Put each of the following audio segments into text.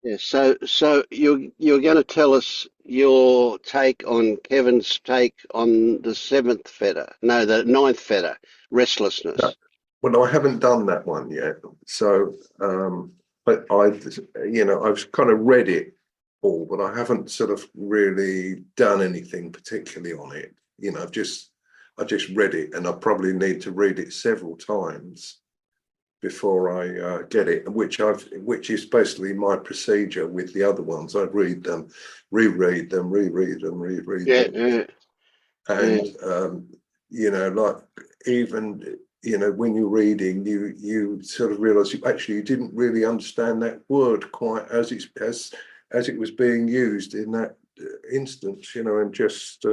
Yeah, so you're going to tell us your take on Kevin's take on the seventh fetter, no, the ninth fetter, No, restlessness. well, I haven't done that one yet. So, but I've kind of read it all, but I haven't sort of really done anything particularly on it. I just read it, and I probably need to read it several times before I get it, which is basically my procedure with the other ones. I read them, reread them, reread them, reread Yeah, them, yeah, yeah. and like even when you're reading, you sort of realise you didn't really understand that word quite as it was being used in that instance, and just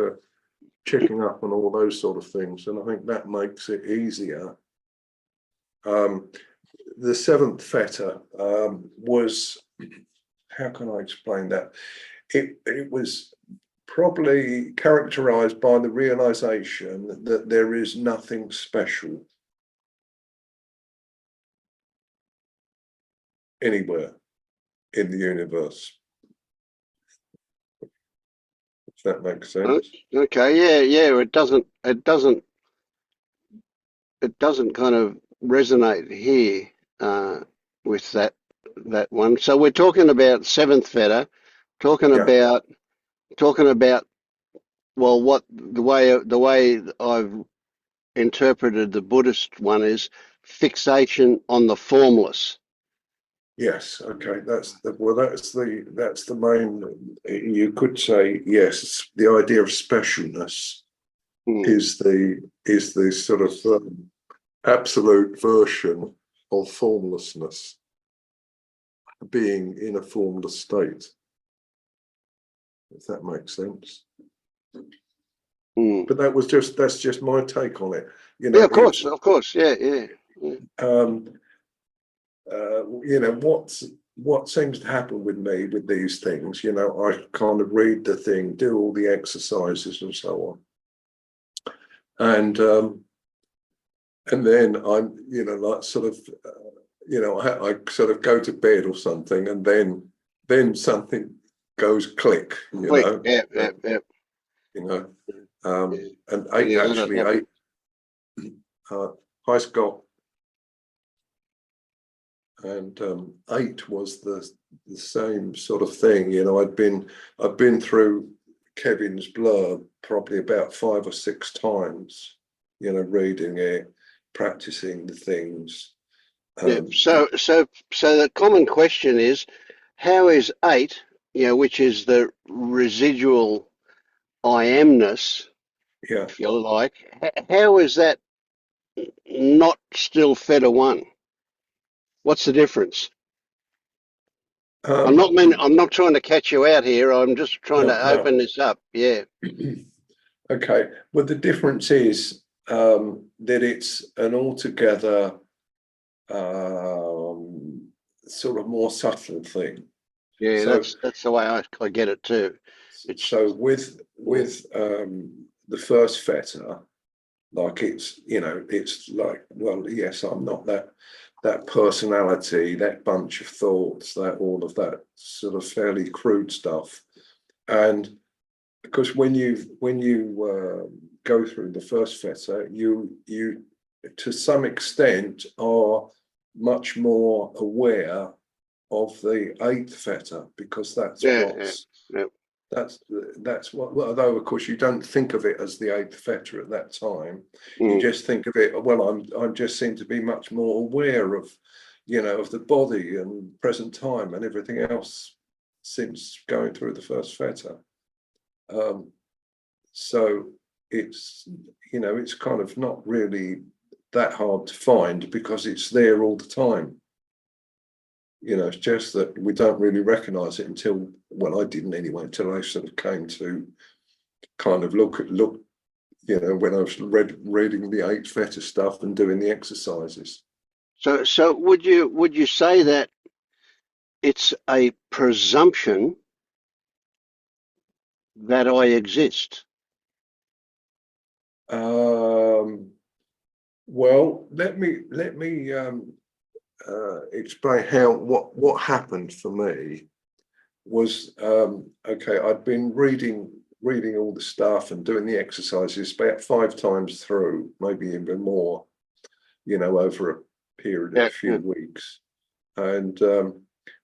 checking up on all those sort of things, and I think that makes it easier. Um, the seventh fetter was, how can I explain that? It was probably characterized by the realization that there is nothing special anywhere in the universe, if that makes O- sense. Okay, yeah, yeah. It doesn't kind of resonate here uh, with that one. So we're talking about seventh fetter, talking Yeah. about talking about well, what the way I've interpreted the Buddhist one is fixation on the formless. Yes. Okay. That's the main. You could say yes. The idea of specialness Hmm. is the sort of absolute version of formlessness, being in a formless state, if that makes sense. Hmm. But that's just my take on it. Yeah, of It's course, of course. Yeah, yeah, yeah. um, what seems to happen with me with these things. I kind of read the thing, do all the exercises and so on, and then like sort of I sort of go to bed or something, and then something goes click. Quick. Yeah, yeah, yeah. You know, Yeah, and eight yeah, that actually happened. eight. I got and eight was the same sort of thing. I've been through Kevin's blurb probably about 5 or 6 times. Reading it, practicing the things. Yeah. Um, So the common question is, how is eight, which is the residual I amness, yeah. if you like, how is that not still fed a one? What's the difference? Um, I'm not trying to catch you out here. I'm just trying no, to no. open this up. Yeah. Okay. Well, the difference is that it's an altogether um, sort of more subtle thing. Yeah, So that's the way I get it too. It's So with yeah, with the first feta, like it's like, well, yes, I'm not that personality, that bunch of thoughts, that all of that sort of fairly crude stuff. And because when you go through the first feta, you to some extent are much more aware of the eighth feta, because that's yeah, yeah, what's yeah. that's that's what. Well, although of course you don't think of it as the eighth fetter at that time, you Mm. just think of it. Well, I just seem to be much more aware of the body and present time, and everything else since going through the first fetter. Um, so it's kind of not really that hard to find because it's there all the time. It's just that we don't really recognize it until, well, I didn't anyway, until I sort of came to kind of look, when I was reading the eight feta stuff and doing the exercises. So would you say that it's a presumption that I exist? Um, well, let me explain what happened for me. was okay. I'd been reading all the stuff and doing the exercises about 5 times through, maybe even more, you know, over a period of a few weeks. And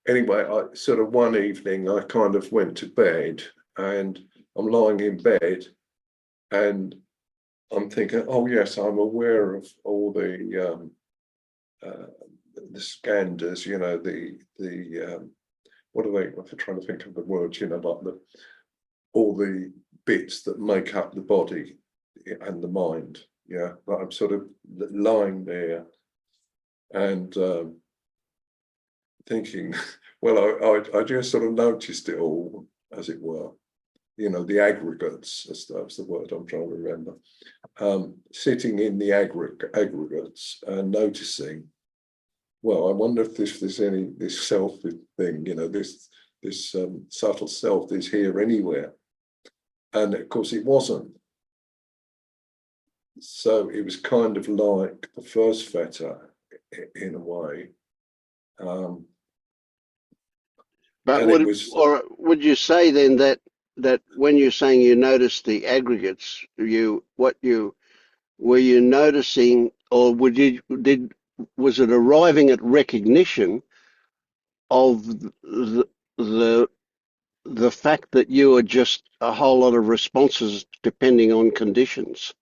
anyway, I sort of one evening I kind of went to bed, and I'm lying in bed, and I'm thinking, oh yes, I'm aware of all the scanders, you know, the what are they? I'm trying to think of the words, you know, like all the bits that make up the body and the mind. Yeah, but I'm sort of lying there and thinking, well, I just sort of noticed it all, as it were. You know, the aggregates, that's the word I'm trying to remember. Sitting in the aggregates and noticing, well, I wonder if there's this self thing, you know, this subtle self is here anywhere. And of course it wasn't. So it was kind of like the first theta in a way. But would you say then that when you're saying you noticed the aggregates, were you noticing, or was it arriving at recognition of the fact that you are just a whole lot of responses depending on conditions?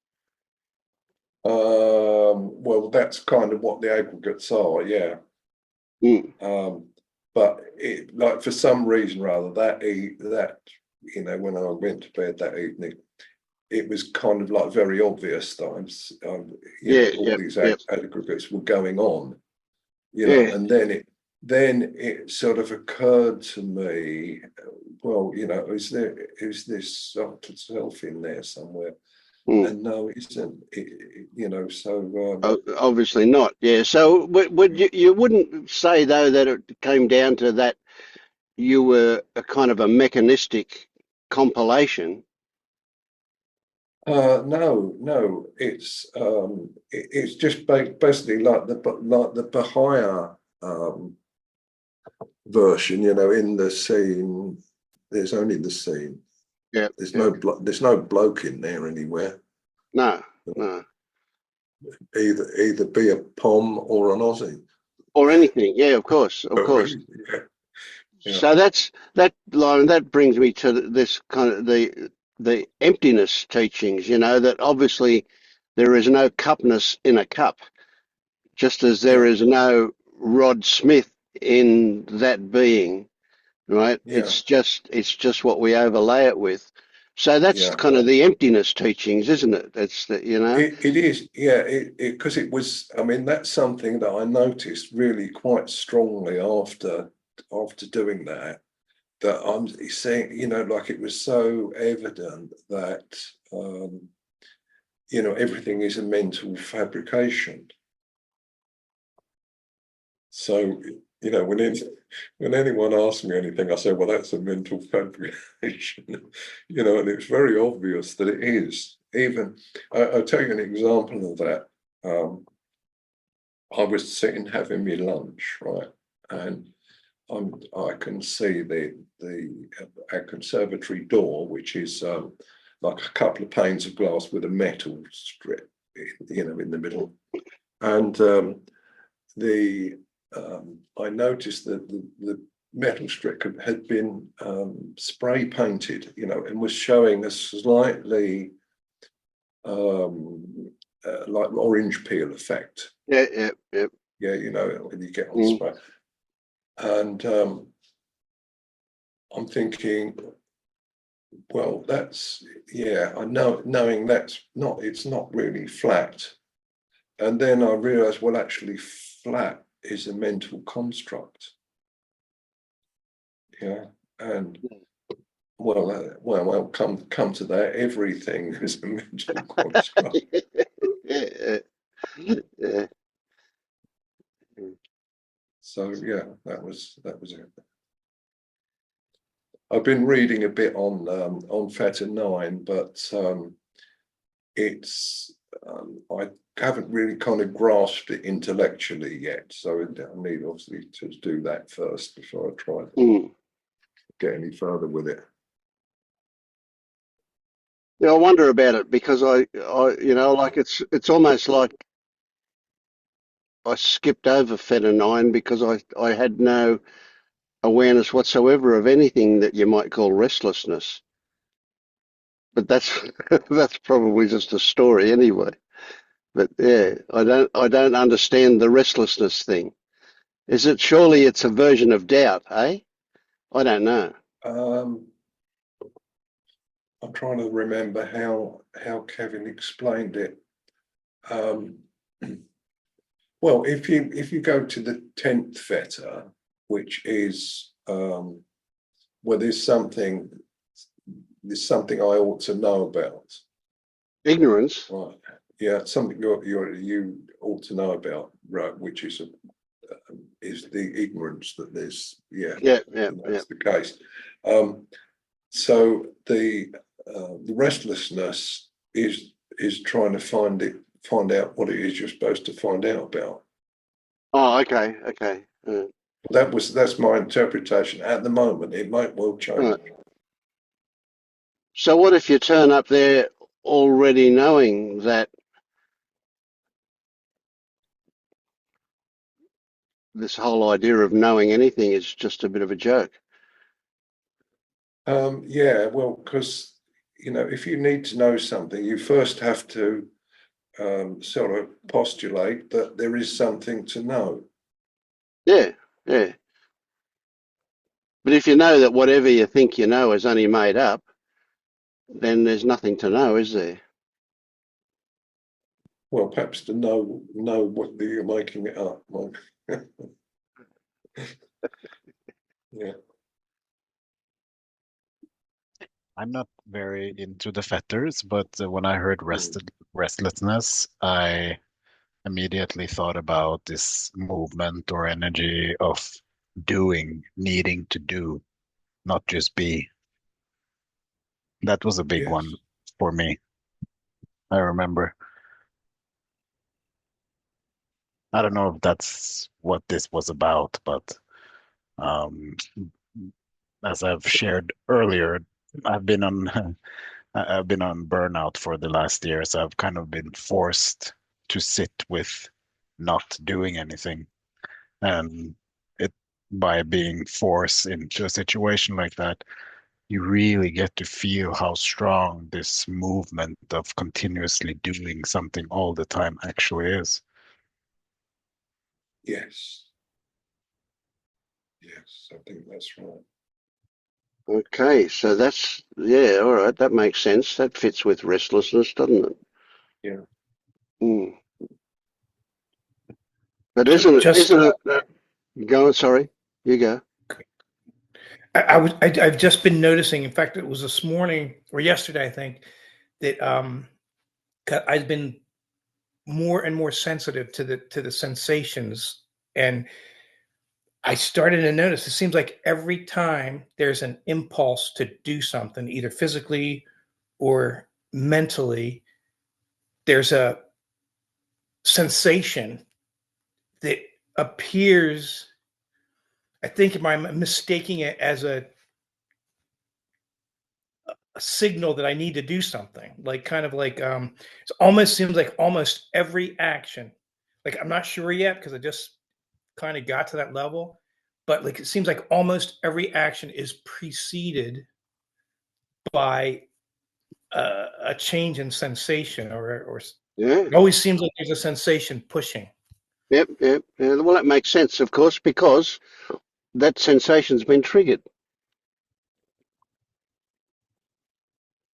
Well, that's kind of what the aggregates are, yeah. But like for some reason rather, that you know, when I went to bed that evening, it was kind of like very obvious that all these aggregates were going on, you know, and then it sort of occurred to me, well, you know, is this subtle self in there somewhere? And no, it isn't. You know, so obviously not. Yeah. So you wouldn't say though that it came down to that you were a kind of a mechanistic compilation? No. It's just basically like the Bahá'í version. You know, in the scene, there's only the scene. Yeah. There's no bloke in there anywhere. No. Either be a Pom or an Aussie. Or anything. Yeah, of course. Yeah. So that brings me to this kind of the emptiness teachings, you know, that obviously there is no cupness in a cup, just as there is no Rod Smith in that being, right? It's just what we overlay it with. So that's kind of the emptiness teachings, isn't it? That's the, you know. It is, yeah. Because it was. I mean, that's something that I noticed really quite strongly after doing that. That I'm saying, you know, like it was so evident that you know, everything is a mental fabrication. So, you know, when anyone asks me anything, I say, well, that's a mental fabrication, you know, and it's very obvious that it is. Even, I'll tell you an example of that. I was sitting having my lunch, right? And I can see our conservatory door, which is like a couple of panes of glass with a metal strip, you know, in the middle. And I noticed that the metal strip had been spray painted, you know, and was showing a slightly like orange peel effect. Yeah, you know, when you get on spray. And I'm thinking, well, that's, I know, knowing it's not really flat. And then I realized, well, actually flat is a mental construct. Yeah. And well, come to that, everything is a mental construct. yeah. So yeah, that was it. I've been reading a bit on Theta 9, but it's I haven't really kind of grasped it intellectually yet. So I need obviously to do that first before I try it. get any further with it. Yeah, I wonder about it because I like it's almost like I skipped over Feta 9 because I had no awareness whatsoever of anything that you might call restlessness. But that's that's probably just a story anyway. But yeah, I don't understand the restlessness thing. Is it surely it's a version of doubt, eh? I don't know. I'm trying to remember how Kevin explained it. Well, if you go to the 10th Theta, which is well, there's something I ought to know about. Ignorance. Right. Yeah, something you ought to know about, right? Which is the ignorance that there's. Yeah, that's the case. So the restlessness is trying to find out what it is you're supposed to find out about. Oh, okay. That's my interpretation at the moment. It might well change. Right. So what if you turn up there already knowing that this whole idea of knowing anything is just a bit of a joke? Yeah, well, because if you need to know something, you first have to sort of postulate that there is something to know. Yeah. But if you know that whatever you think you know is only made up, then there's nothing to know, is there? Well, perhaps to know what you're making it up. Yeah. I'm not very into the fetters, but when I heard restlessness, I immediately thought about this movement or energy of doing, needing to do, not just be. That was a big Yes. one for me. I remember. I don't know if that's what this was about, but um, as I've shared earlier, I've been on I've been on burnout for the last year, so I've kind of been forced to sit with not doing anything. And it by being forced into a situation like that, you really get to feel how strong this movement of continuously doing something all the time actually is. Yes. Yes, I think that's right. Okay, so that's, yeah, all right, that makes sense. That fits with restlessness, doesn't it? Yeah. Mm. But So just, isn't it, go on, sorry, you go. I've just been noticing. In fact, it was this morning or yesterday, I think, that I've been more and more sensitive to the sensations, and I started to notice. It seems like every time there's an impulse to do something, either physically or mentally, there's a sensation that appears. I think I'm mistaking it as a signal that I need to do something. Like kind of like it almost seems like almost every action. Like I'm not sure yet because I just kind of got to that level, but like it seems like almost every action is preceded by a change in sensation, or Yeah, it always seems like there's a sensation pushing. yep. Yeah. Well, that makes sense, of course, because that sensation's been triggered.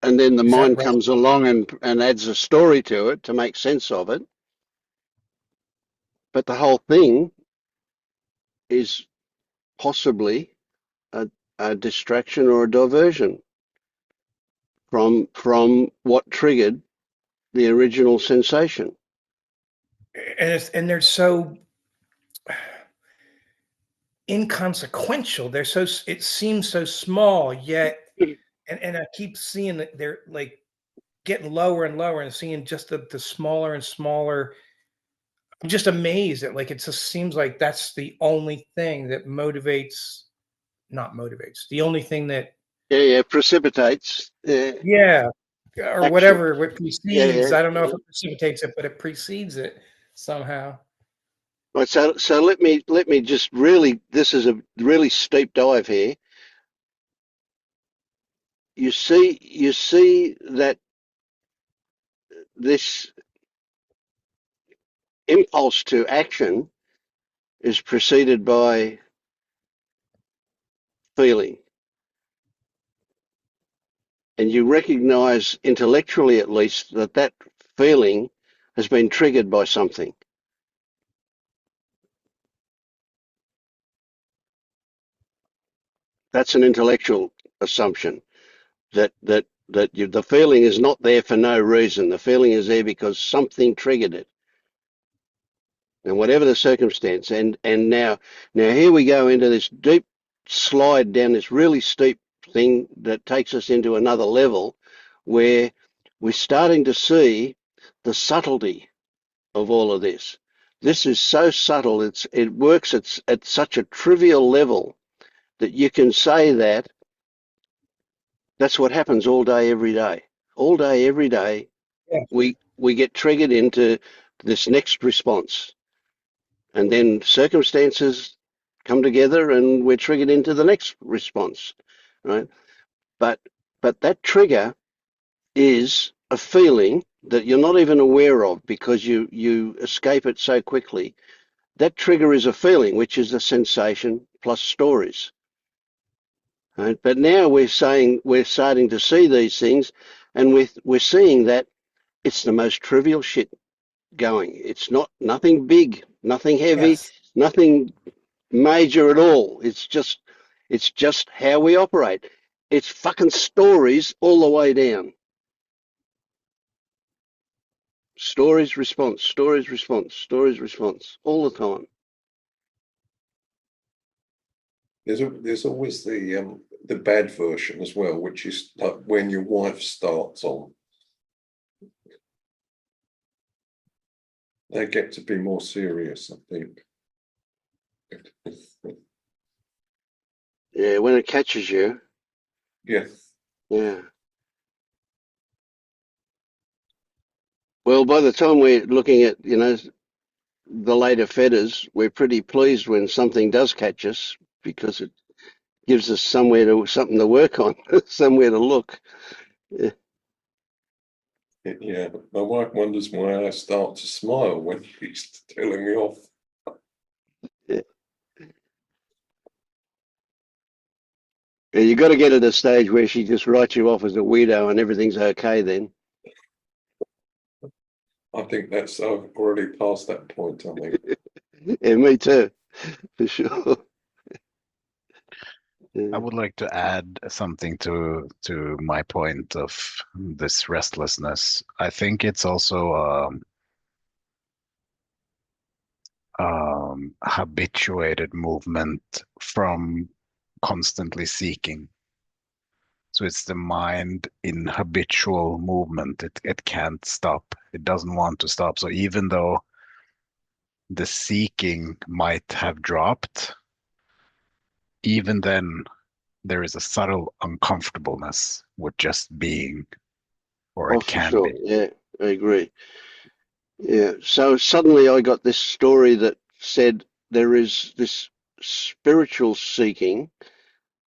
And then the Is that mind right? comes along and adds a story to it to make sense of it. But the whole thing is possibly a distraction or a diversion from what triggered the original sensation. And they're so inconsequential. They're so, it seems so small, yet and I keep seeing that they're like getting lower and lower and seeing just the smaller and smaller. I'm just amazed at like it just seems like that's the only thing that motivates not motivates. The only thing that precipitates. or Action. whatever what precedes. Yeah. I don't know if it precipitates it, but it precedes it somehow. Right, so let me just really, this is a really steep dive here. You see that this impulse to action is preceded by feeling. And you recognize intellectually, at least, that that feeling has been triggered by something. That's an intellectual assumption, that the feeling is not there for no reason. The feeling is there because something triggered it. And whatever the circumstance, and now here we go into this deep slide down this really steep thing that takes us into another level, where we're starting to see the subtlety of all of this. This is so subtle. It works at such a trivial level that you can say that that's what happens all day, every day. All day, every day, Yeah. we get triggered into this next response. And then circumstances come together and we're triggered into the next response, right? But that trigger is a feeling that you're not even aware of because you escape it so quickly. That trigger is a feeling, which is a sensation plus stories. Right? But now we're starting to see these things, and we're seeing that it's the most trivial shit going. It's nothing big, nothing heavy, Yes. nothing major at all. It's just how we operate. It's fucking stories all the way down. Stories, response, stories, response, stories, response, all the time. There's always the bad version as well, which is like when your wife starts on. They get to be more serious, I think. Yeah, when it catches you. Yeah. Yeah. Well, by the time we're looking at, the later fetters, we're pretty pleased when something does catch us because it gives us something to work on, somewhere to look. Yeah. Yeah. My wife wonders why I start to smile when she's telling me off. Yeah. Yeah, you got to get at a stage where she just writes you off as a weirdo and everything's okay then. I think I've already passed that point, I think. Yeah, me too, for sure. Yeah. I would like to add something to my point of this restlessness. I think it's also habituated movement from constantly seeking. So it's the mind in habitual movement. It can't stop. It doesn't want to stop. So even though the seeking might have dropped, even then there is a subtle uncomfortableness with just being, or Oh, it for can sure. be. Yeah, I agree. Yeah. So suddenly I got this story that said there is this spiritual seeking,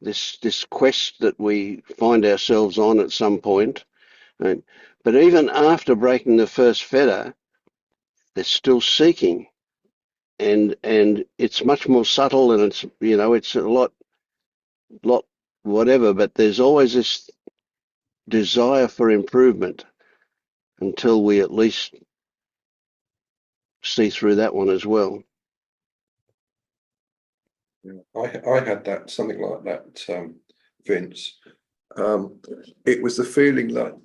this quest that we find ourselves on at some point. Right? But even after breaking the first fetter, they're still seeking, and it's much more subtle, and it's a lot whatever. But there's always this desire for improvement until we at least see through that one as well. I had that, something like that, Vince. It was the feeling like,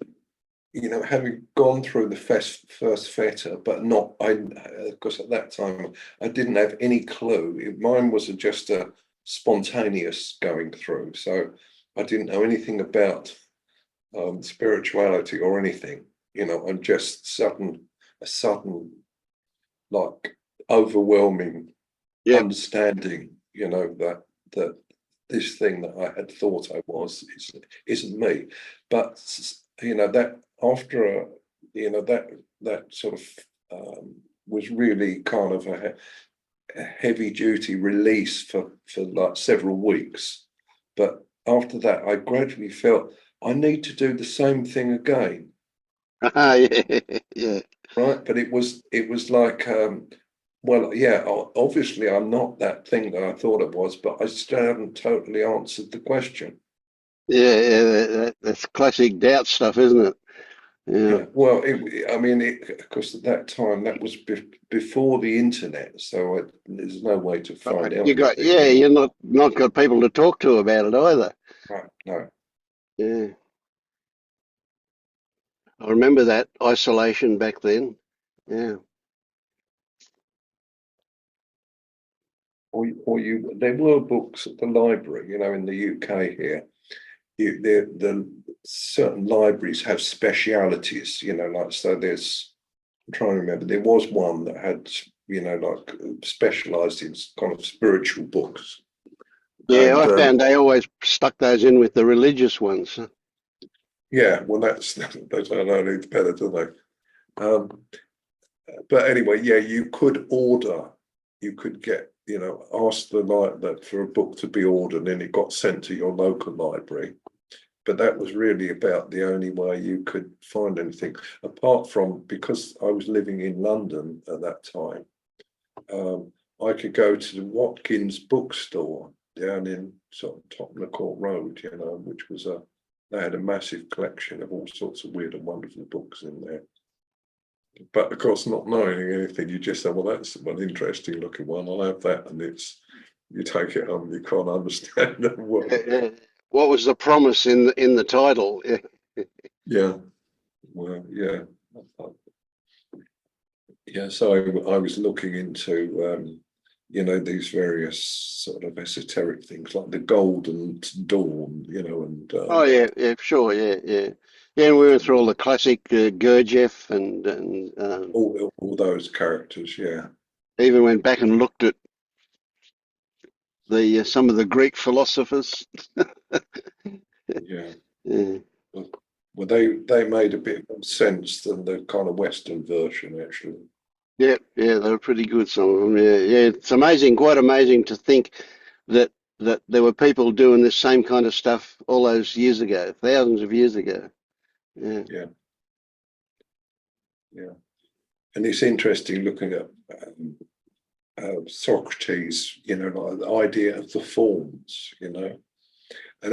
having gone through the first fetter, but not, because at that time I didn't have any clue. Mine was just a spontaneous going through. So I didn't know anything about spirituality or anything, and just a sudden, like overwhelming Yep. understanding, that this thing that I had thought I was isn't me. But that after that sort of was really kind of a heavy duty release for like several weeks. But after that, I gradually felt I need to do the same thing again. Yeah, yeah. Right. But it was like, well, yeah, obviously I'm not that thing that I thought it was, but I still haven't totally answered the question. Yeah, that's classic doubt stuff, isn't it? Yeah. Well, of course, at that time, that was before the internet, so there's no way to find out anything. You're not got people to talk to about it either. Right. No. Yeah. I remember that isolation back then. Yeah. There were books at the library, in the UK here. The certain libraries have specialities, like, so I'm trying to remember, there was one that had, like specialized in kind of spiritual books. Yeah, And I found they always stuck those in with the religious ones. yeah, well, that's I don't need better, do they? But anyway, yeah, you could get, ask that for a book to be ordered, and it got sent to your local library. But that was really about the only way you could find anything, apart from, because I was living in London at that time, I could go to the Watkins bookstore down in sort of Tottenham Court Road, which was they had a massive collection of all sorts of weird and wonderful books in there. But of course, not knowing anything, you just say, well, that's an interesting looking one, I'll have that. And you take it home, you can't understand the word. What was the promise in the title? Yeah. Well, yeah. Yeah, so I was looking into, these various sort of esoteric things like the Golden Dawn, and Oh yeah, sure, yeah. Yeah, we went through all the classic Gurdjieff and all those characters, yeah. even went back and looked at the some of the Greek philosophers. Yeah. Yeah. Well, they made a bit more sense than the kind of Western version, actually. Yeah, they were pretty good, some of them. Yeah. It's amazing, quite amazing to think that there were people doing this same kind of stuff all those years ago, thousands of years ago. Yeah. Yeah. And it's interesting looking at Socrates, like the idea of the forms, And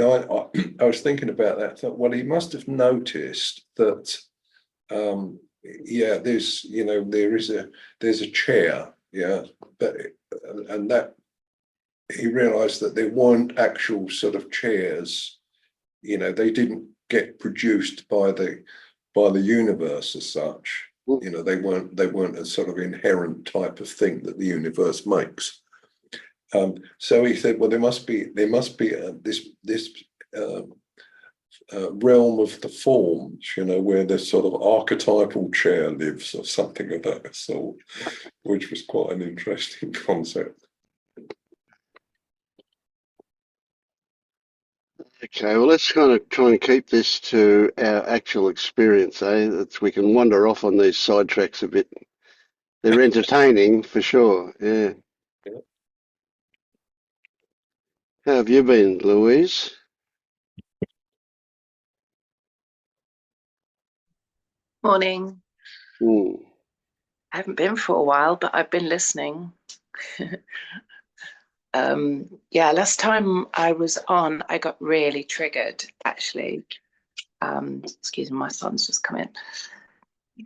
I was thinking about that. I thought, well, he must have noticed that, there's a chair, and that he realised that there weren't actual sort of chairs. They didn't get produced by the universe as such. They weren't a sort of inherent type of thing that the universe makes. So he said, well, there must be this realm of the forms, where the sort of archetypal chair lives, or something of that sort, which was quite an interesting concept. Okay, well, let's kind of try and keep this to our actual experience, eh? We can wander off on these sidetracks a bit. They're entertaining for sure. Yeah. How have you been, Louise? Morning. Hmm. I haven't been for a while, but I've been listening. Last time I was on, I got really triggered, actually. Excuse me, my son's just come in.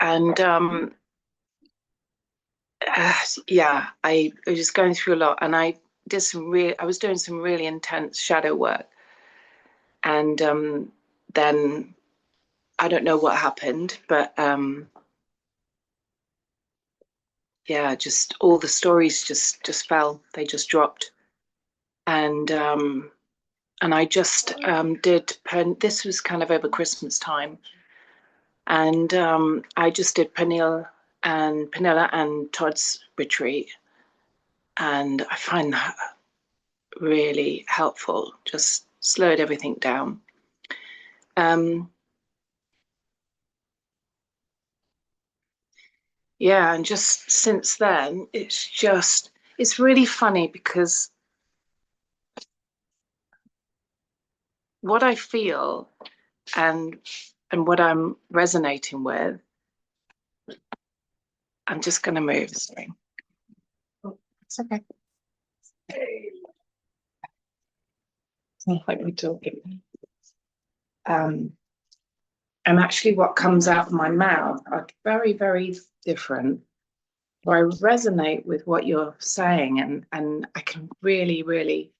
And I was just going through a lot, and I was doing some really intense shadow work. And then I don't know what happened, but just all the stories just fell. They just dropped. And I just this was kind of over Christmas time. And I just did Pernilla and Todd's retreat. And I find that really helpful. Just slowed everything down. Yeah, and just since then, it's really funny because what I feel and what I'm resonating with, I'm just going to move. Sorry. Oh, it's okay. It's not like we're talking. And actually what comes out of my mouth are very, very different. I resonate with what you're saying, and I can really, really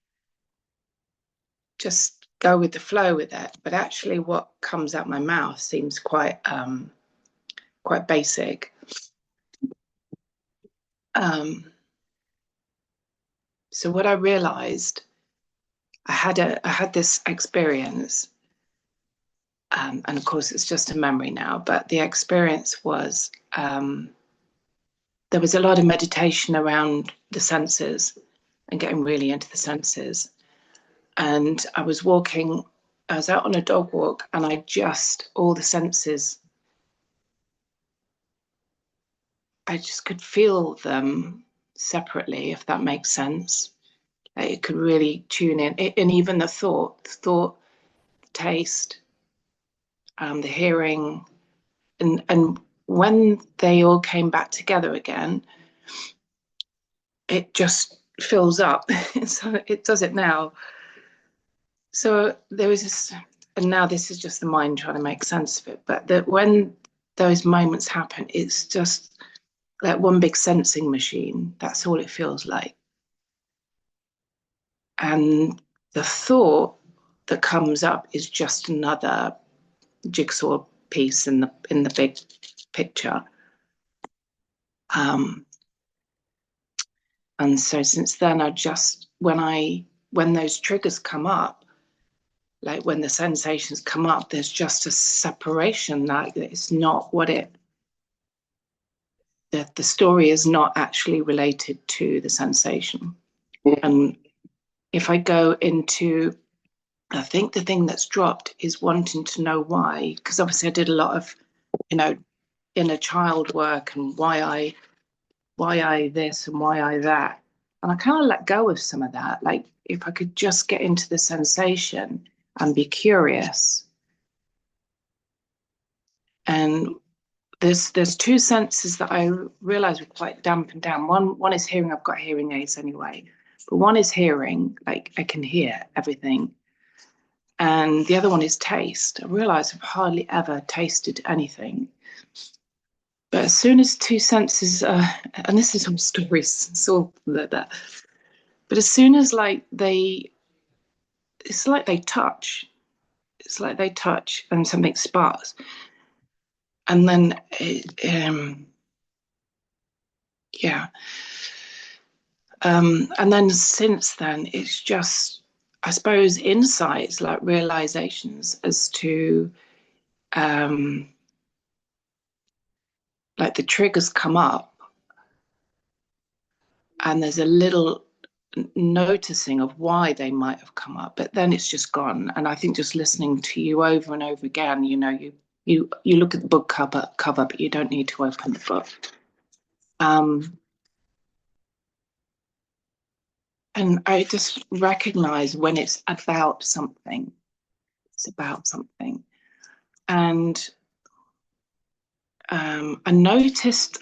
just go with the flow with it. But actually what comes out my mouth seems quite basic. So what I realized, I had this experience, and of course it's just a memory now, but the experience was, there was a lot of meditation around the senses and getting really into the senses. And I was out on a dog walk, and all the senses, I just could feel them separately, if that makes sense. Like it could really tune in, and even the thought, the taste, the hearing, and when they all came back together again, it just fills up. So it does it now. So there was this, and now this is just the mind trying to make sense of it. But that when those moments happen, it's just like one big sensing machine. That's all it feels like. And the thought that comes up is just another jigsaw piece in the big picture. And so since then, when those triggers come up, like when the sensations come up, there's just a separation. Like it's not the story is not actually related to the sensation. And if I go into, I think the thing that's dropped is wanting to know why, because obviously I did a lot of, inner child work, and why I this and why I that. And I kind of let go of some of that. Like if I could just get into the sensation and be curious. And there's two senses that I realize were quite dampened down. One is hearing. I've got hearing aids anyway, but one is hearing, like I can hear everything. And the other one is taste. I realize I've hardly ever tasted anything. But as soon as two senses, and this is from stories, it's all like that. But as soon as it's like they touch. It's like they touch and something sparks. And then, yeah. And then since then, it's just, I suppose, insights, like realizations as to, like the triggers come up, and there's a little noticing of why they might have come up, but then it's just gone. And I think just listening to you over and over again, you look at the book cover, but you don't need to open the book. And I just recognize when it's about something. It's about something. And I noticed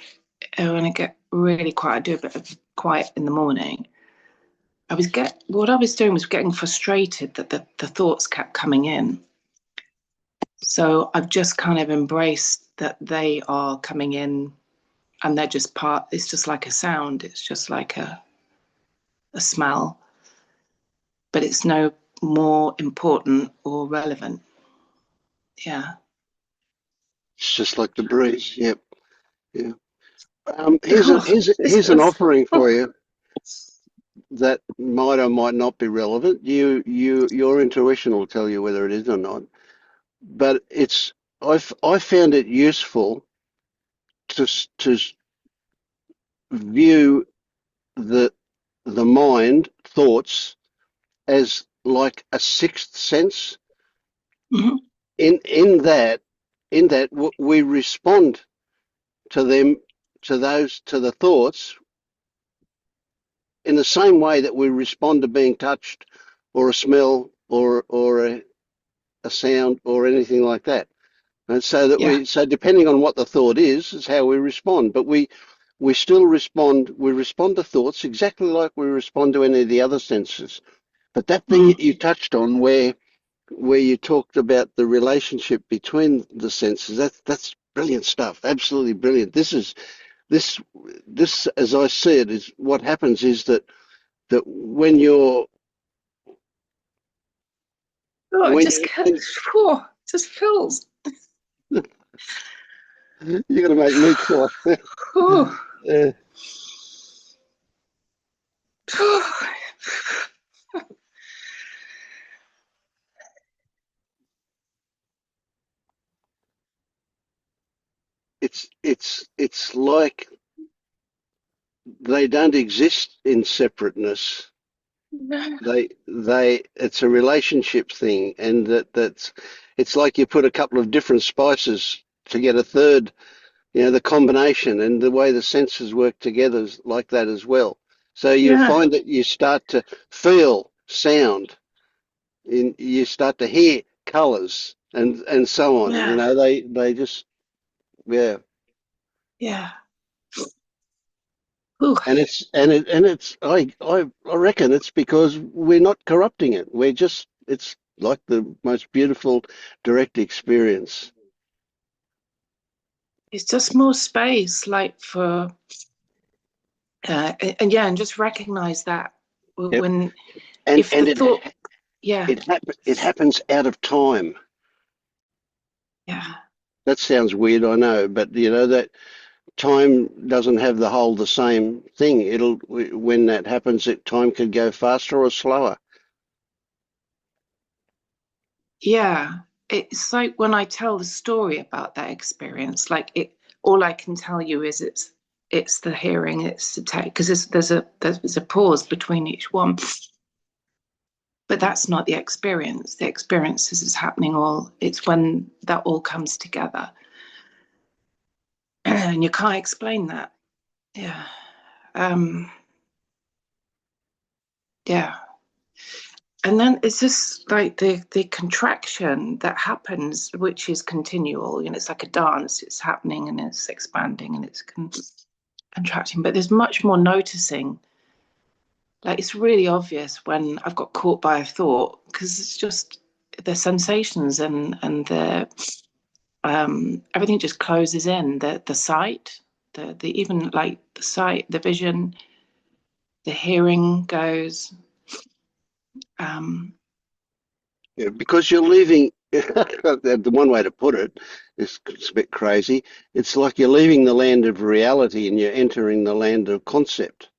when I get really quiet, I do a bit of quiet in the morning. What I was doing was getting frustrated that the thoughts kept coming in. So I've just kind of embraced that they are coming in, and they're just it's just like a sound. It's just like a smell, but it's no more important or relevant. Yeah. It's just like the breeze. Yep. Yeah. Here's an offering for you that might or might not be relevant. Your intuition will tell you whether it is or not. But I found it useful to view the mind thoughts as like a sixth sense. Mhm. In that we respond to them, to the thoughts, in the same way that we respond to being touched, or a smell, or a sound, or anything like that. And so Yeah. so depending on what the thought is how we respond. But we still respond. We respond to thoughts exactly like we respond to any of the other senses. But that thing Mm. that you touched on, where you talked about the relationship between the senses, that's brilliant stuff. Absolutely brilliant. This as I see it, is what happens is that when you're Oh, it when just just feels. you're going to make me cry. Oh. Uh, it's like they don't exist in separateness. It's a relationship thing, and it's like you put a couple of different spices to get a third, the combination, and the way the senses work together is like that as well. So you Yeah. find that you start to feel sound, you start to hear colors, and so on. Yeah. They just, yeah. Yeah. Ooh. And it's I reckon it's because we're not corrupting it. It's like the most beautiful direct experience. It's just more space, like for, and yeah, and just recognize that Yep. when, And if the and thought, yeah, it happens out of time. yeah, That sounds weird, I know, but that time doesn't have the same thing. When that happens, time could go faster or slower. yeah. It's like when I tell the story about that experience, like all I can tell you is it's the hearing, it's the take, because there's a pause between each one. But that's not the experience. The experience is happening it's when that all comes together. And you can't explain that. Yeah. Um, yeah. And then it's just like the contraction that happens, which is continual. It's like a dance. It's happening and it's expanding and it's contracting. But there's much more noticing. Like it's really obvious when I've got caught by a thought, because it's just the sensations and the everything just closes in. The sight, the even like the sight, the vision, the hearing goes. Um, Yeah, because you're leaving. The one way to put it is, it's a bit crazy. It's like you're leaving the land of reality and you're entering the land of concept.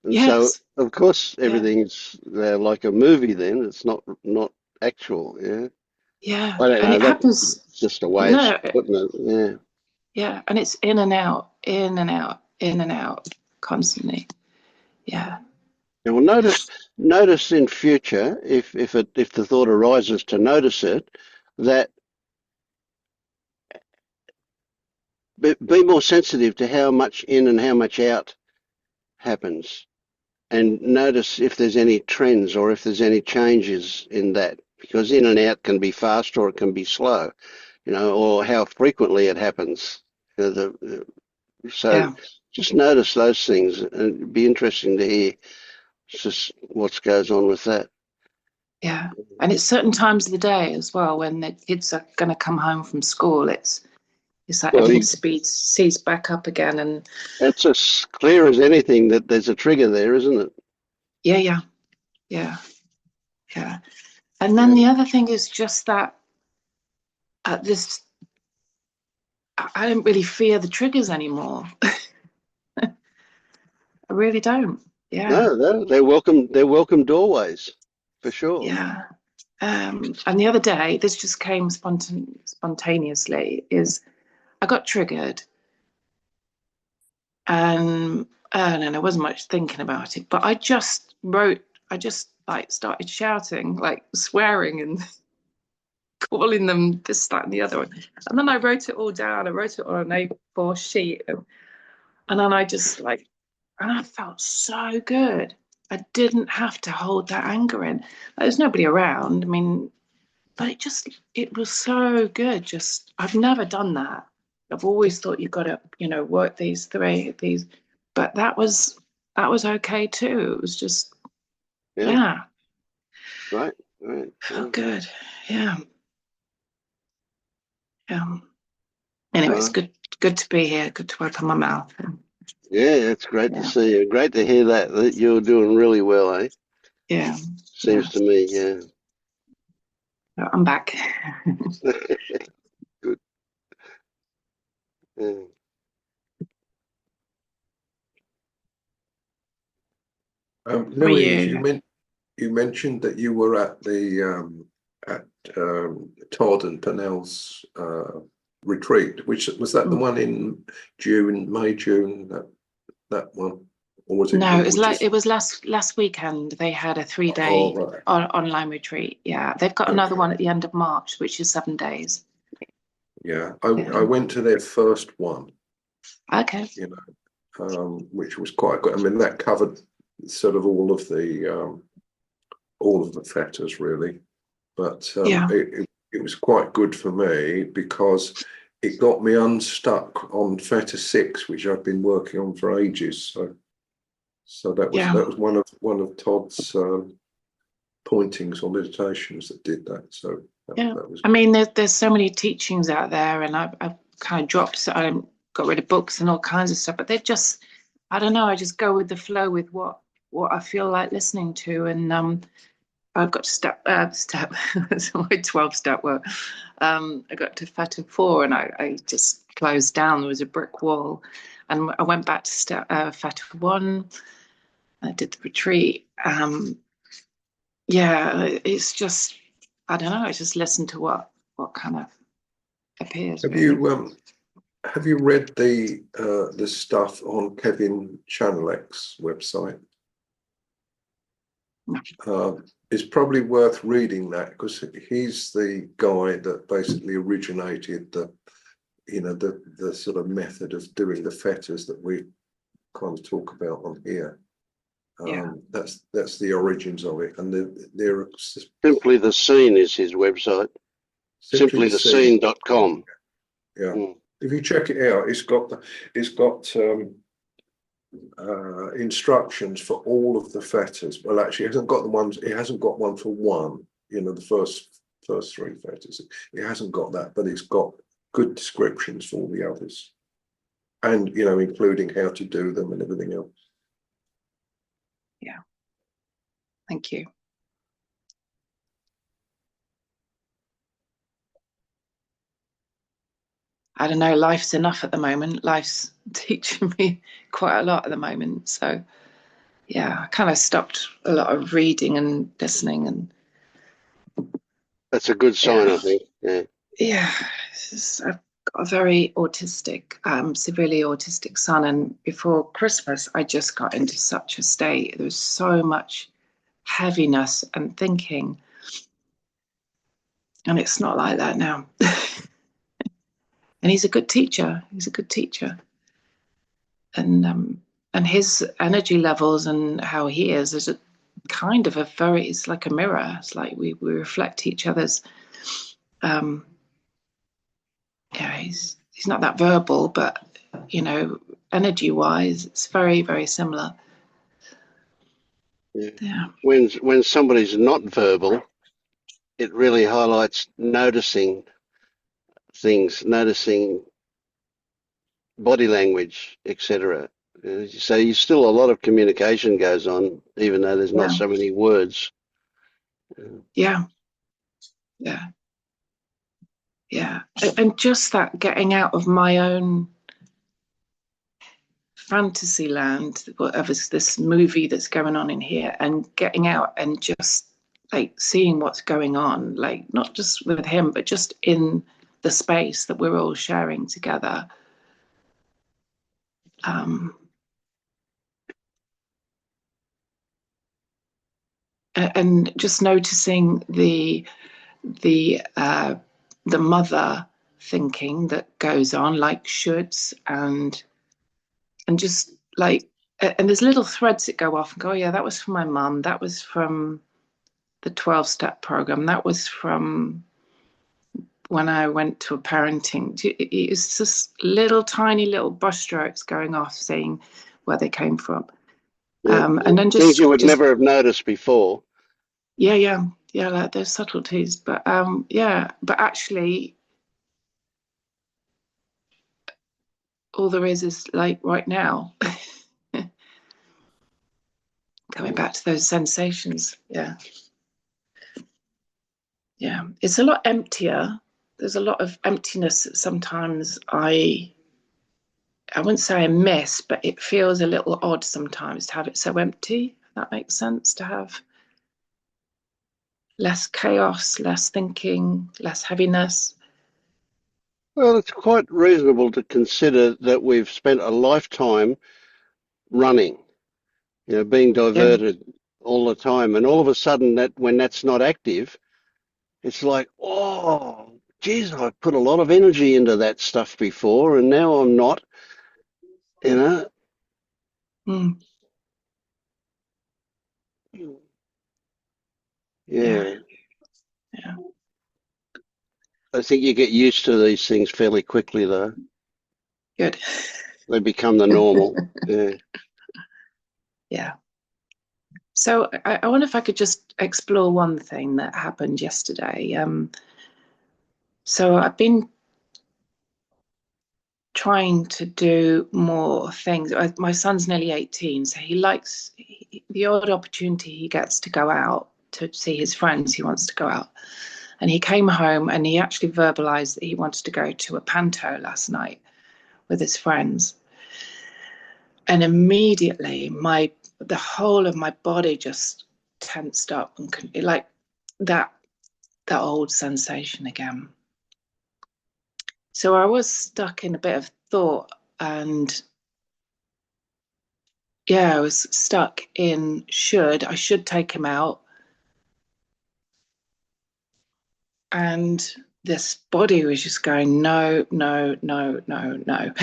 And so, yes, of course, yeah, everything's like a movie. Then it's not actual. Yeah, yeah, I don't and know. it That's happens. just a way of No, putting it. Yeah. yeah, and it's in and out, in and out, in and out, constantly. Yeah, And we'll notice in future, if the thought arises to notice it, that be more sensitive to how much in and how much out happens, and notice if there's any trends or if there's any changes in that, because in and out can be fast or it can be slow, or how frequently it happens. So yeah, just notice those things, and it'd be interesting to hear just what goes on with that. yeah. And it's certain times of the day as well when the kids are going to come home from school. It's like Well, everything sees back up again, and it's as clear as anything that there's a trigger there, isn't it? yeah, yeah, yeah, yeah. And then Yeah. the other thing is just that this I don't really fear the triggers anymore. I really don't. Yeah, No, they're welcome. They're welcome doorways, for sure. yeah. And the other day, this just came spontaneously. Is I got triggered, and I wasn't much thinking about it, but I just wrote. like started shouting, like swearing and calling them this, that, and the other one. And then I wrote it all down. I wrote it on an A4 sheet. And then I just like, and I felt so good. I didn't have to hold that anger in. There's nobody around. I mean, but it was so good. Just, I've never done that. I've always thought you've got to, work these, but that was okay too. It was just, yeah. Right. Felt good. Yeah. Anyway, it's good to be here. Good to open my mouth. Yeah, it's great to see you. Great to hear that you're doing really well, eh? Yeah. Seems to me, yeah. I'm back. Good. Yeah. Louise, you mentioned that you were at the Todd and Pennell's retreat. Which was that the one in May, June? That one, or was it? No, it was last weekend. They had a 3-day online retreat. Yeah, they've got another one at the end of March, which is 7 days. Yeah, I went to their first one. Okay. Which was quite good. I mean, that covered sort of all of the fetters really, but it was quite good for me because it got me unstuck on fetter 6, which I've been working on for ages. So that was one of Todd's pointings or meditations that did that. So that was. I mean, there's so many teachings out there, and I've kind of dropped. So I got rid of books and all kinds of stuff, but they're just, I don't know. I just go with the flow with what I feel like listening to, and I've got to it's my 12-step work. I got to fetter 4, and I just closed down. There was a brick wall, and I went back to fetter 1. I did the retreat. It's just, I don't know. I just listen to what kind of appears. Have you read the stuff on Kevin Chanelek's website? No. It's probably worth reading that because he's the guy that basically originated the sort of method of doing the fetters that we kind of talk about on here. That's the origins of it, and they're Simply the Scene is his website. Simplythescene.com. Yeah. If you check it out, it's got instructions for all of the fetters. Well, actually, it hasn't got one for one. The first 3 fetters. It hasn't got that, but it's got good descriptions for all the others, and including how to do them and everything else. Yeah. Thank you. I don't know, life's enough at the moment. Life's teaching me quite a lot at the moment. So, I kind of stopped a lot of reading and listening. And that's a good sign, I think. Yeah. I've got a very autistic, severely autistic son. And before Christmas, I just got into such a state. There was so much heaviness and thinking. And it's not like that now. And he's a good teacher. And his energy levels and how he is a kind of it's like a mirror. It's like we reflect each other's. He's not that verbal, but energy wise, it's very, very similar. Yeah. When somebody's not verbal, it really highlights noticing things, noticing body language, etc. So still a lot of communication goes on, even though there's not so many words. Yeah. And just that getting out of my own fantasy land, whatever this movie that's going on in here, and getting out and just like seeing what's going on, like not just with him, but just in the space that we're all sharing together. and just noticing the mother thinking that goes on, like shoulds, and just like, and there's little threads that go off and go, oh yeah, that was from my mum, that was from the 12-step program, that was from when I went to a parenting. It's just little tiny little brushstrokes going off, saying where they came from. And then things you would never have noticed before. Yeah, like those subtleties. But but actually, all there is like right now. Coming back to those sensations, yeah, it's a lot emptier. There's a lot of emptiness that sometimes I wouldn't say I miss, but it feels a little odd sometimes to have it so empty. If that makes sense, to have less chaos, less thinking, less heaviness. Well, it's quite reasonable to consider that we've spent a lifetime running, being diverted all the time, and all of a sudden that when that's not active, it's like, oh, geez, I put a lot of energy into that stuff before, and now I'm not, Mm. Yeah. Yeah. I think you get used to these things fairly quickly, though. Good. They become the normal. Yeah. Yeah. So I wonder if I could just explore one thing that happened yesterday. So I've been trying to do more things. My son's nearly 18, so he likes the odd opportunity he gets to go out to see his friends. He wants to go out. And he came home and he actually verbalized that he wanted to go to a panto last night with his friends. And immediately the whole of my body just tensed up, and like that old sensation again. So I was stuck in a bit of thought, and I was stuck in I should take him out. And this body was just going, no, no, no, no, no.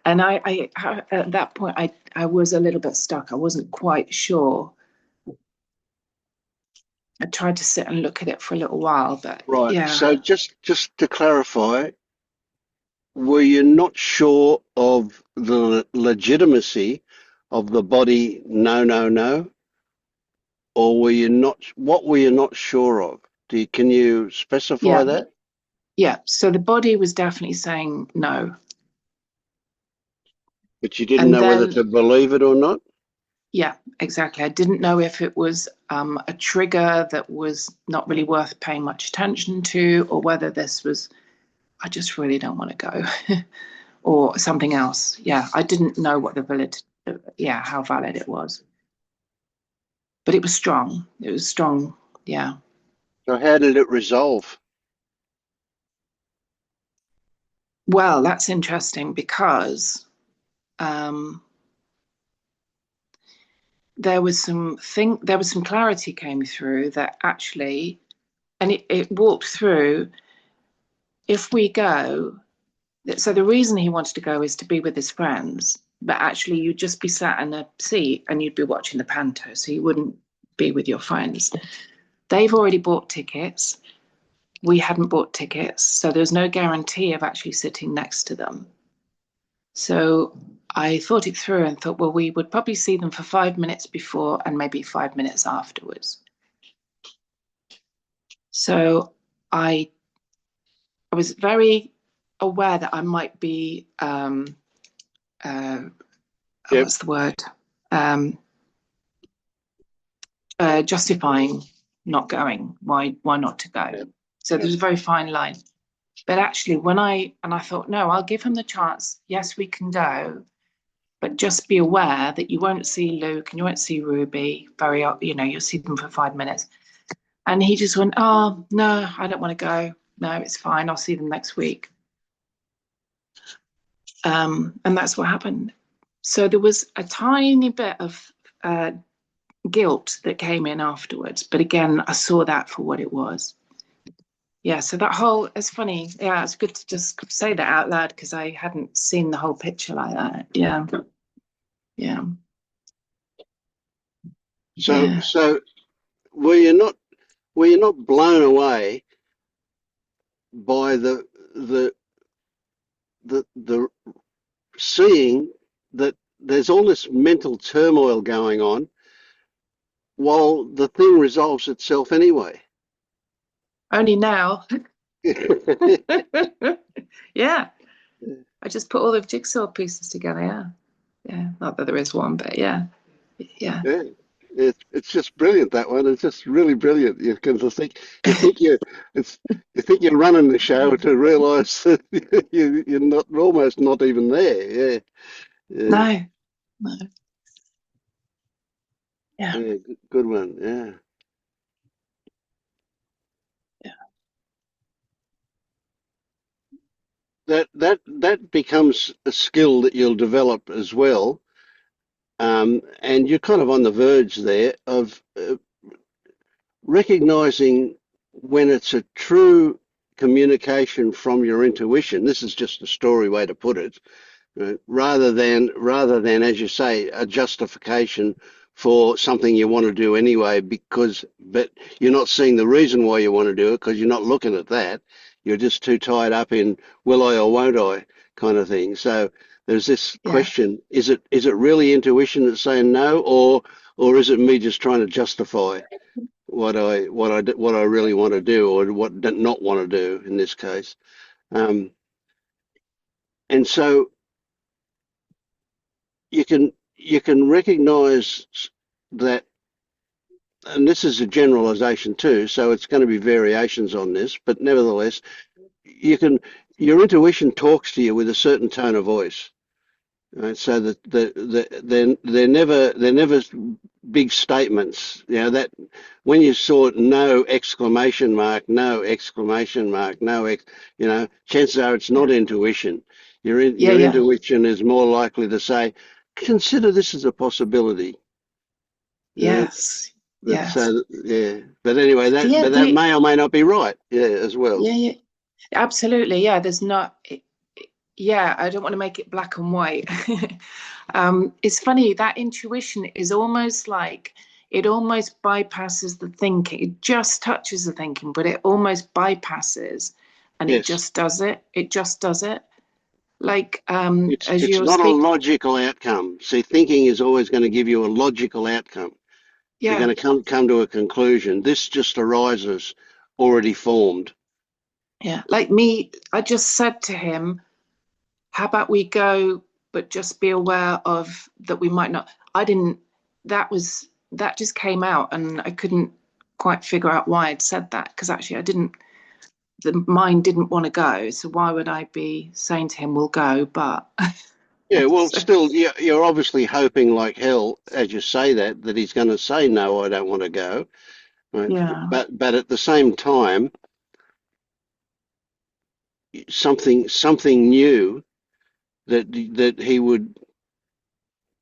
And I at that point, I was a little bit stuck. I wasn't quite sure. I tried to sit and look at it for a little while, but Right. yeah. So just to clarify, were you not sure of the legitimacy of the body, no, no, no? Or were you not, what were you not sure of? Can you specify that? Yeah. So the body was definitely saying no. But you didn't And know whether then, to believe it or not? yeah, exactly. I didn't know if it was a trigger that was not really worth paying much attention to, or whether this was, I just really don't want to go, or something else. Yeah, I didn't know what how valid it was. But it was strong. It was strong. Yeah. So how did it resolve? Well, that's interesting because there was some clarity came through that actually, and it walked through. If we go, so the reason he wanted to go is to be with his friends, but actually you'd just be sat in a seat and you'd be watching the panto, so you wouldn't be with your friends. They've already bought tickets. We hadn't bought tickets, so there was no guarantee of actually sitting next to them. So I thought it through and thought, well, we would probably see them for 5 minutes before and maybe 5 minutes afterwards. So I was very aware that I might be, what's the word? Justifying not going. Why not to go? Yep. So there's a very fine line. But actually, I thought, no, I'll give him the chance. Yes, we can go, but just be aware that you won't see Luke and you won't see Ruby you'll see them for 5 minutes. And he just went, oh, no, I don't want to go. No, it's fine. I'll see them next week. And that's what happened. So there was a tiny bit of guilt that came in afterwards. But again, I saw that for what it was. Yeah, so that whole, it's funny. Yeah, it's good to just say that out loud because I hadn't seen the whole picture like that. Yeah. Yeah. So were you not blown away by the seeing that there's all this mental turmoil going on while the thing resolves itself anyway? Only now. Yeah. I just put all the jigsaw pieces together. Yeah. Yeah. Not that there is one, but yeah. Yeah. Yeah, it's just brilliant, that one. It's just really brilliant. Because you think you're running the show to realise that you're not almost not even there. Yeah, yeah, No. No. Yeah. yeah. Good one. Yeah. Yeah. That becomes a skill that you'll develop as well. And you're kind of on the verge there of recognizing when it's a true communication from your intuition. This is just a story way to put it, right? Rather than, as you say, a justification for something you want to do anyway, but you're not seeing the reason why you want to do it because you're not looking at that. You're just too tied up in will I or won't I kind of thing. So there's this Yeah. question: is it really intuition that's saying no, or is it me just trying to justify what I really want to do, or what not want to do in this case? Um, and so you can recognize that, and this is a generalization too, so it's going to be variations on this, but nevertheless, you can your intuition talks to you with a certain tone of voice. Right? So that they're never big statements. You know that when you saw no exclamation mark, no exclamation mark, no chances are it's not intuition. Yeah. Your Yeah. intuition is more likely to say, consider this as a possibility. Uh, Yes. but Yes. yeah. But anyway, Yeah. that may or may not be right. Yeah, as well. Yeah. Yeah. Absolutely. Yeah. There's not. Yeah. I don't want to make it black and white. It's funny that intuition is almost like it almost bypasses the thinking. It just touches the thinking, but it almost bypasses, and it Yes. just does it. It just does it. Like It's as it's you're not a speaking. logical outcome. See, thinking is always going to give you a logical outcome. You're Yeah. going to come to a conclusion. This just arises already formed. Yeah. Like me, I just said to him, how about we go, but just be aware of that we might not. I didn't, that just came out and I couldn't quite figure out why I'd said that because actually the mind didn't want to go. So why would I be saying to him, we'll go, but. Yeah, well, So, still, you're obviously hoping like hell as you say that he's going to say no, I don't want to go. Right? yeah. But at the same time, something new that he would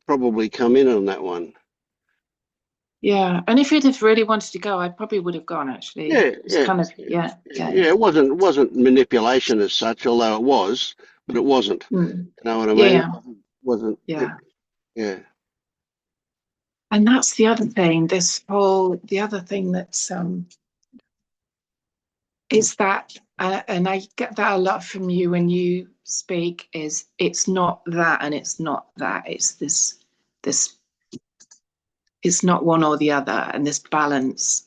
probably come in on that one. Yeah. And if he'd have really wanted to go, I probably would have gone actually. Yeah, It's yeah, kind of, yeah, yeah, yeah. yeah. It wasn't manipulation as such, although it was, but it wasn't. Mm. You know what I Yeah, mean? It yeah, wasn't. yeah. Yeah. And that's the other thing, the other thing that's, is that, and I get that a lot from you when you speak, is it's not that and it's not that. It's this, it's not one or the other, and this balance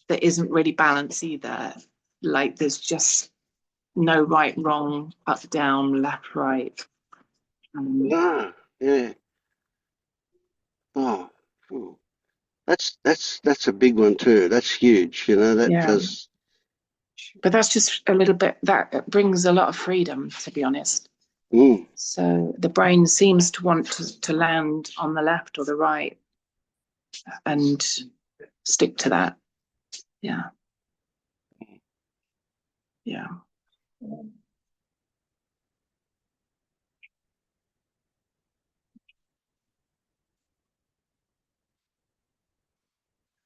that isn't really balance either. Like there's just no right, wrong, up, down, left, right. Ah, yeah. Oh, phew. That's a big one too. That's huge. You know, that Yeah. does. But that's just a little bit, that brings a lot of freedom, to be honest. Mm. So the brain seems to want to land on the left or the right and stick to that. Yeah. Yeah.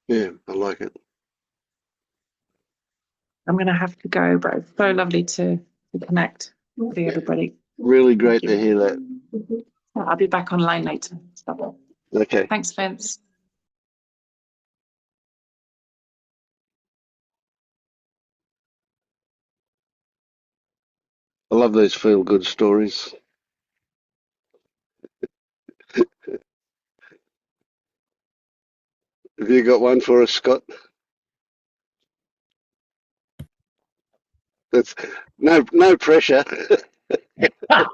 Yeah, I like it. I'm going to have to go, but it's so lovely to connect with everybody. Really great to hear that. I'll be back online later. Okay. Thanks, Vince. I love those feel-good stories. Have you got one for us, Scott? That's no pressure. I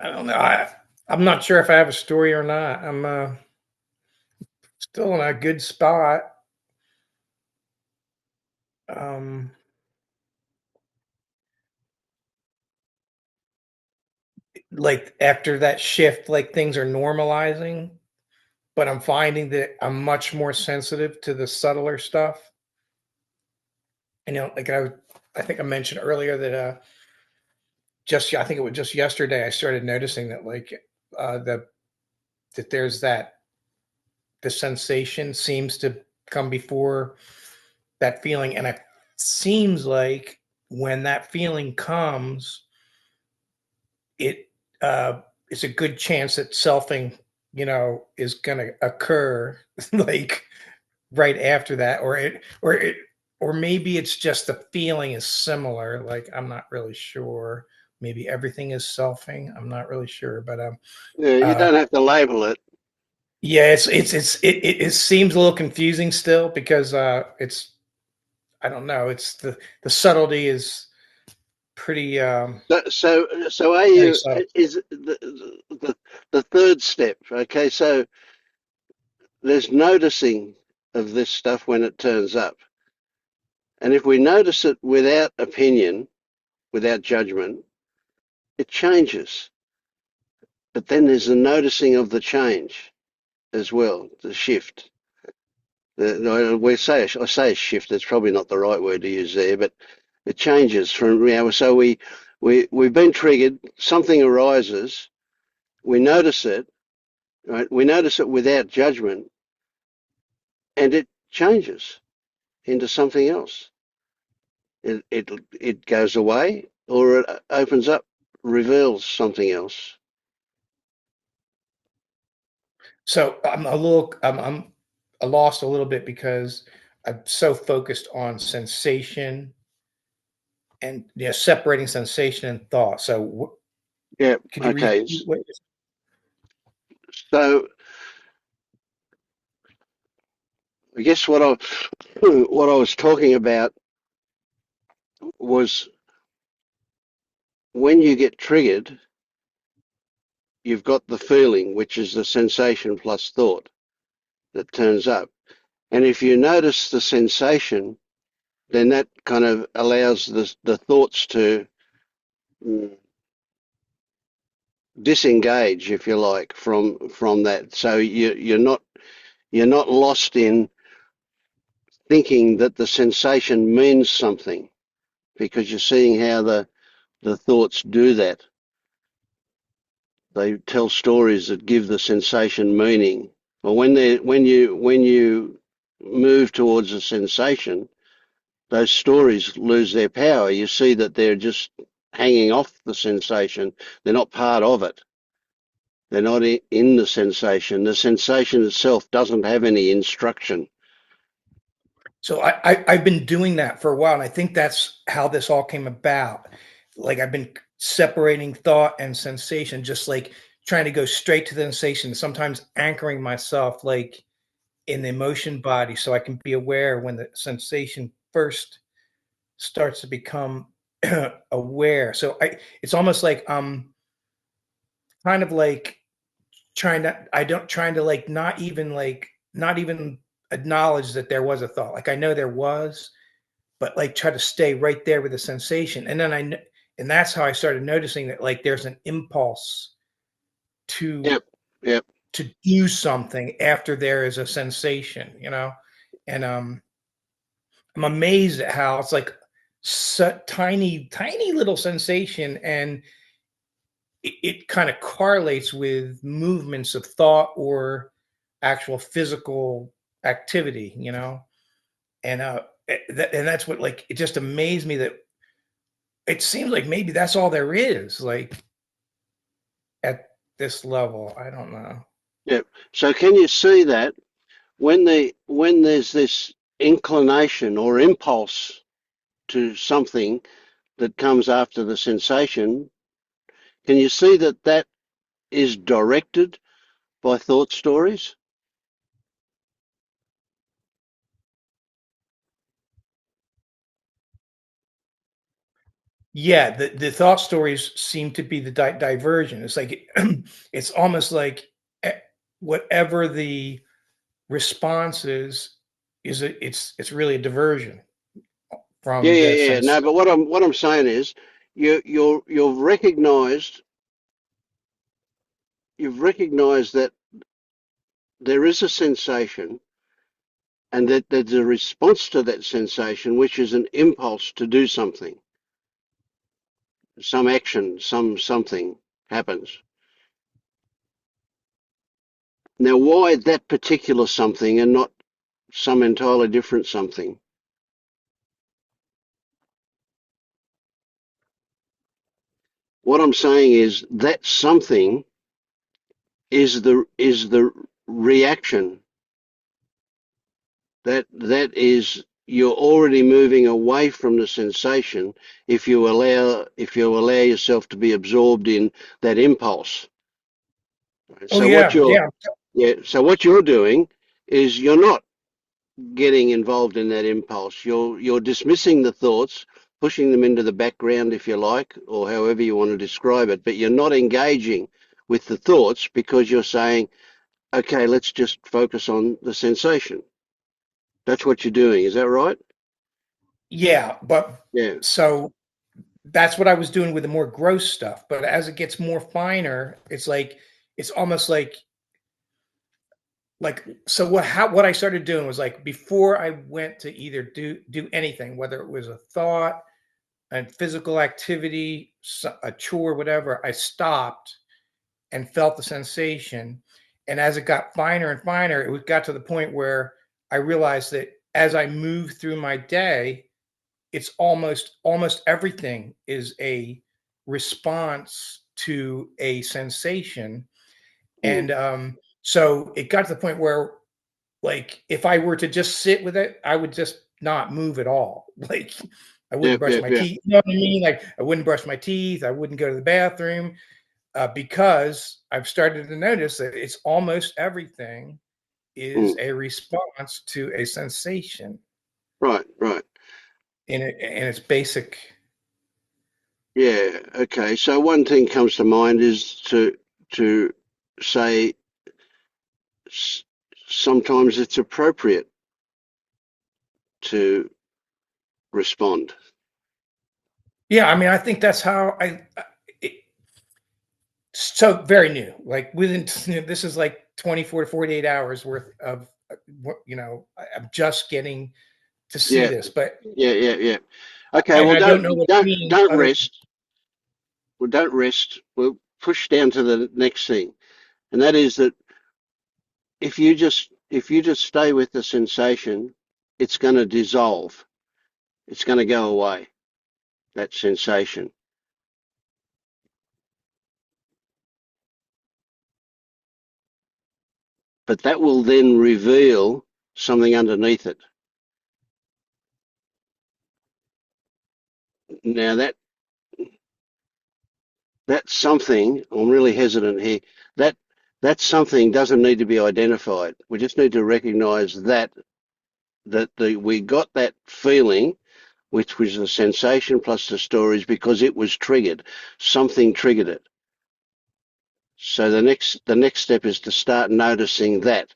don't know. I'm not sure if I have a story or not. I'm still in a good spot. Like after that shift, like things are normalizing, but I'm finding that I'm much more sensitive to the subtler stuff. You know, like I think I mentioned earlier that I think it was just yesterday I started noticing that like that there's the sensation seems to come before that feeling, and it seems like when that feeling comes, it it's a good chance that selfing, you know, is going to occur like right after that, or maybe it's just the feeling is similar. Like I'm not really sure. Maybe everything is selfing. I'm not really sure, but Yeah, you don't have to label it. yeah, it seems a little confusing still because it's I don't know. It's the subtlety is pretty So are pretty you? subtle. Is the third step? Okay, so there's noticing of this stuff when it turns up, and if we notice it without opinion, without judgment, it changes. But then there's the noticing of the change as well, the shift. I say a shift. That's probably not the right word to use there, but it changes from, you know, so we've been triggered, something arises, we notice it, right? We notice it without judgment, and it changes into something else. It goes away, or it opens up, reveals something else. So I'm lost a little bit because I'm so focused on sensation and separating sensation and thought. So Yeah. could you Okay. repeat what? So I guess what I was talking about was when you get triggered, you've got the feeling, which is the sensation plus thought that turns up. And if you notice the sensation, then that kind of allows the thoughts to disengage, if you like, from that. So you're not lost in thinking that the sensation means something, because you're seeing how the thoughts do that. They tell stories that give the sensation meaning. Well, when you move towards a sensation, those stories lose their power. You see that they're just hanging off the sensation. They're not part of it. They're not in the sensation. The sensation itself doesn't have any instruction. So I've been doing that for a while, and I think that's how this all came about. Like I've been separating thought and sensation, just like trying to go straight to the sensation, sometimes anchoring myself like in the emotion body so I can be aware when the sensation first starts to become aware. So it's almost like kind of like trying to not even acknowledge that there was a thought. Like I know there was, but like try to stay right there with the sensation. And then and that's how I started noticing that like there's an impulse to Yep, yep. to do something after there is a sensation, you know? And I'm amazed at how it's like tiny little sensation, and it kind of correlates with movements of thought or actual physical activity, you know. And and that's what, like, it just amazed me that it seems like maybe that's all there is, like, at this level. I don't know. Yeah. So can you see that when there's this inclination or impulse to something that comes after the sensation, can you see that that is directed by thought stories? Yeah, the thought stories seem to be the diversion. It's like it's almost like whatever the response is it's really a diversion Yeah, from yeah, the yeah. sense. No, but what I'm saying is you've recognized that there is a sensation and that there's a response to that sensation, which is an impulse to do something, some action, something happens. Now, why that particular something and not some entirely different something? What I'm saying is that something is the reaction. That is you're already moving away from the sensation if you allow yourself to be absorbed in that impulse. Oh So what yeah, you're yeah. yeah, so what you're doing is you're not getting involved in that impulse. You're dismissing the thoughts, pushing them into the background if you like, or however you want to describe it, but you're not engaging with the thoughts because you're saying, okay, let's just focus on the sensation. That's what you're doing. Is that right? Yeah, but Yeah. so that's what I was doing with the more gross stuff. But as it gets more finer, it's like it's almost like so what I started doing was, like, before I went to either do anything, whether it was a thought, a physical activity, a chore, whatever, I stopped and felt the sensation. And as it got finer and finer, it got to the point where I realized that as I move through my day, it's almost everything is a response to a sensation. Mm. And so it got to the point where, like, if I were to just sit with it, I would just not move at all. Like, I wouldn't Yep, brush yep, my yep. teeth. You know what I mean? Like, I wouldn't brush my teeth. I wouldn't go to the bathroom, because I've started to notice that it's almost everything is Mm. a response to a sensation Right, right. in its basic. Yeah. Okay. So one thing comes to mind is to say sometimes it's appropriate to respond. Yeah, I mean, I think that's how it, so very new. Like, within this is like 24 to 48 hours worth of I'm just getting to see Yeah, this, but yeah, yeah, yeah. Okay. and Well, I don't know what it means don't other. rest. Well, don't rest. We'll push down to the next thing, and that is that if you just stay with the sensation, it's going to dissolve. It's going to go away. That sensation, but that will then reveal something underneath it. Now that's something. I'm really hesitant here. That that something doesn't need to be identified. We just need to recognise that we got that feeling, which was the sensation plus the stories, because it was triggered. Something triggered it. So the next step is to start noticing that.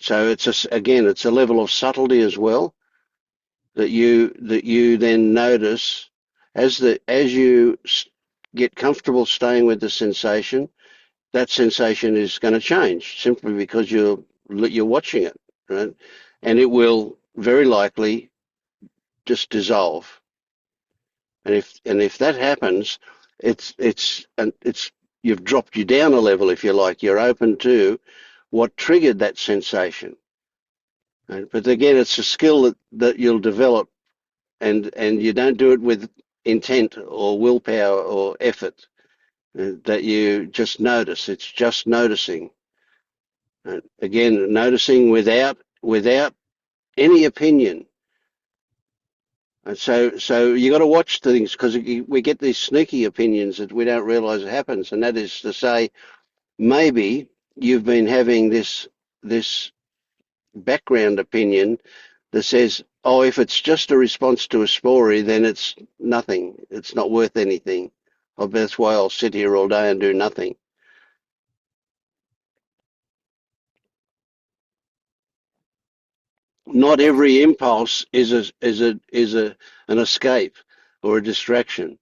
So it's a level of subtlety as well that you then notice as you get comfortable staying with the sensation. That sensation is going to change simply because you're watching it, right? And it will very likely just dissolve. And if that happens, it's you've dropped you down a level, if you like. You're open to what triggered that sensation. Right? But again, it's a skill that you'll develop, and you don't do it with intent or willpower or effort. That you just notice. It's just noticing. Again, noticing without any opinion. And so you got to watch things, because we get these sneaky opinions that we don't realise it happens, and that is to say, maybe you've been having this background opinion that says, oh, if it's just a response to a story, then it's nothing. It's not worth anything. Oh, that's why I'll sit here all day and do nothing. Not every impulse is an escape or a distraction.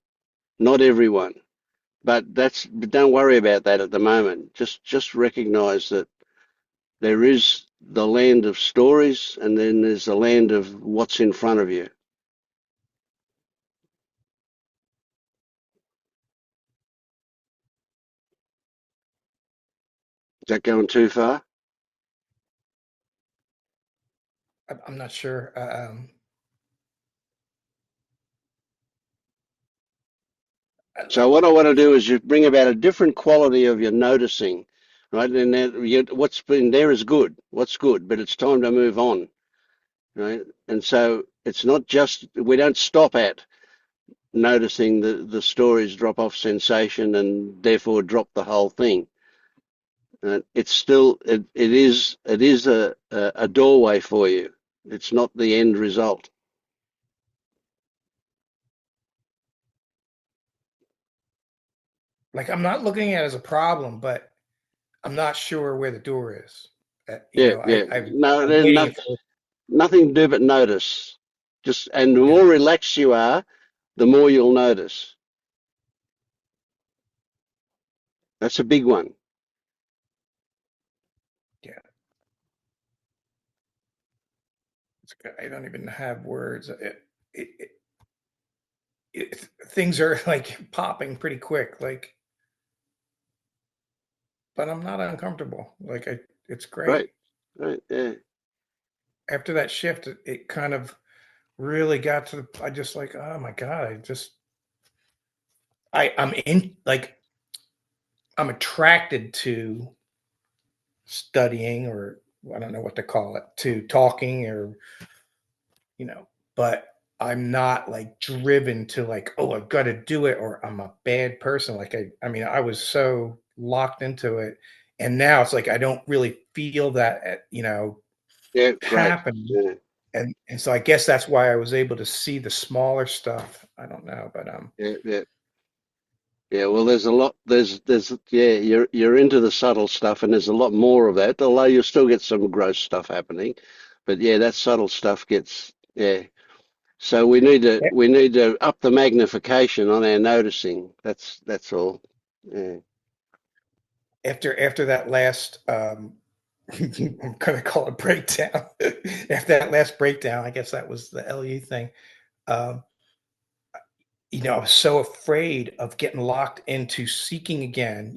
Not everyone. But don't worry about that at the moment. Just recognise that there is the land of stories, and then there's the land of what's in front of you. Is that going too far? I'm not sure. So what I want to do is you bring about a different quality of your noticing, right? And then what's been there is good. What's good, but it's time to move on, right? And so it's not just, we don't stop at noticing the stories drop off sensation and therefore drop the whole thing. It's still it is a doorway for you. It's not the end result. Like, I'm not looking at it as a problem, but I'm not sure where the door is. Yeah. No, I'm there's waiting for. nothing to do but notice. And the more relaxed you are, the more you'll notice. That's a big one. Yeah. I don't even have words. Things are like popping pretty quick, like, but I'm not uncomfortable. Like, it's great. Right, yeah. After that shift, it kind of really got to I just like, oh my God, I'm attracted to studying, or I don't know what to call it, to talking, or, but I'm not like driven to like, oh, I've got to do it, or I'm a bad person. Like, I mean, I was so locked into it, and now it's like I don't really feel that, Yeah, great. happen. Yeah. And so I guess that's why I was able to see the smaller stuff. I don't know, but Yeah, well, there's a lot. You're into the subtle stuff, and there's a lot more of that. Although you'll still get some gross stuff happening, but yeah, that subtle stuff gets So we need to up the magnification on our noticing. That's all. Yeah. after that last I'm gonna call it breakdown. After that last breakdown, I guess that was the LU thing. Um, I was so afraid of getting locked into seeking again.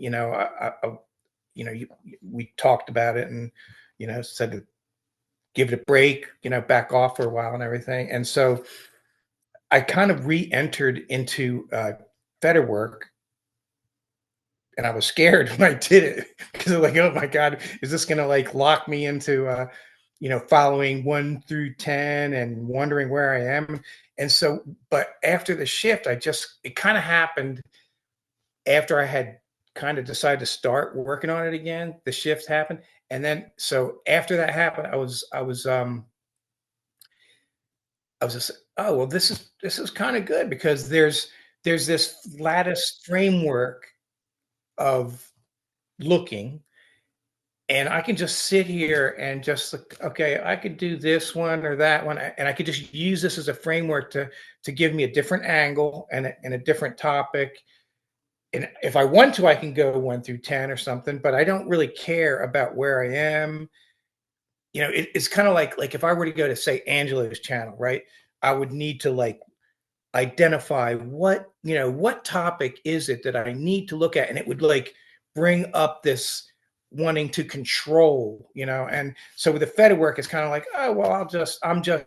We talked about it, and said to give it a break, back off for a while and everything. And so I kind of re-entered into Feder work, and I was scared when I did it, because I'm like, oh my God, is this gonna like lock me into following 1 through 10 and wondering where I am? And so, but after the shift, it kind of happened after I had kind of decided to start working on it again. The shift happened, and then so after that happened, I was just, oh well, this is kind of good, because there's this lattice framework of looking, and I can just sit here and just like, okay, I could do this one or that one, and I could just use this as a framework to give me a different angle and a different topic. And if I want to, I can go 1 through 10 or something, but I don't really care about where I am. It's kind of like if I were to go to, say, Angela's channel, right? I would need to like identify what topic is it that I need to look at, and it would like bring up this wanting to control, you know. And so with the fed work, it's kind of like, oh, well, I'm just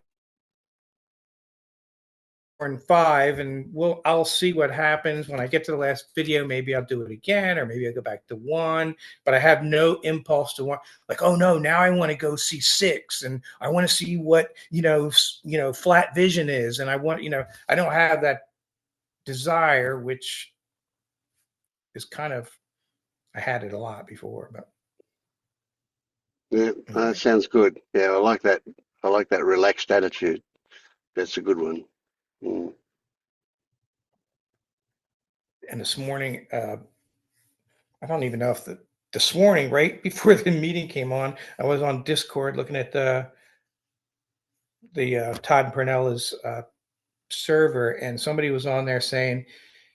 in 5, and I'll see what happens when I get to the last video. Maybe I'll do it again, or maybe I'll go back to 1, but I have no impulse to want, like, oh no, now I want to go see 6, and I want to see what, you know, flat vision is. And I want, you know, I don't have that desire, which is kind of, I had it a lot before, but Yeah, anyway. sounds good. Yeah, I like that. I like that relaxed attitude. That's a good one. Mm. And this morning, I don't even know if this morning, right before the meeting came on, I was on Discord looking at the Todd Pernella's server, and somebody was on there saying,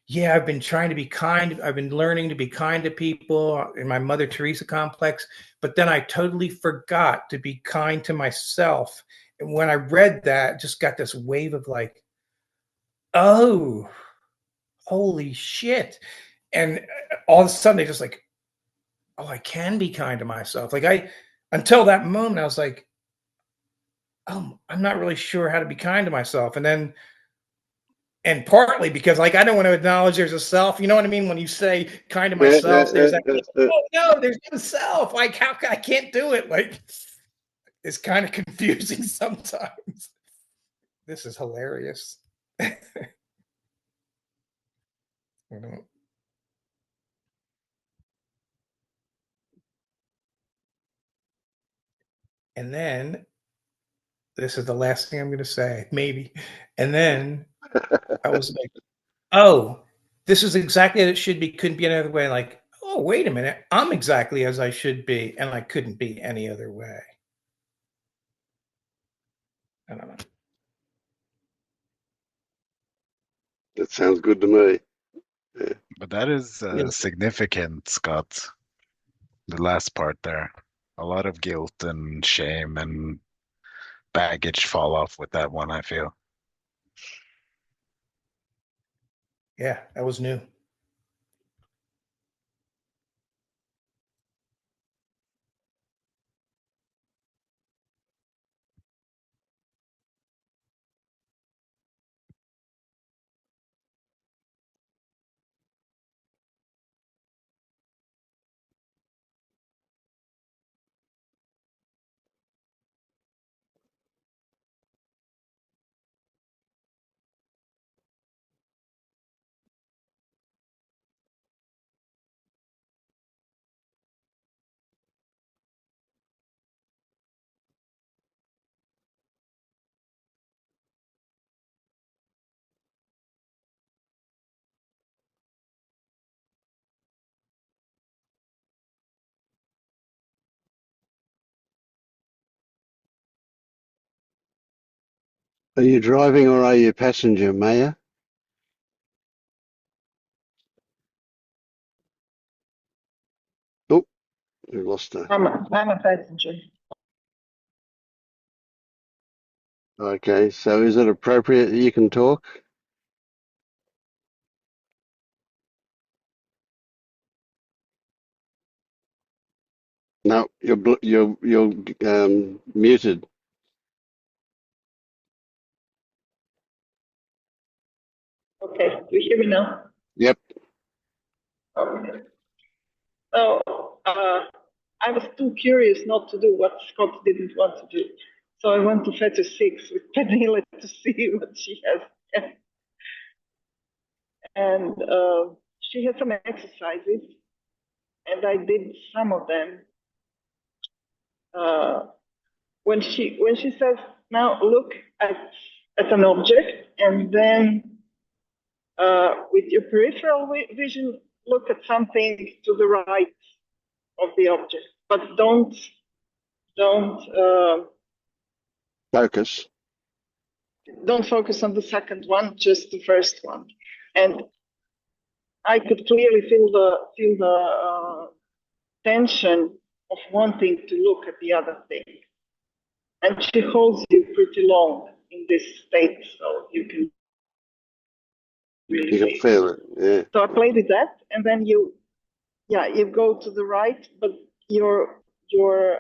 yeah, I've been trying to be kind. I've been learning to be kind to people in my Mother Teresa complex, but then I totally forgot to be kind to myself. And when I read that, just got this wave of like, oh, holy shit. And all of a sudden, they just like, oh, I can be kind to myself. Like until that moment, I was like, oh, I'm not really sure how to be kind to myself. And partly because like I don't want to acknowledge there's a self. You know what I mean? When you say kind to myself, there's that, oh no, there's no self. Like I can't do it. Like it's kind of confusing sometimes. This is hilarious. And then this is the last thing I'm going to say, maybe. And then I was like, oh, this is exactly as it should be. Couldn't be any other way. Like, oh, wait a minute. I'm exactly as I should be. And I couldn't be any other way. I don't know. That sounds good to me. Yeah. But that is Yes. significant, Scott. The last part there. A lot of guilt and shame and baggage fall off with that one, I feel. Yeah, that was new. Are you driving or are you a passenger, Maya? Oh, we lost her. I'm a passenger. Okay, so is it appropriate that you can talk? No, you're muted. Okay, do you hear me now? Yep. Okay. So I was too curious not to do what Scott didn't want to do. So I went to Fetish 6 with Pernilla to see what she has. And she had some exercises, and I did some of them. When she says, now look at an object, and then with your peripheral vision, look at something to the right of the object, but don't Focus. don't focus on the second one, just the first one. And I could clearly feel the tension of wanting to look at the other thing. And she holds you pretty long in this state, so you can really You can feel it. Yeah. So I played with that, and then you go to the right, but your your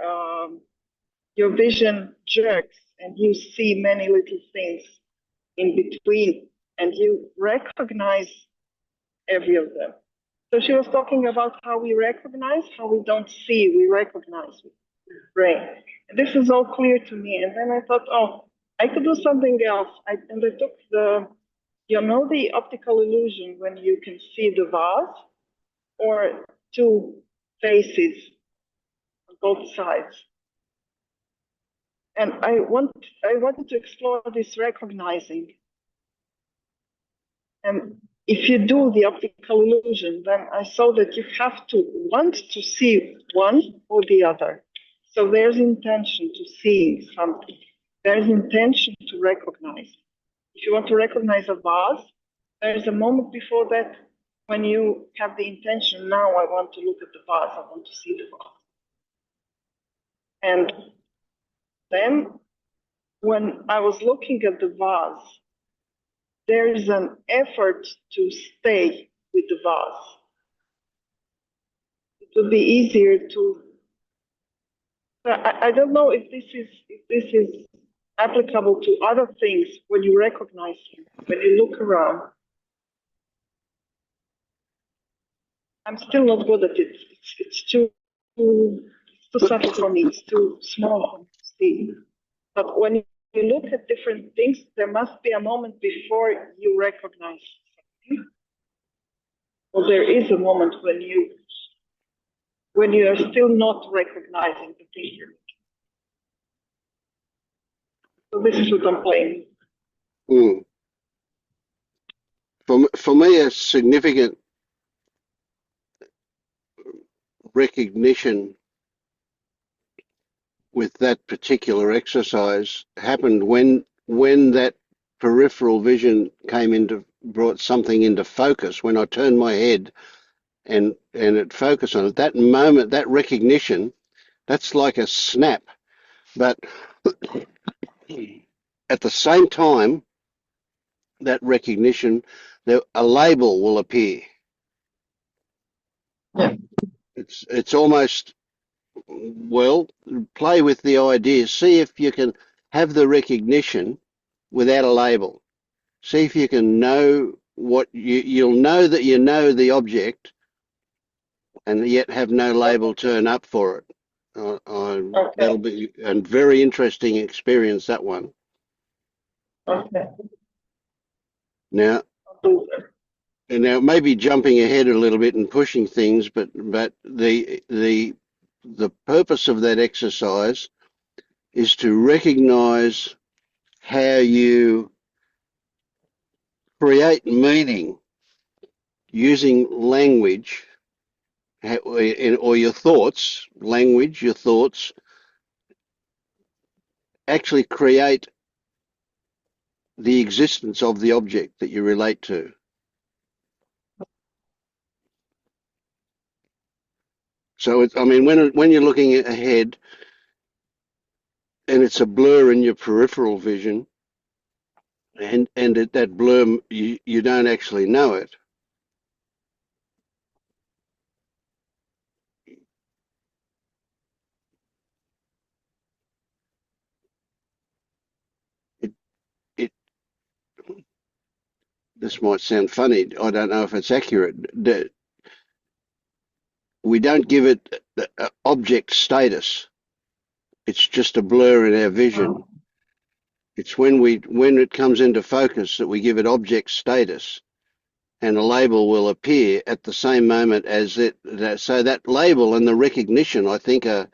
your vision jerks and you see many little things in between and you recognize every of them. So she was talking about how we recognize, how we don't see, we recognize with the brain. And this is all clear to me. And then I thought, oh, I could do something else. And I took the optical illusion when you can see the vase or two faces on both sides. And I wanted to explore this recognizing. And if you do the optical illusion, then I saw that you have to want to see one or the other. So there's intention to see something. There's intention to recognize. If you want to recognize a vase, there's a moment before that when you have the intention, now I want to look at the vase, I want to see the vase. And then when I was looking at the vase, there is an effort to stay with the vase. It would be easier to. I don't know if this is applicable to other things when you recognize him, when you look around. I'm still not good at it. It's too subtle for me. It's too small to see. But when you look at different things, there must be a moment before you recognize something. Or there is a moment when you are still not recognizing the thing you're looking. So this is what I'm playing. For me, a significant recognition with that particular exercise happened when that peripheral vision brought something into focus. When I turned my head and it focused on it, that moment, that recognition, that's like a snap. But at the same time, that recognition, a label will appear. Yeah. It's almost, well, play with the idea. See if you can have the recognition without a label. See if you can know what you'll know that you know the object and yet have no label turn up for it. Okay. That'll be a very interesting experience, that one. Okay. Now, maybe jumping ahead a little bit and pushing things, but the purpose of that exercise is to recognize how you create meaning using language or your thoughts, language, your thoughts, actually create the existence of the object that you relate to. So, when you're looking ahead and it's a blur in your peripheral vision, and that blur, you don't actually know it. This might sound funny. I don't know if it's accurate. We don't give it object status. It's just a blur in our vision. It's when it comes into focus that we give it object status, and a label will appear at the same moment as it. So that label and the recognition, I think, are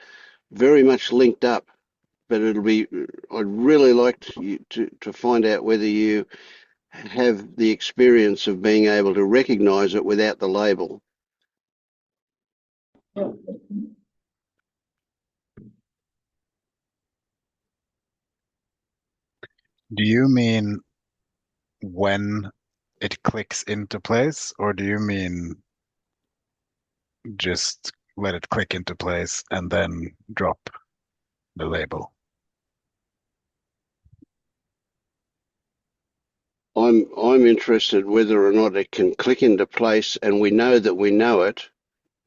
very much linked up. But I'd really like to find out whether you have the experience of being able to recognize it without the label. Do you mean when it clicks into place, or do you mean just let it click into place and then drop the label? I'm interested whether or not it can click into place and we know that we know it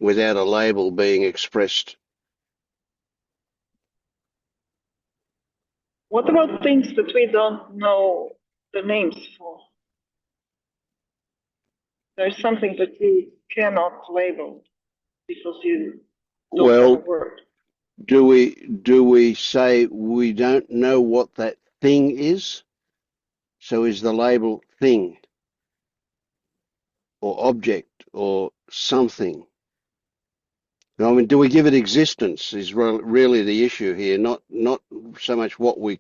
without a label being expressed What about things that we don't know the names for? There's something that you cannot label because you don't have a Well, word. do we say we don't know what that thing is? So is the label thing or object or something? I mean, do we give it existence is really the issue here, not so much what we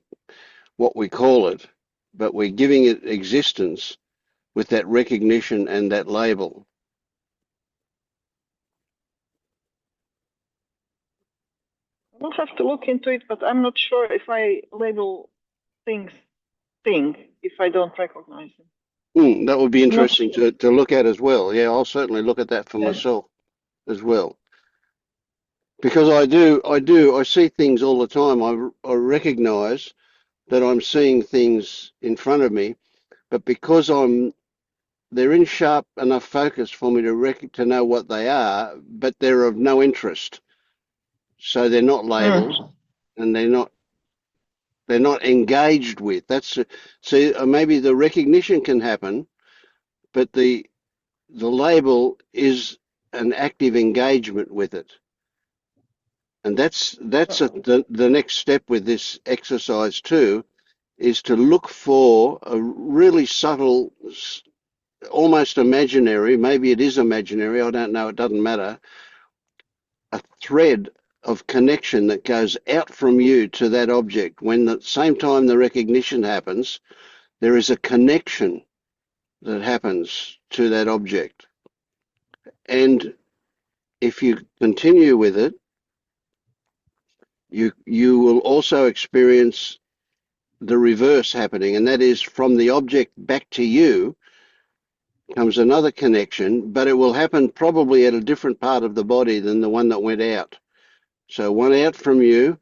call it, but we're giving it existence with that recognition and that label. I'll have to look into it, but I'm not sure if I label things thing if I don't recognize them. That would be interesting to look at as well. Yeah, I'll certainly look at that for Yeah. myself as well. Because I see things all the time. I recognize that I'm seeing things in front of me, but because they're in sharp enough focus for me to know what they are, but they're of no interest. So they're not labeled and they're not engaged with. Maybe the recognition can happen, but the label is an active engagement with it. And that's the next step with this exercise too, is to look for a really subtle, almost imaginary, maybe it is imaginary, I don't know, it doesn't matter, a thread of connection that goes out from you to that object. When at the same time the recognition happens, there is a connection that happens to that object. And if you continue with it, you will also experience the reverse happening, and that is from the object back to you comes another connection, but it will happen probably at a different part of the body than the one that went out. So one out from you,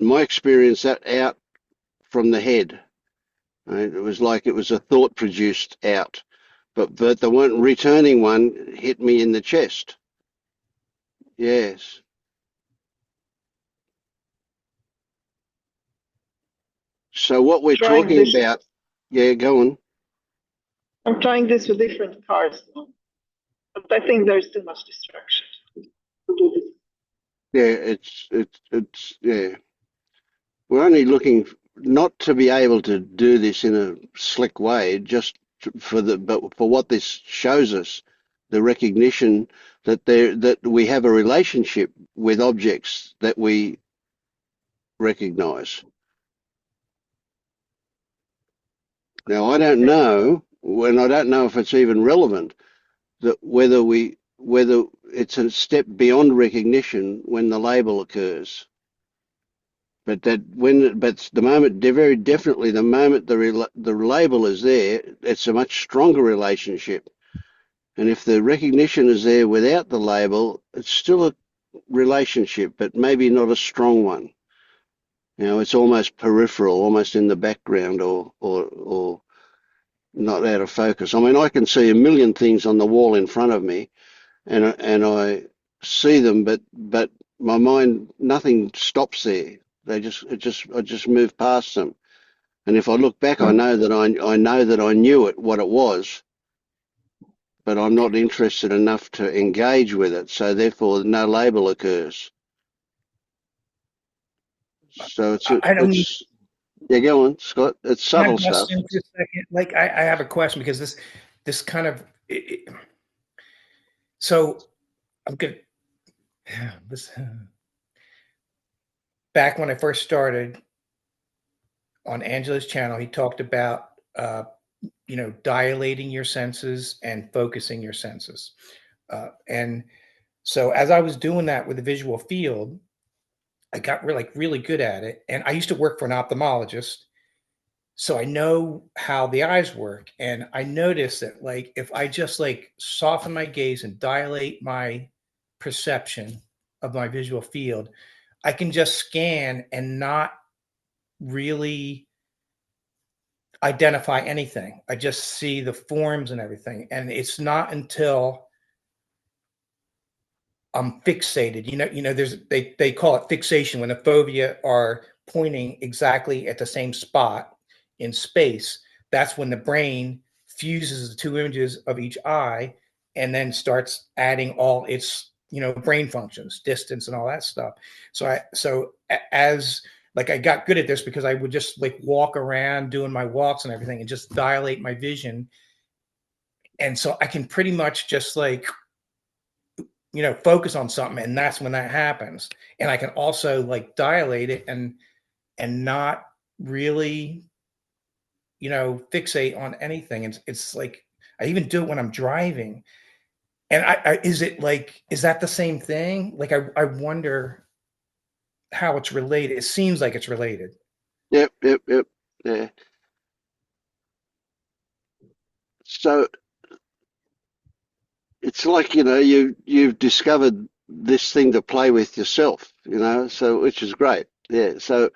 my experience, that out from the head. Right? It was like it was a thought produced out, but the one returning one hit me in the chest. Yes. So what we're talking about, yeah, go on. I'm trying this with different cars, but I think there's too much distraction to do this. Yeah, it's yeah. We're only looking not to be able to do this in a slick way, just but for what this shows us, the recognition that we have a relationship with objects that we recognize. Now, I don't know, and I don't know if it's even relevant, that whether it's a step beyond recognition when the label occurs. But the moment, very definitely, the moment the label is there, it's a much stronger relationship. And if the recognition is there without the label, it's still a relationship, but maybe not a strong one. It's almost peripheral, almost in the background, or not out of focus. I mean, I can see a million things on the wall in front of me, and I see them, but my mind, nothing stops there. I just move past them. And if I look back, I know that I knew what it was, but I'm not interested enough to engage with it. So therefore, no label occurs. So yeah, go on, Scott. It's subtle stuff. Like I have a question, because this kind of so I'm good. Back when I first started on Angela's channel, he talked about dilating your senses and focusing your senses, and so as I was doing that with the visual field, I got really good at it. And I used to work for an ophthalmologist, so I know how the eyes work. And I noticed that if I just soften my gaze and dilate my perception of my visual field, I can just scan and not really identify anything. I just see the forms and everything. And it's not until I'm fixated, there's they call it fixation, when the fovea are pointing exactly at the same spot in space, that's when the brain fuses the two images of each eye and then starts adding all its, brain functions, distance and all that stuff. So as like I got good at this because I would just like walk around doing my walks and everything and just dilate my vision. And so I can pretty much just like, focus on something, and that's when that happens. And I can also like dilate it and not really, fixate on anything. It's like I even do it when I'm driving. And is that the same thing? Like I wonder how it's related. It seems like it's related. Yep. Yeah. So it's like, you've discovered this thing to play with yourself, so which is great. Yeah. So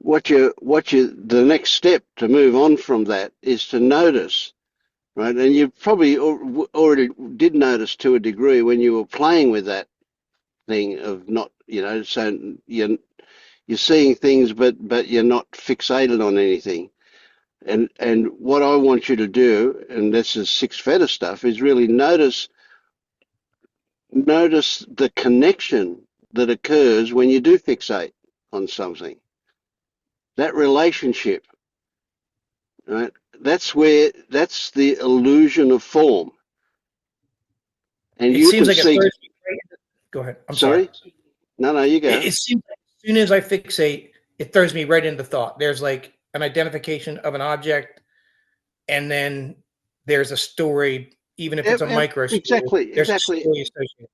the next step to move on from that is to notice, right? And you probably already did notice to a degree when you were playing with that thing of not, so you're seeing things, but you're not fixated on anything. And what I want you to do, and this is six fetter stuff, is really notice the connection that occurs when you do fixate on something. That relationship, right? That's the illusion of form. And It you seems can like it see. throws me right into, go ahead. I'm sorry. Sorry? No, you go. It seems like as soon as I fixate, it throws me right into thought. There's like an identification of an object, and then there's a story, even if it's a Yep, micro story. exactly, There's a exactly. story associated.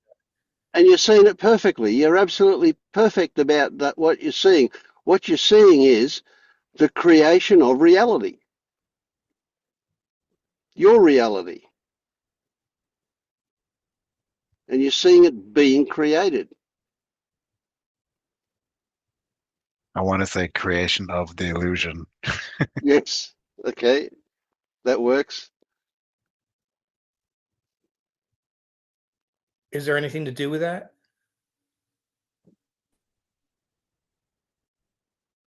And you're seeing it perfectly. You're absolutely perfect about that. What you're seeing. What you're seeing is the creation of reality. Your reality. And you're seeing it being created. I want to say creation of the illusion. Yes. Okay. That works. Is there anything to do with that?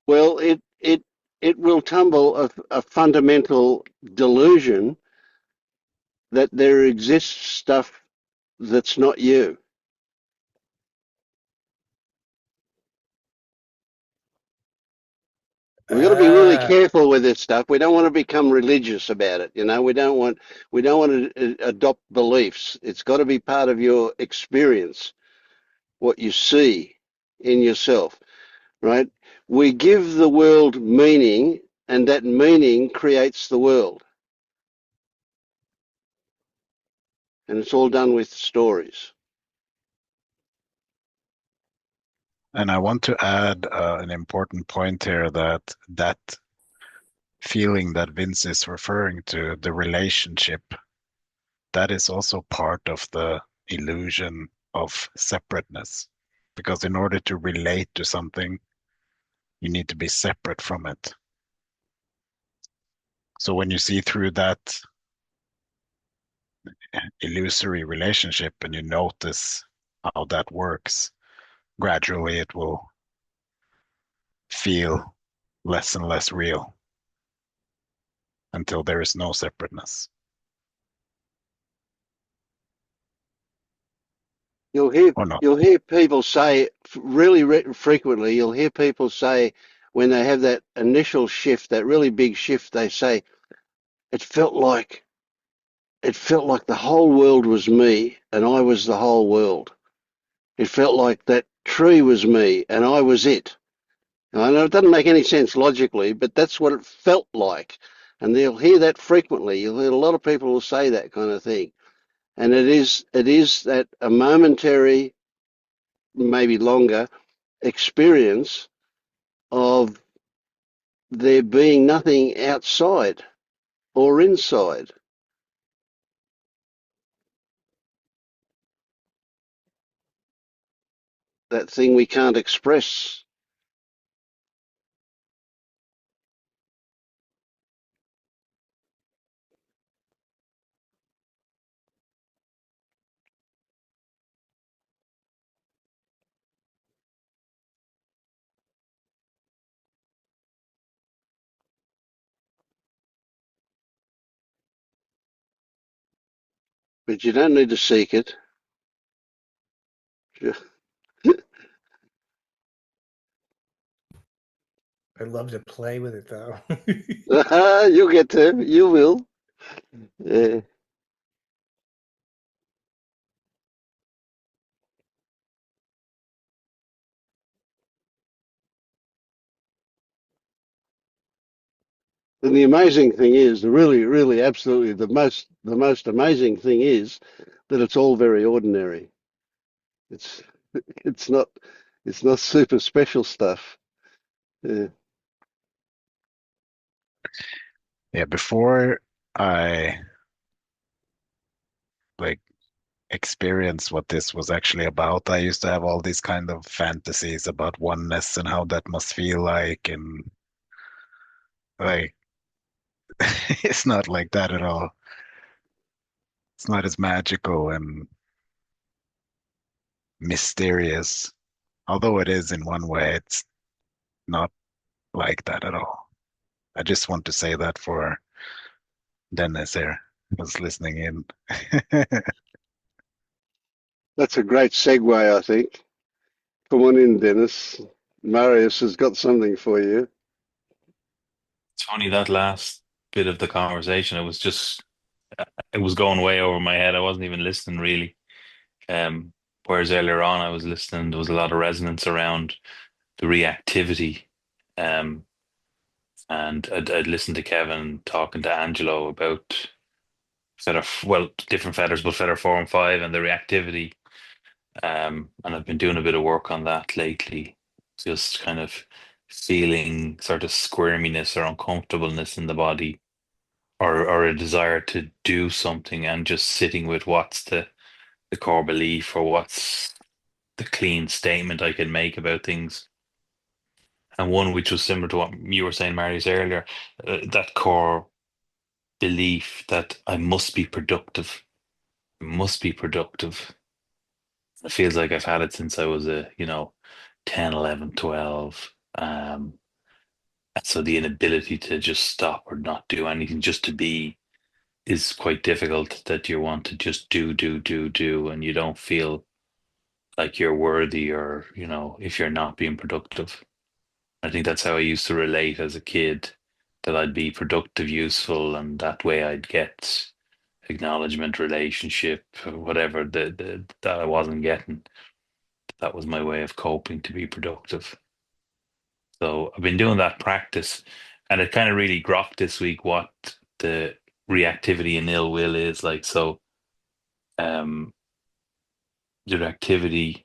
Well, it will tumble a fundamental delusion that there exists stuff that's not you. We've got to be really careful with this stuff. We don't want to become religious about it. We don't want to adopt beliefs. It's got to be part of your experience, what you see in yourself, right? We give the world meaning, and that meaning creates the world. And it's all done with stories. And I want to add an important point here, that feeling that Vince is referring to, the relationship, that is also part of the illusion of separateness. Because in order to relate to something, you need to be separate from it. So when you see through that illusory relationship and you notice how that works, gradually it will feel less and less real until there is no separateness. You'll hear Or not. you'll hear people say really frequently. You'll hear people say when they have that initial shift, that really big shift, they say it felt like the whole world was me and I was the whole world. It felt like that tree was me and I was it. And I know it doesn't make any sense logically, but that's what it felt like. And they'll hear that frequently. You'll hear a lot of people will say that kind of thing. And it is that a momentary, maybe longer, experience of there being nothing outside or inside. That thing we can't express. but you don't need to seek it. I'd love to play with it though. You'll get to. You will. Yeah. And the amazing thing is, the really, really, absolutely, the most amazing thing is that it's all very ordinary. It's, it's not, it's not super special stuff. Yeah. Yeah, before I like experienced what this was actually about, I used to have all these kind of fantasies about oneness and how that must feel like, and like it's not like that at all. It's not as magical and mysterious. Although it is in one way, it's not like that at all. I just want to say that for Dennis here, who's listening in. That's a great segue, I think. Come on in, Dennis. Marius has got something for you. It's funny that last bit of the conversation, it was going way over my head. I wasn't even listening really. Um, Whereas earlier on I was listening, there was a lot of resonance around the reactivity. Um, and I'd listened to Kevin talking to Angelo about different feathers, but feather 4 and 5 and the reactivity. And I've been doing a bit of work on that lately, just kind of feeling sort of squirminess or uncomfortableness in the body, or a desire to do something, and just sitting with what's the core belief, or what's the clean statement I can make about things. And one which was similar to what you were saying, Marius, earlier, that core belief that I must be productive, must be productive. It feels like I've had it since I was 10, 11, 12. And so the inability to just stop or not do anything, just to be, is quite difficult. That you want to just do, and you don't feel like you're worthy, or, if you're not being productive. I think that's how I used to relate as a kid, that I'd be productive, useful, and that way I'd get acknowledgement, relationship, whatever that I wasn't getting. That was my way of coping, to be productive. So I've been doing that practice, and it kind of really grokked this week what the reactivity and ill will is like. So, um, the reactivity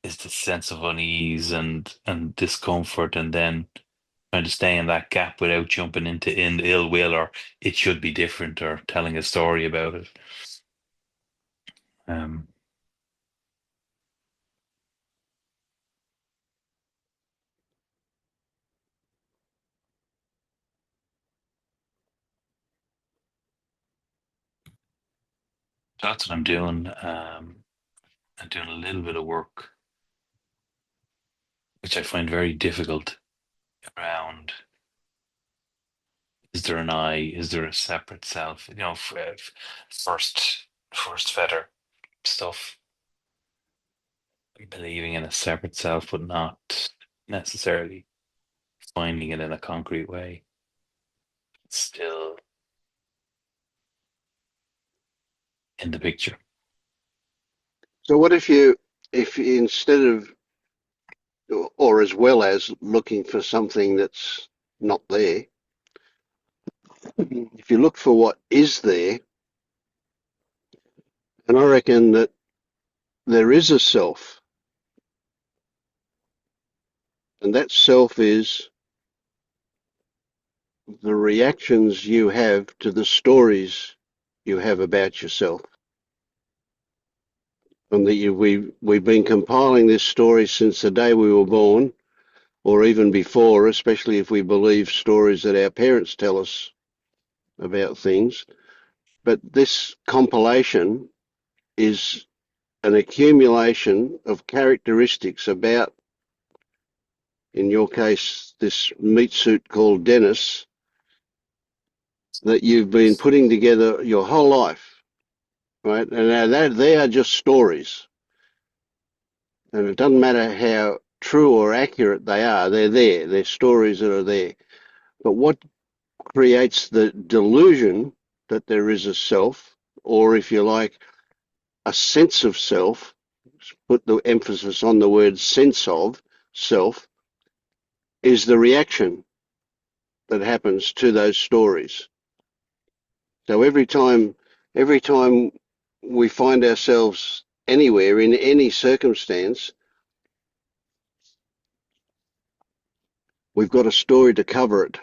is the sense of unease and discomfort, and then trying to stay in that gap without jumping into in ill will, or it should be different, or telling a story about it. Um, that's what I'm doing. I'm doing a little bit of work, which I find very difficult, around, is there an I? Is there a separate self? First fetter stuff, believing in a separate self, but not necessarily finding it in a concrete way. It's still in the picture. So what if you, instead of, or as well as looking for something that's not there, if you look for what is there, and I reckon that there is a self, and that self is the reactions you have to the stories you have about yourself. And that we've been compiling this story since the day we were born, or even before, especially if we believe stories that our parents tell us about things. But this compilation is an accumulation of characteristics about, in your case, this meat suit called Dennis, that you've been putting together your whole life. right? And now they are just stories. And it doesn't matter how true or accurate they are, they're there. They're stories that are there. But what creates the delusion that there is a self, or if you like, a sense of self, put the emphasis on the word sense of self, is the reaction that happens to those stories. So every time we find ourselves anywhere in any circumstance, we've got a story to cover it.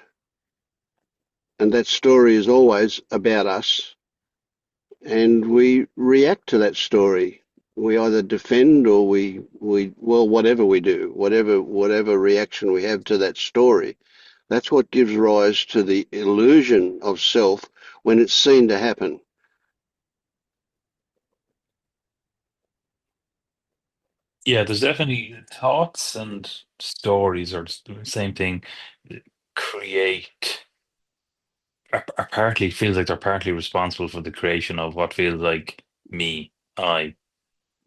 And that story is always about us. And we react to that story. We either defend or whatever we do, whatever reaction we have to that story, that's what gives rise to the illusion of self when it's seen to happen. Yeah, there's definitely thoughts and stories are the same thing. Create are partly feels like they're partly responsible for the creation of what feels like me, I.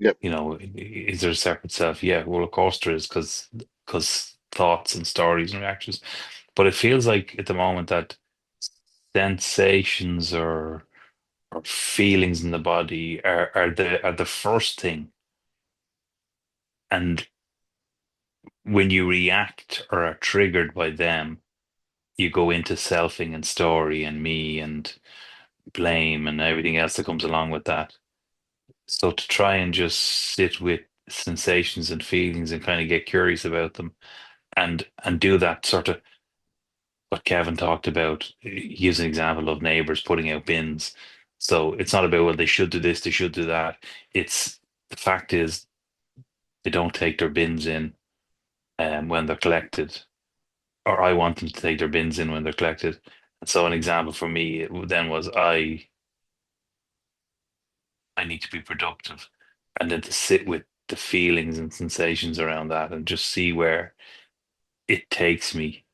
Yep. Is there a separate self? Yeah, well, of course there is, because thoughts and stories and reactions. But it feels like at the moment that sensations or feelings in the body are the first thing, and when you react or are triggered by them, you go into selfing and story and me and blame and everything else that comes along with that. So to try and just sit with sensations and feelings and kind of get curious about them and do that sort of what Kevin talked about. He gives an example of neighbors putting out bins. So it's not about, well, they should do this, they should do that. It's the fact is they don't take their bins in when they're collected, or I want them to take their bins in when they're collected. And so an example for me then was I need to be productive, and then to sit with the feelings and sensations around that and just see where it takes me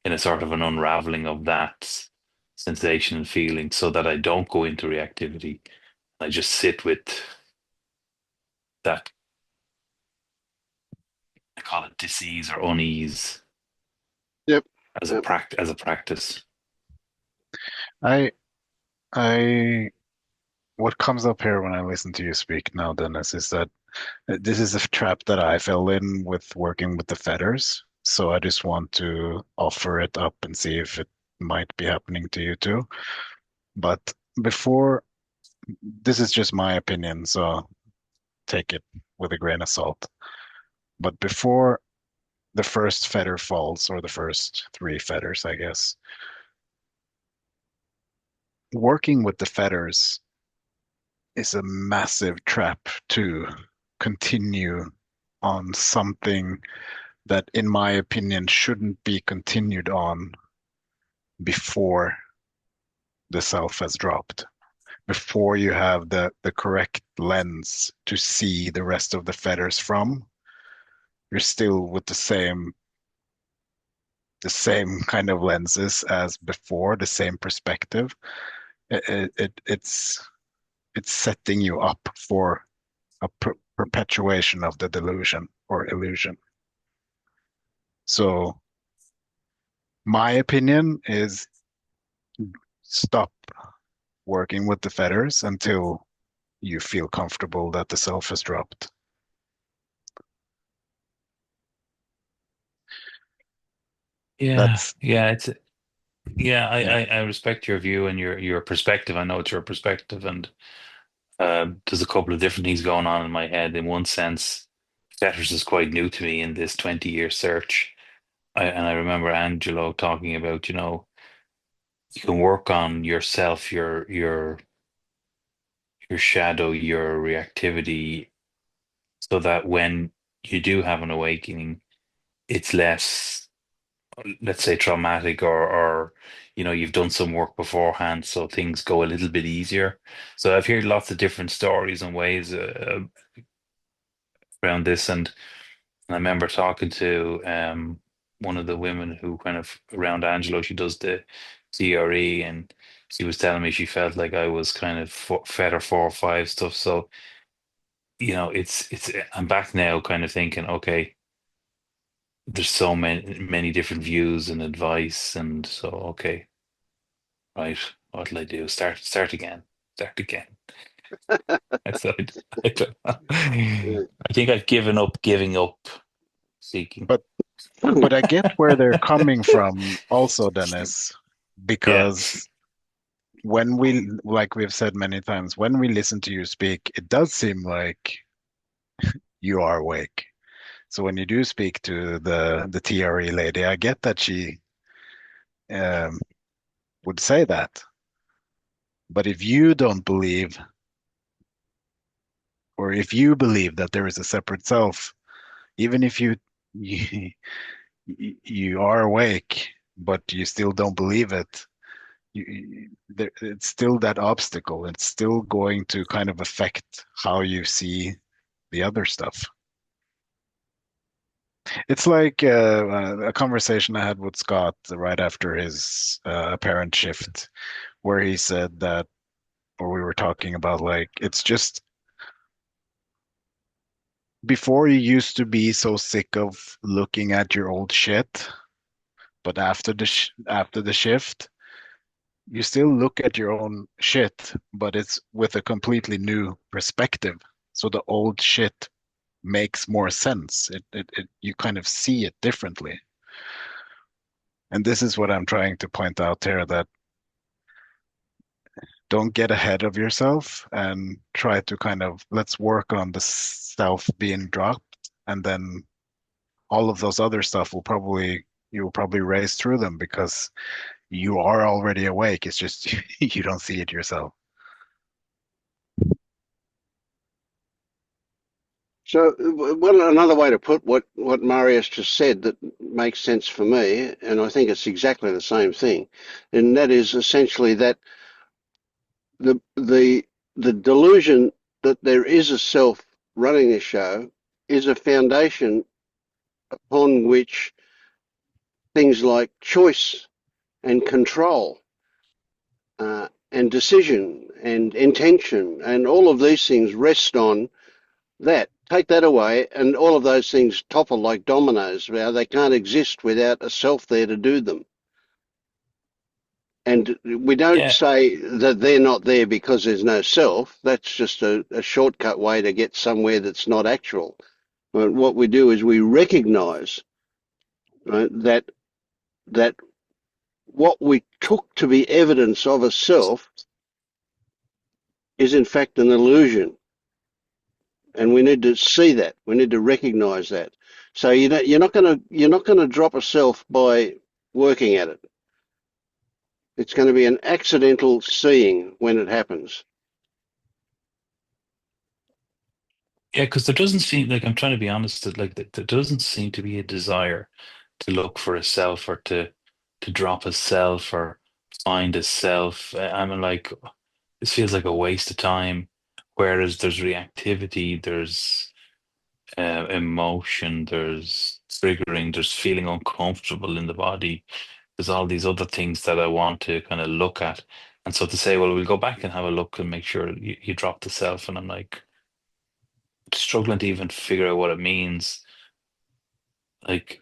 in a sort of an unraveling of that sensation and feeling so that I don't go into reactivity. I just sit with that, I call it disease or unease Yep. as a Yep. practice. I I what comes up here when I listen to you speak now, Dennis, is that this is a trap that I fell in with working with the feathers. So I just want to offer it up and see if it might be happening to you too. But before, this is just my opinion, so take it with a grain of salt. But before the first feather falls, or the first three feathers, I guess, working with the feathers is a massive trap to continue on something that, in my opinion, shouldn't be continued on before the self has dropped, before you have the correct lens to see the rest of the feathers from. You're still with the same kind of lenses as before, the same perspective. It's setting you up for a perpetuation of the delusion or illusion. So my opinion is stop working with the feathers until you feel comfortable that the self has dropped. Yeah, That's yeah, I, yeah. I respect your view and your perspective. I know it's your perspective, and there's a couple of different things going on in my head. In one sense, fetters is quite new to me in this 20-year search. And I remember Angelo talking about, you can work on yourself, your shadow, your reactivity, so that when you do have an awakening, it's less, let's say, traumatic, or you've done some work beforehand, so things go a little bit easier. So I've heard lots of different stories and ways around this, and I remember talking to one of the women who kind of around Angelo, she does the CRE, and she was telling me she felt like I was kind of fed her 4 or 5 stuff. So, it's I'm back now kind of thinking, okay, there's so many different views and advice, and so okay, right, what'll I do? Start again. Start again. I thought, I don't know. Yeah. I think I've given up giving up seeking. But I get where they're coming from also, Dennis, Yeah. because when we, like we've said many times, when we listen to you speak, it does seem like you are awake. So when you do speak to the TRE lady, I get that she um, would say that. But if you don't believe, or if you believe that there is a separate self, even if you, you are awake, but you still don't believe it, it's still that obstacle. It's still going to kind of affect how you see the other stuff. It's like a conversation I had with Scott right after his apparent shift, where he said that, or we were talking about, like, it's just before you used to be so sick of looking at your old shit, but after after the shift, you still look at your own shit, but it's with a completely new perspective. So the old shit makes more sense. You kind of see it differently. And this is what I'm trying to point out here, that don't get ahead of yourself and try to kind of, let's work on the self being dropped, and then all of those other stuff you'll probably race through them because you are already awake. It's just you don't see it yourself. So, well, another way to put what Marius just said that makes sense for me, and I think it's exactly the same thing, and that is essentially that the delusion that there is a self running a show is a foundation upon which things like choice and control and decision and intention and all of these things rest on that. Take that away, and all of those things topple like dominoes. Now, they can't exist without a self there to do them. And we don't Yeah. say that they're not there because there's no self. That's just a shortcut way to get somewhere that's not actual. But what we do is we recognize, right, that what we took to be evidence of a self is in fact an illusion. And we need to see that. We need to recognize that. So you're not going to drop a self by working at it. It's going to be an accidental seeing when it happens. Yeah, because there doesn't seem like, I'm trying to be honest, that like there doesn't seem to be a desire to look for a self, or to drop a self or find a self. I mean, like, this feels like a waste of time. Whereas there's reactivity, there's emotion, there's triggering, there's feeling uncomfortable in the body. There's all these other things that I want to kind of look at. And so to say, well, we'll go back and have a look and make sure you drop the self. And I'm like struggling to even figure out what it means. Like,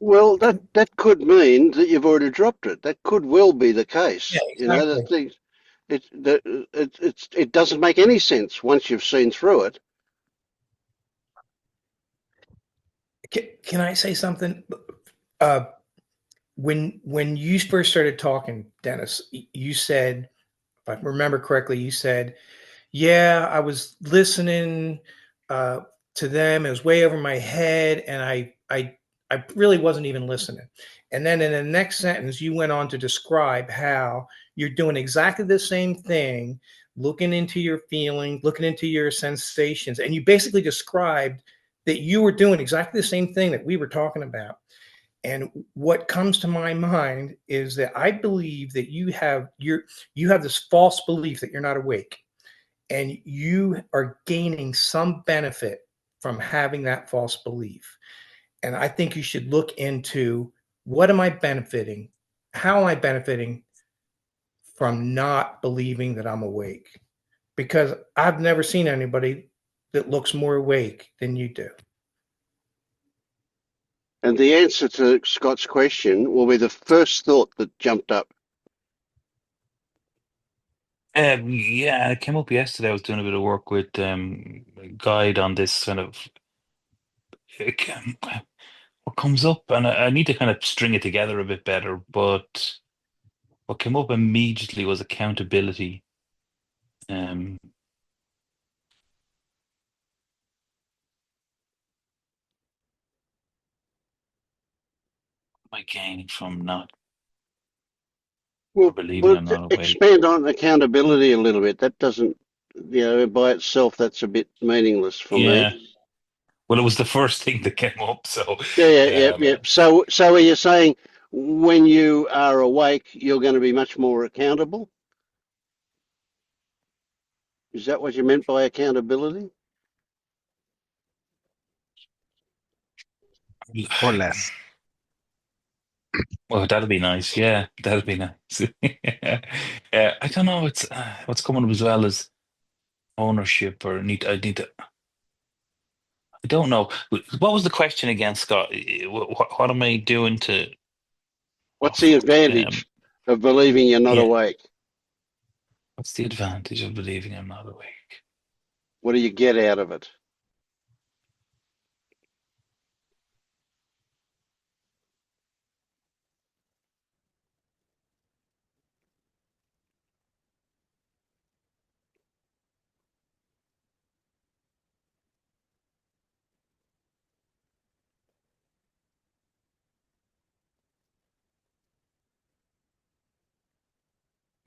Well, that could mean that you've already dropped it. That could well be the case. Yeah, You know, the exactly. thing, it doesn't make any sense once you've seen through it. Can I say something? Uh, when you first started talking, Dennis, you said, if I remember correctly, you said, "Yeah, I was listening uh, to them. It was way over my head, and I really wasn't even listening." And then in the next sentence, you went on to describe how you're doing exactly the same thing, looking into your feelings, looking into your sensations, and you basically described that you were doing exactly the same thing that we were talking about. And what comes to my mind is that I believe that you have this false belief that you're not awake, and you are gaining some benefit from having that false belief. And I think you should look into, what am I benefiting? How am I benefiting from not believing that I'm awake? Because I've never seen anybody that looks more awake than you do. And the answer to Scott's question will be the first thought that jumped up. Yeah, it came up yesterday. I was doing a bit of work with a guide on this kind of what comes up, and I need to kind of string it together a bit better. But what came up immediately was accountability. Am I gaining from not Well, believing well, I'm not awake? expand on accountability a little bit. That doesn't, by itself, that's a bit meaningless for Yeah. me. Well, it was the first thing that came up. So, Yeah. So are you saying when you are awake, you're going to be much more accountable? Is that what you meant by accountability? or less. well, that'd be nice. Yeah, that'd be nice. Yeah, I don't know. It's what's coming up as well as ownership, or I need to. I don't know. What was the question again, Scott? What am I doing to? Oh, What's the fuck. advantage of believing you're not Yeah. awake? What's the advantage of believing I'm not awake? What do you get out of it?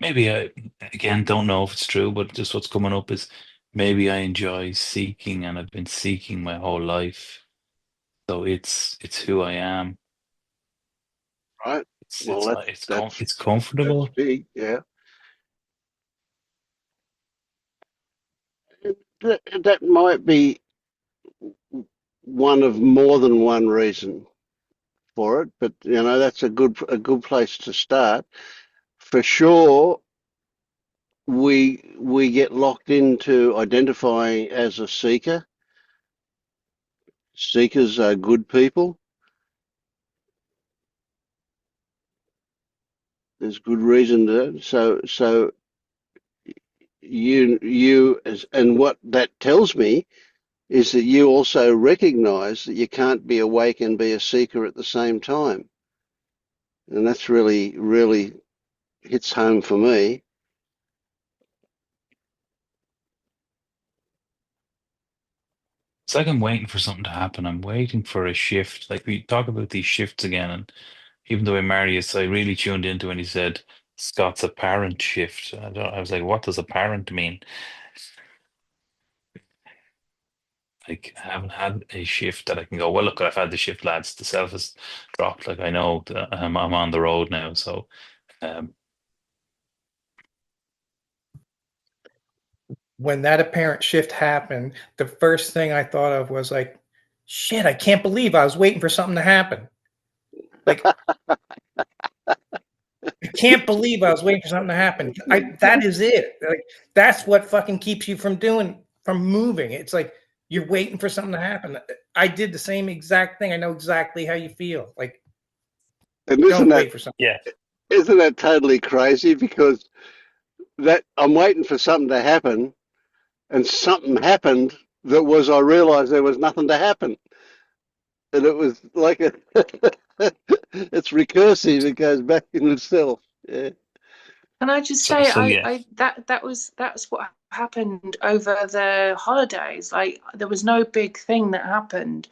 Maybe I, again, don't know if it's true, but just what's coming up is maybe I enjoy seeking, and I've been seeking my whole life. So it's who I am. Right. It's Well, it's that's it's com that's it's that's comfortable. big. Yeah. That might be one of more than one reason for it, but that's a good place to start. For sure, we get locked into identifying as a seeker. Seekers are good people. There's good reason to. So and what that tells me is that you also recognize that you can't be awake and be a seeker at the same time. And that's really, really hits home for me. It's like I'm waiting for something to happen. I'm waiting for a shift. Like we talk about these shifts again, and even though Marius, I really tuned into when he said Scott's apparent shift. I was like, what does apparent mean? Like I haven't had a shift that I can go, well, look, I've had the shift, lads. The self has dropped. Like I know that I'm on the road now. So um, When that apparent shift happened, the first thing I thought of was like, shit, I can't believe I was waiting for something to happen. Like, I can't believe I was waiting for something to happen. That is it. Like, that's what fucking keeps you from moving. It's like you're waiting for something to happen. I did the same exact thing. I know exactly how you feel. Like, And isn't don't that wait for something. yeah. isn't that totally crazy? Because that I'm waiting for something to happen, and something happened that was I realized there was nothing to happen. And it was like it's recursive, it goes back in itself. Yeah. Can I just So, say, so yeah. that's what happened over the holidays. Like there was no big thing that happened.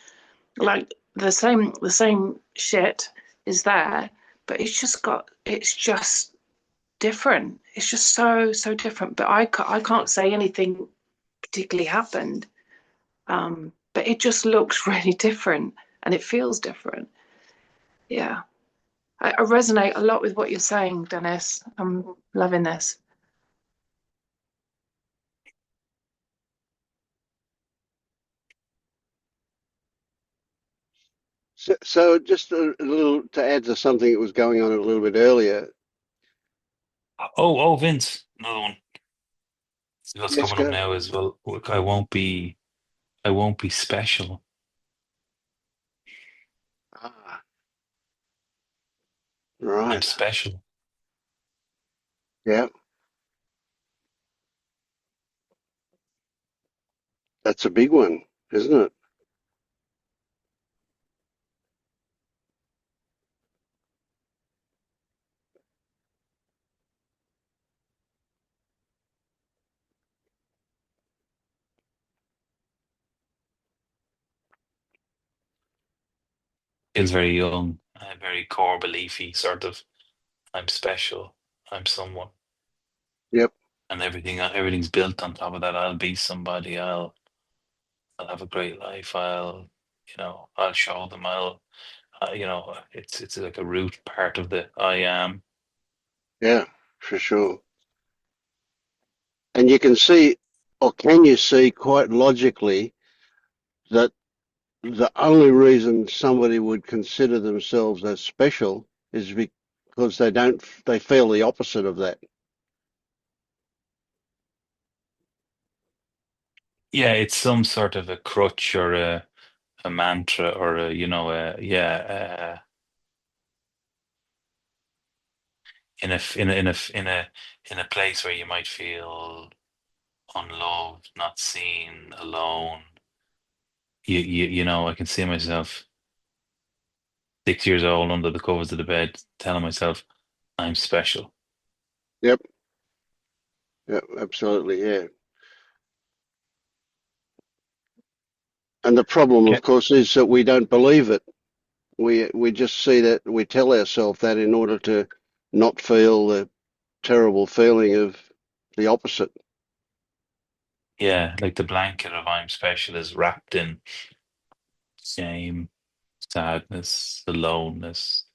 Like the same shit is there, but it's just different. It's just so different. But I can't say anything particularly happened. But it just looks really different and it feels different. Yeah. I resonate a lot with what you're saying, Dennis. I'm loving this. So just a little to add to something that was going on a little bit earlier. Oh, Vince, another one. What's Yes, coming up go. now is, well, look, I won't be special. Ah, I'm right. special. Yeah, that's a big one, isn't it? Feels very young, very core beliefy sort of. I'm special. I'm someone, Yep. and everything's built on top of that. I'll be somebody. I'll have a great life. I'll show them. It's like a root part of the I am. Yeah, for sure. And you can see, or can you see quite logically that the only reason somebody would consider themselves as special is because they feel the opposite of that. Yeah, it's some sort of a crutch or a mantra or in a place where you might feel unloved, not seen, alone. I can see myself 6 years old under the covers of the bed, telling myself I'm special. Yep. Yep. Absolutely. Yeah. And the problem, Can, of course, is that we don't believe it. We just see that we tell ourselves that in order to not feel the terrible feeling of the opposite. Yeah, like the blanket of I'm special is wrapped in shame, sadness, aloneness,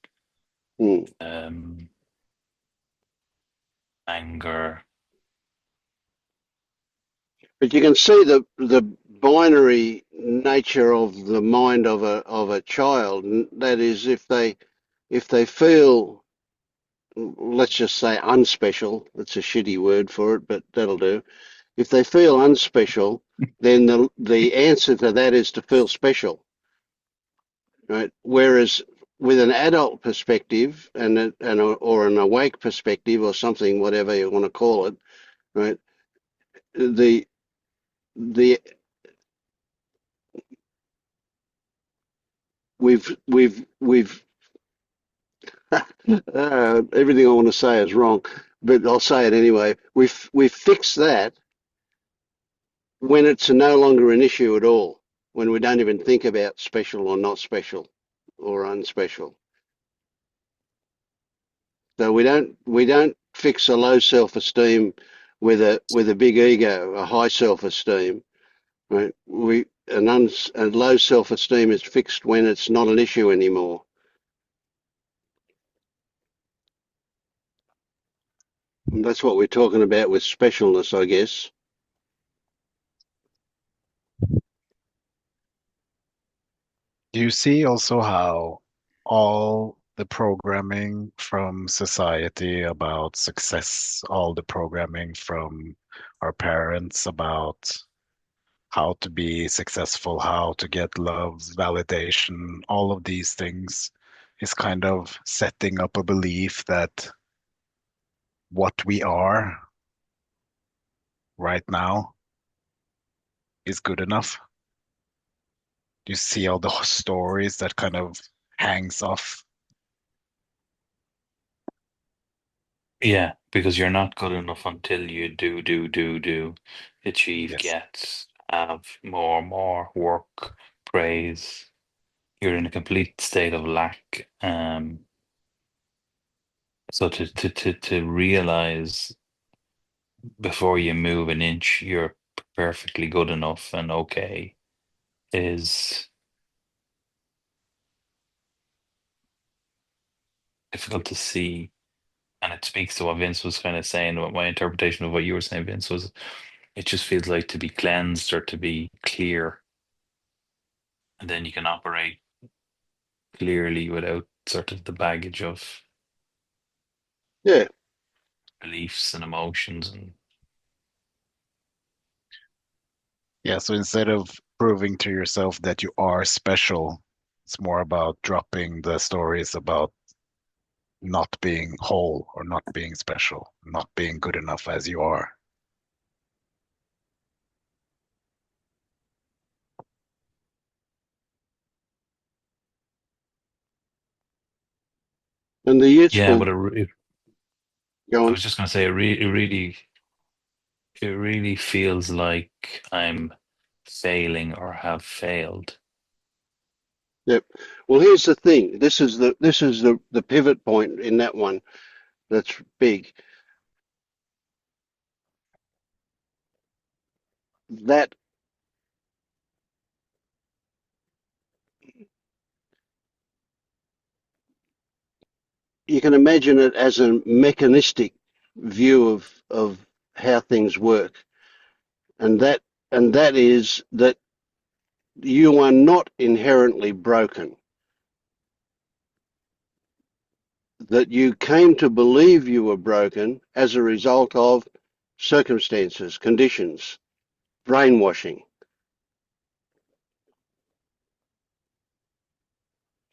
Hmm. um, anger. But you can see the binary nature of the mind of a child. And that is, if they feel, let's just say unspecial, that's a shitty word for it, but that'll do. If they feel unspecial, then the answer to that is to feel special, right? Whereas with an adult perspective or an awake perspective or something, whatever you want to call it, right? The the we've everything I want to say is wrong, but I'll say it anyway. We've fixed that when it's no longer an issue at all, when we don't even think about special or not special or unspecial. So we don't fix a low self-esteem with a big ego, a high self-esteem, right? A low self-esteem is fixed when it's not an issue anymore. And that's what we're talking about with specialness, I guess. do you see also how all the programming from society about success, all the programming from our parents about how to be successful, how to get love, validation, all of these things is kind of setting up a belief that what we are right now is good enough. You see all the stories that kind of hangs off. Yeah, because you're not good enough until you do, achieve, Yes. get, have more work, praise. You're in a complete state of lack. So to realize before you move an inch, you're perfectly good enough and okay is difficult to see. And it speaks to what Vince was kind of saying. What my interpretation of what you were saying, Vince, was it just feels like to be cleansed or to be clear, and then you can operate clearly without sort of the baggage of Yeah. beliefs and emotions. And Yeah, so instead of proving to yourself that you are special, it's more about dropping the stories about not being whole or not being special, not being good enough as you are. And the yeah, useful, but go I on. was just going to say, it really feels like I'm failing or have failed. Yep. Well, here's the thing. This is the pivot point in that one that's big. That you can imagine it as a mechanistic view of how things work, and that is that you are not inherently broken. That you came to believe you were broken as a result of circumstances, conditions, brainwashing.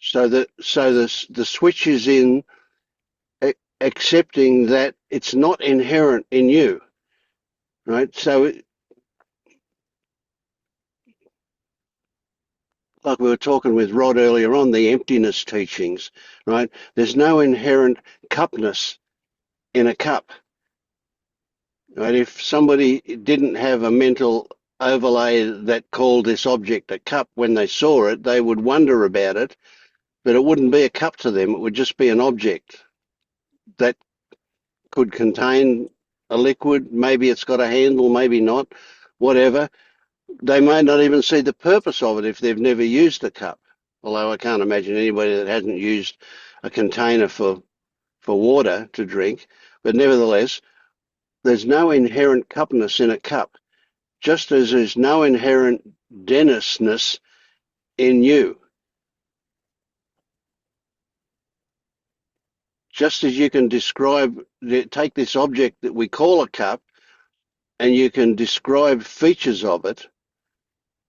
So the switch is in accepting that it's not inherent in you, right? So like we were talking with Rod earlier on, the emptiness teachings, right? There's no inherent cupness in a cup, right? If somebody didn't have a mental overlay that called this object a cup when they saw it, they would wonder about it, but it wouldn't be a cup to them. It would just be an object that could contain a liquid. Maybe it's got a handle, maybe not, whatever. They may not even see the purpose of it if they've never used a cup. Although I can't imagine anybody that hasn't used a container for water to drink. But nevertheless, there's no inherent cupness in a cup, just as there's no inherent denseness in you. Just as you can take this object that we call a cup, and you can describe features of it.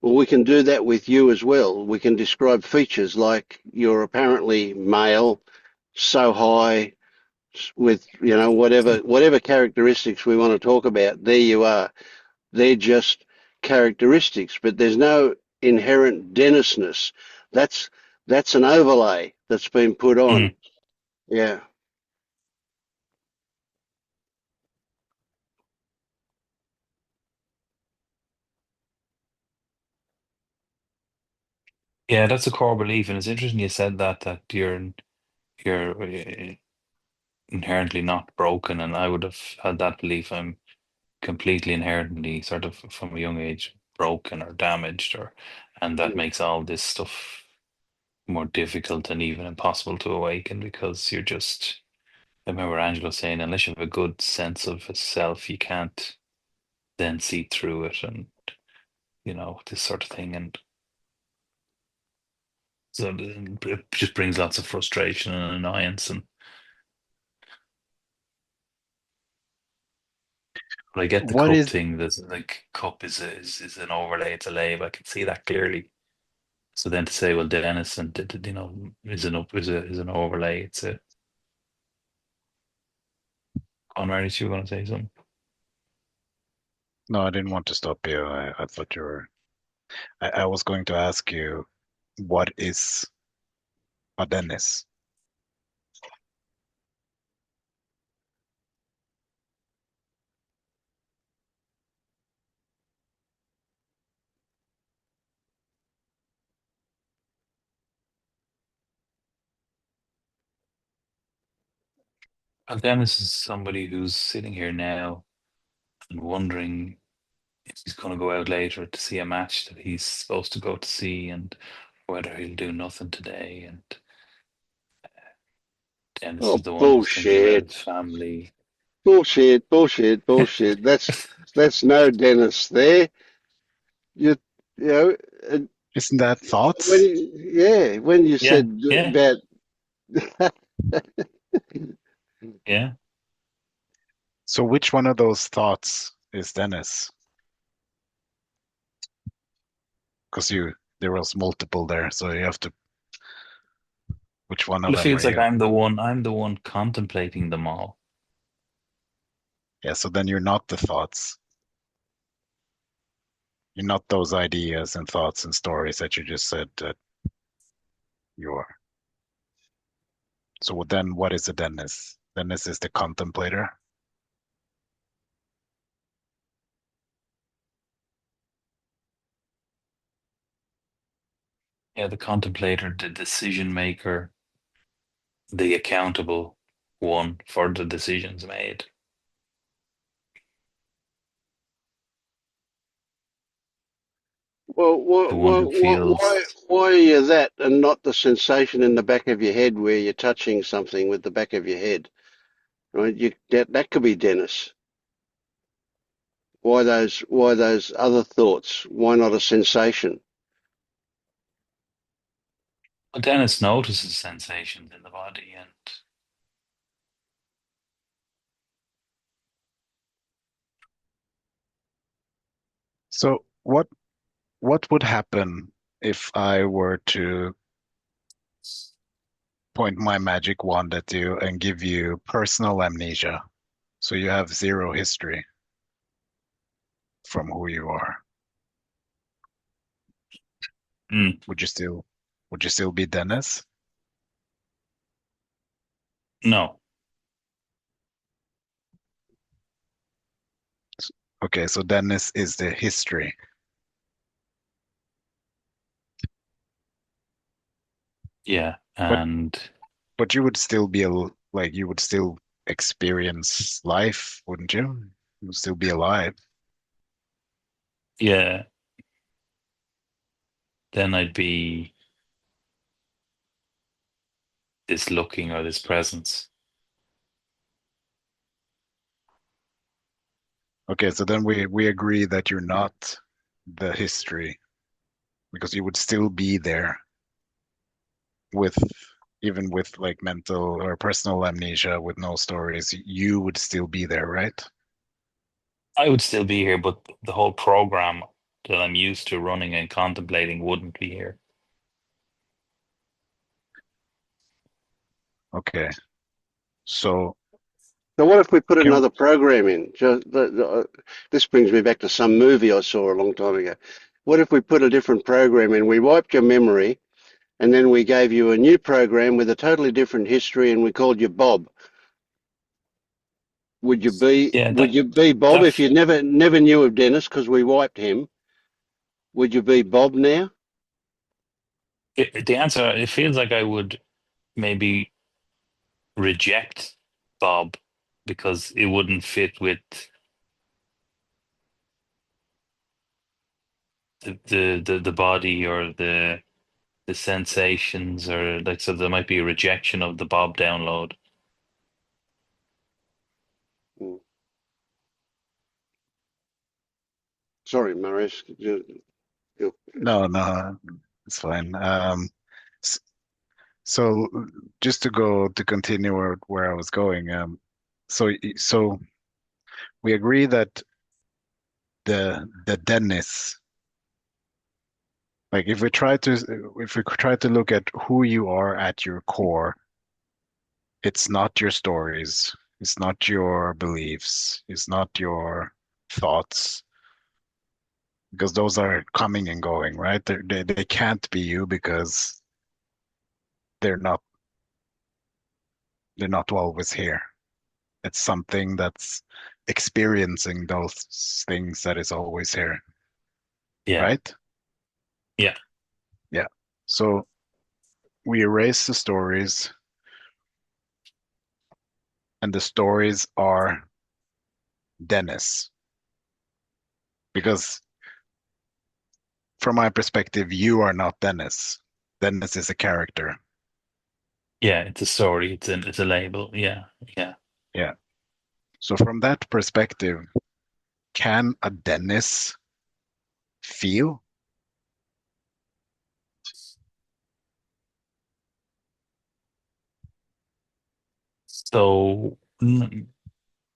Well, we can do that with you as well. We can describe features like you're apparently male, so high, with whatever characteristics we want to talk about. There you are. They're just characteristics, but there's no inherent denseness. That's that's an overlay that's been put on. Mm. Yeah. Yeah, that's a core belief, and it's interesting you said that you're inherently not broken, and I would have had that belief. I'm completely inherently sort of from a young age broken or damaged, or and that makes all this stuff more difficult and even impossible to awaken because you're just. I remember Angelo saying, unless you have a good sense of self, you can't then see through it, and this sort of thing, and so it just brings lots of frustration and annoyance. And but I get the What cup is thing. There's like cup is an overlay, it's a label. I can see that clearly. So then to say, well, Dennis and is an overlay. It's a. On Marius, you were going to say something? No, I didn't want to stop you. I thought I was going to ask you, what is a Dennis? Well, Dennis is somebody who's sitting here now and wondering if he's going to go out later to see a match that he's supposed to go to see, and whether he'll do nothing today. And Dennis Oh, is the one who's thinking about bullshit. his family. Bullshit, bullshit, bullshit. That's no Dennis there. You, you know, Isn't that When thoughts? when you Yeah, said yeah, about yeah. So which one of those thoughts is Dennis? Because there was multiple there, so you have to. Which one of Well, it them are feels like you? I'm the one contemplating them all. Yeah, so then you're not the thoughts. You're not those ideas and thoughts and stories that you just said that you are. So then what is a Dennis? Dennis is the contemplator. Yeah, the contemplator, the decision maker, the accountable one for the decisions made. well, The one who feels, why are you that and not the sensation in the back of your head where you're touching something with the back of your head? Right? That could be Dennis. Why those other thoughts? Why not a sensation? well, Dennis notices sensations in the body, and So what would happen if I were to point my magic wand at you and give you personal amnesia? So you have zero history from who you are. mm, Would you still be Dennis? no, Okay, so Dennis is the history. yeah, But and but you would still be like you would still experience life, wouldn't you? You would still be alive. yeah, then I'd be this looking or this presence. Okay, so then we agree that you're not the history because you would still be there with even with like mental or personal amnesia with no stories, you would still be there, right? I would still be here, but the whole program that I'm used to running and contemplating wouldn't be here. Okay. So So what if we put can another program in? This brings me back to some movie I saw a long time ago. What if we put a different program in? We wiped your memory, and then we gave you a new program with a totally different history, and we called you Bob. Yeah, Would you be Bob that if you never knew of Dennis because we wiped him? Would you be Bob now? the answer. It feels like I would maybe reject Bob because it wouldn't fit with the body or the sensations, or like, so there might be a rejection of the Bob download. Hmm. Sorry, Marius. no, it's fine. S- so just to continue where I was going, so we agree that the Dennis, like if we try to look at who you are at your core, it's not your stories, it's not your beliefs, it's not your thoughts, because those are coming and going, right? They can't be you because they're not they're not always here. It's something that's experiencing those things that is always here, Yeah, right? yeah, Yeah. So we erase the stories, and the stories are Dennis. Because from my perspective, you are not Dennis. Dennis is a character. yeah. It's a story. It's a label. Yeah, yeah. Yeah. So from that perspective, can a Dennis feel? So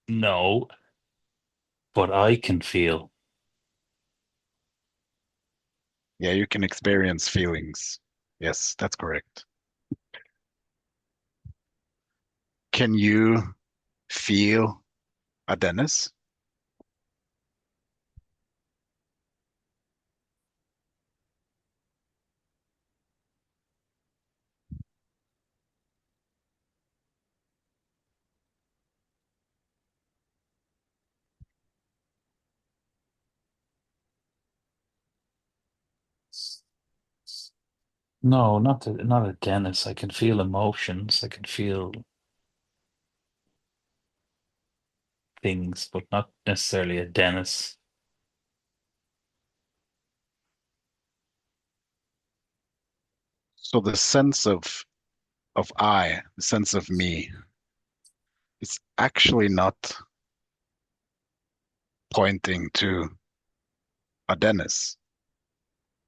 no, but I can feel. Yeah, you can experience feelings. Yes, that's correct. Can you feel a Dennis? No, not a Dennis. I can feel emotions. I can feel things, but not necessarily a Dennis. So the sense of I, the sense of me, is actually not pointing to a Dennis.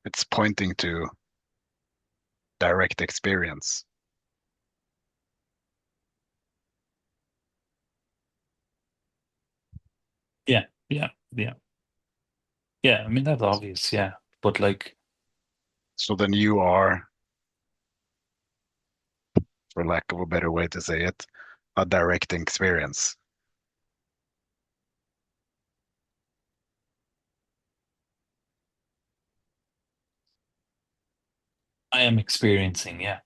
It's pointing to direct experience. Yeah, yeah, yeah. Yeah, I mean that's obvious, yeah. But like, So then you are, for lack of a better way to say it, a direct experience. I am experiencing, yeah.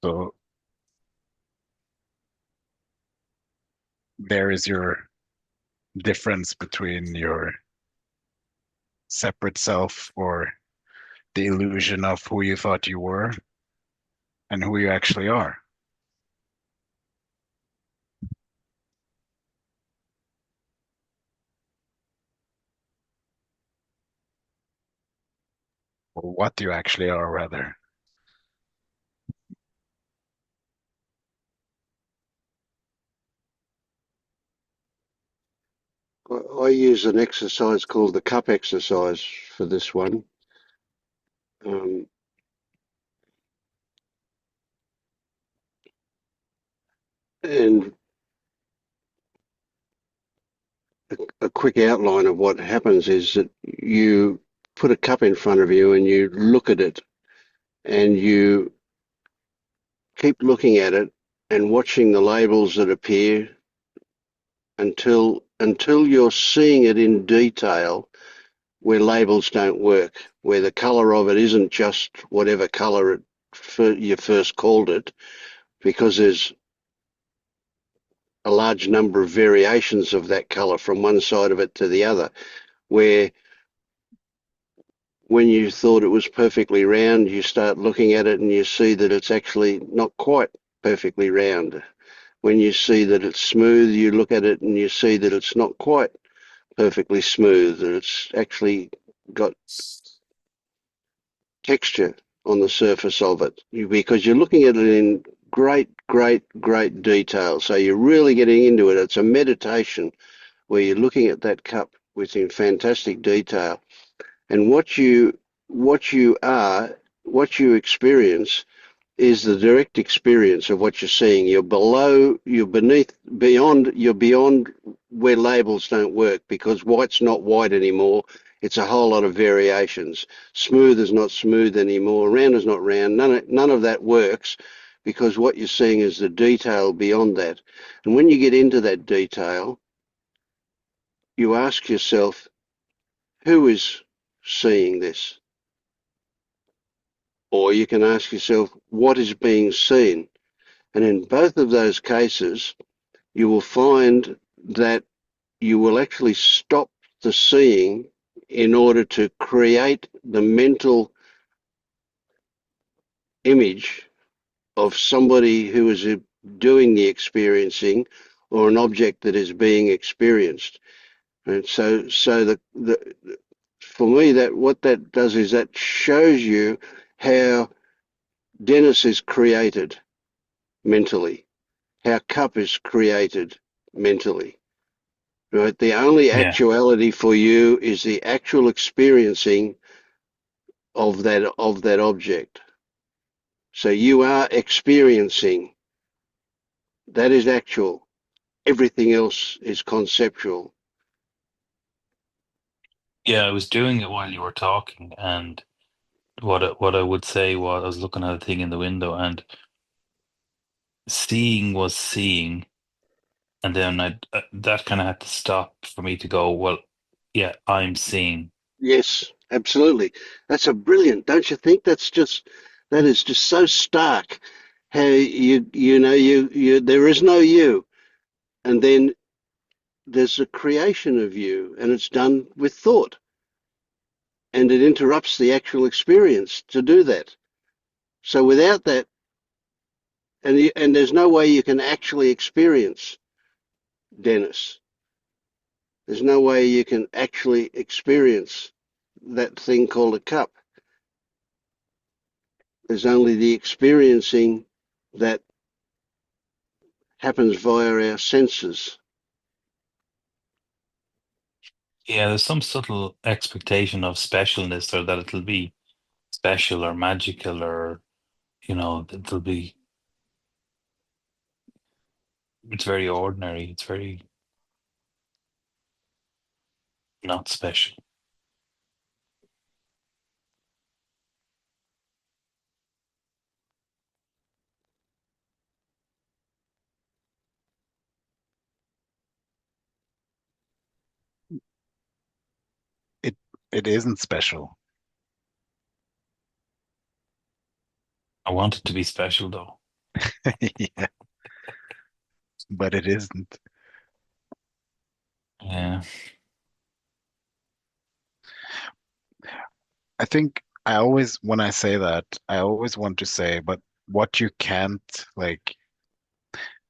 So there is your difference between your separate self or the illusion of who you thought you were and who you actually are. Or what you actually are, rather. I use an exercise called the cup exercise for this one. Um, and a quick outline of what happens is that you put a cup in front of you and you look at it and you keep looking at it and watching the labels that appear until you're seeing it in detail where labels don't work, where the color of it isn't just whatever color you first called it, because there's a large number of variations of that color from one side of it to the other, where when you thought it was perfectly round, you start looking at it and you see that it's actually not quite perfectly round. When you see that it's smooth, you look at it and you see that it's not quite perfectly smooth, that it's actually got texture on the surface of it, because you're looking at it in great detail. So you're really getting into it. It's a meditation where you're looking at that cup within fantastic detail. And what you experience is the direct experience of what you're seeing. You're beyond where labels don't work, because white's not white anymore. It's a whole lot of variations. Smooth is not smooth anymore. Round is not round. None of that works, because what you're seeing is the detail beyond that. And when you get into that detail, you ask yourself, who is seeing this? Or you can ask yourself, what is being seen? And in both of those cases, you will find that you will actually stop the seeing in order to create the mental image of somebody who is doing the experiencing, or an object that is being experienced. And so for me, that what that does is that shows you how Dennis is created mentally, how cup is created mentally. Right? The only Yeah, actuality for you is the actual experiencing of that object. So you are experiencing. That is actual. Everything else is conceptual. Yeah, I was doing it while you were talking, and what I would say was I was looking at a thing in the window, and seeing was seeing, and then that kind of had to stop for me to go, well, yeah, I'm seeing. Yes, absolutely. That's a brilliant, don't you think? That is just so stark. How you there is no you, and then there's a creation of you, and it's done with thought, and it interrupts the actual experience to do that. So without that, and there's no way you can actually experience Dennis. There's no way you can actually experience that thing called a cup. There's only the experiencing that happens via our senses. Yeah, there's some subtle expectation of specialness, or that it'll be special or magical, or it'll be. It's very ordinary. It's very not special. It isn't special. I want it to be special, though. Yeah, but it isn't. Yeah. I think when I say that, I always want to say, but what you can't, like,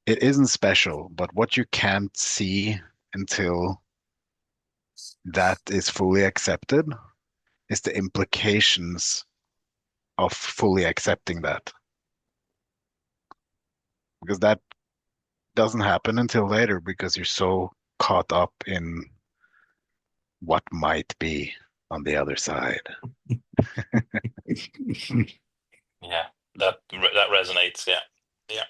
it isn't special, but what you can't see until that is fully accepted is the implications of fully accepting that. Because that doesn't happen until later because you're so caught up in what might be on the other side. Yeah, that resonates. Yeah, yeah.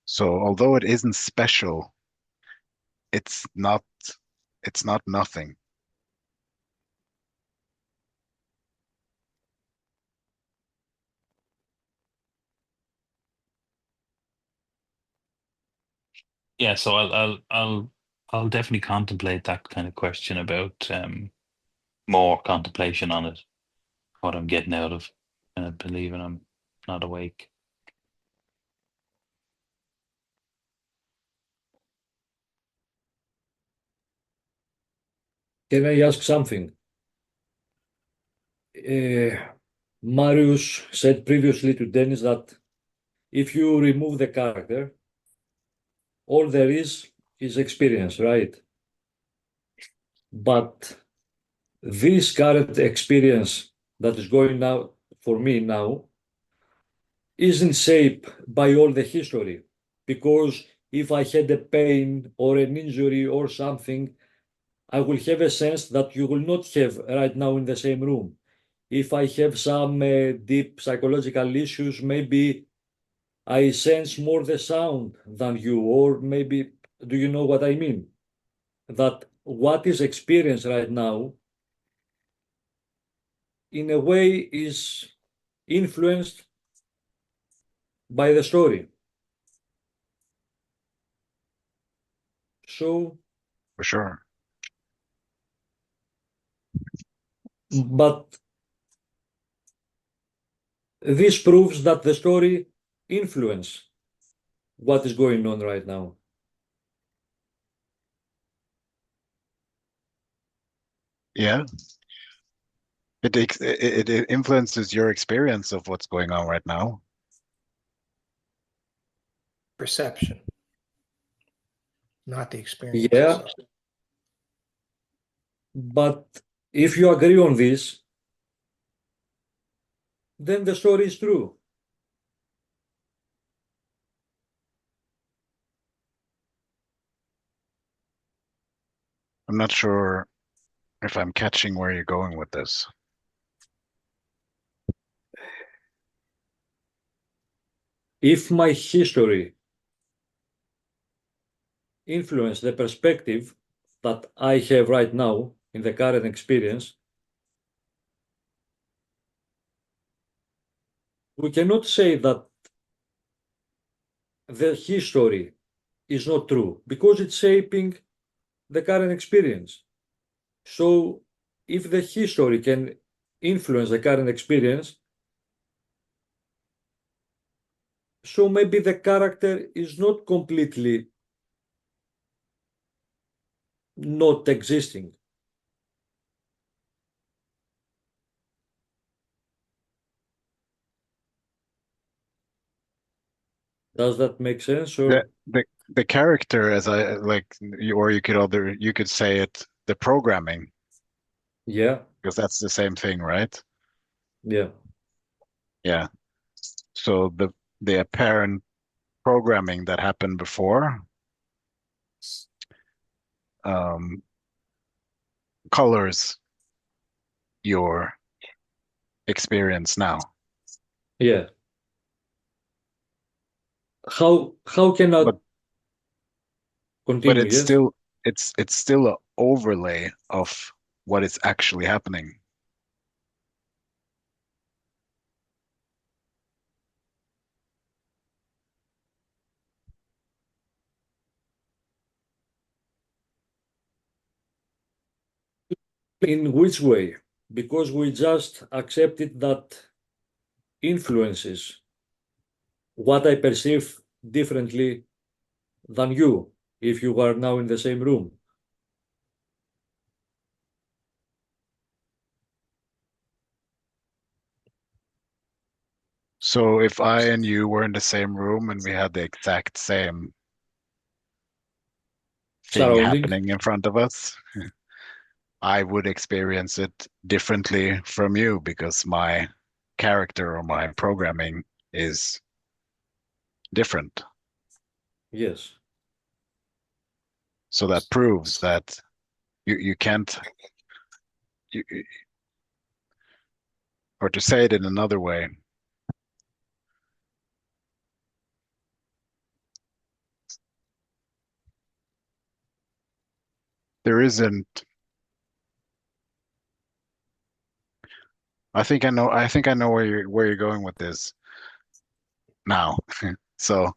So although it isn't special, it's not it's not nothing. Yeah, so I'll definitely contemplate that kind of question about more contemplation on it, what I'm getting out of, and believing I'm not awake. Can I ask something? Marius said previously to Dennis that if you remove the character, all there is experience, right? But this current experience that is going now for me now isn't shaped by all the history. Because if I had a pain or an injury or something, I will have a sense that you will not have right now in the same room. If I have some deep psychological issues, maybe I sense more the sound than you, or maybe, do you know what I mean? That what is experienced right now, in a way, is influenced by the story. So, For sure. but this proves that the story influences what is going on right now. Yeah. It influences your experience of what's going on right now. Perception, not the experience Yeah, itself. but if you agree on this, then the story is true. I'm not sure if I'm catching where you're going with this. If my history influence the perspective that I have right now in the current experience, we cannot say that the history is not true because it's shaping the current experience. So if the history can influence the current experience, so maybe the character is not completely not existing. Does that make sense? Or The character, as I like, or you could say it, the programming, yeah, because that's the same thing, right? yeah, Yeah. So the apparent programming that happened before colors your experience now. yeah. How can I But continue? it's Yes. still an overlay of what is actually happening. In which way? Because we just accepted that influences what I perceive differently than you if you are now in the same room. So if I and you were in the same room and we had the exact same thing Surrounding. happening in front of us, I would experience it differently from you because my character or my programming is different. Yes. So that proves that you can't, you, or to say it in another way, there isn't. I think I know where you're going with this now. So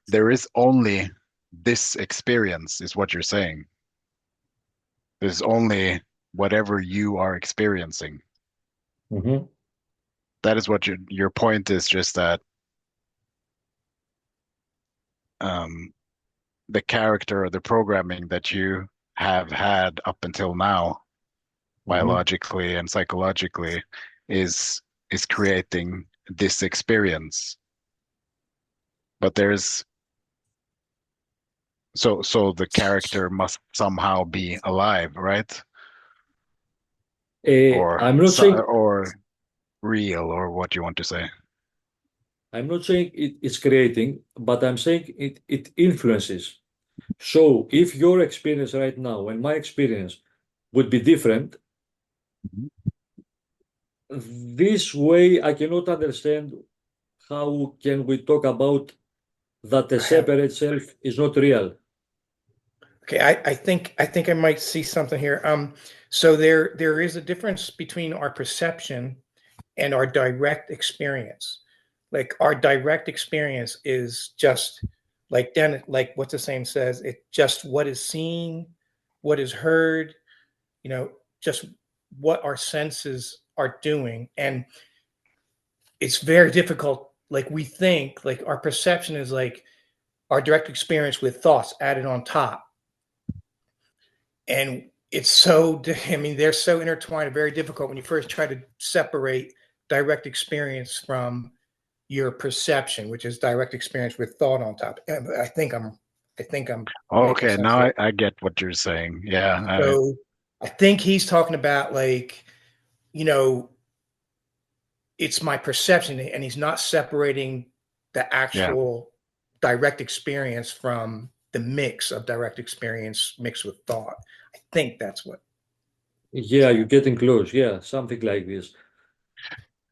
there is only this experience, is what you're saying. There's only whatever you are experiencing. Mm-hmm. That is what your point is, just that the character or the programming that you have had up until now, biologically and psychologically, is creating this experience. But there's so the character must somehow be alive, right? I'm not saying Or real, or what you want to say. it's creating, but I'm saying it influences. So if your experience right now and my experience would be different, this way I cannot understand how can we talk about that the separate self is not real. Okay, I think I might see something here. So there is a difference between our perception and our direct experience. Like our direct experience is just like like what the saying says, it just what is seen, what is heard, just what our senses are doing. And it's very difficult. Like we think, like our perception is like our direct experience with thoughts added on top. And it's so, I mean, they're so intertwined and very difficult when you first try to separate direct experience from your perception, which is direct experience with thought on top. And I think I'm Oh, making okay, sense now here. I get what you're saying. Yeah. So I think he's talking about like, it's my perception, and he's not separating the Yeah. actual direct experience from the mix of direct experience mixed with thought. I think that's what Yeah, you're getting close. Yeah, something like this.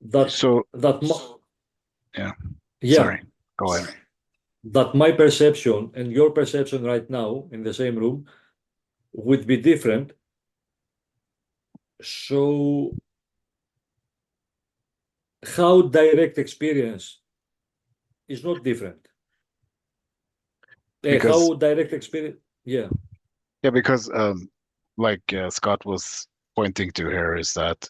That So, that yeah, yeah, sorry, go ahead. that my perception and your perception right now in the same room would be different. So how direct experience is not different. Because, How direct experience, yeah. yeah, because like Scott was pointing to here is that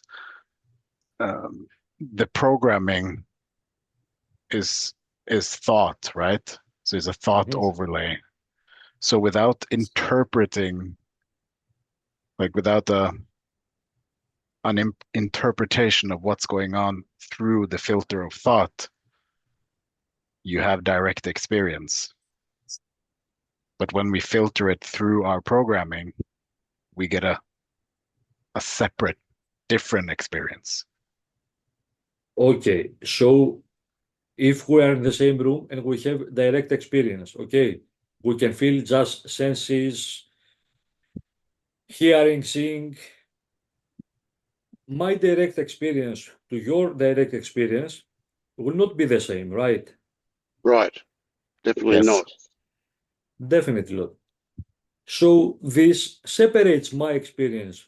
the programming is thought, right? So it's a thought Mhm. overlay. So without interpreting, like without an interpretation of what's going on through the filter of thought, you have direct experience. But when we filter it through our programming, we get a separate, different experience. Okay, so if we are in the same room and we have direct experience, okay, we can feel just senses, hearing, seeing. My direct experience to your direct experience will not be the same, right? Right. Definitely Yes. not. Definitely not. So this separates my experience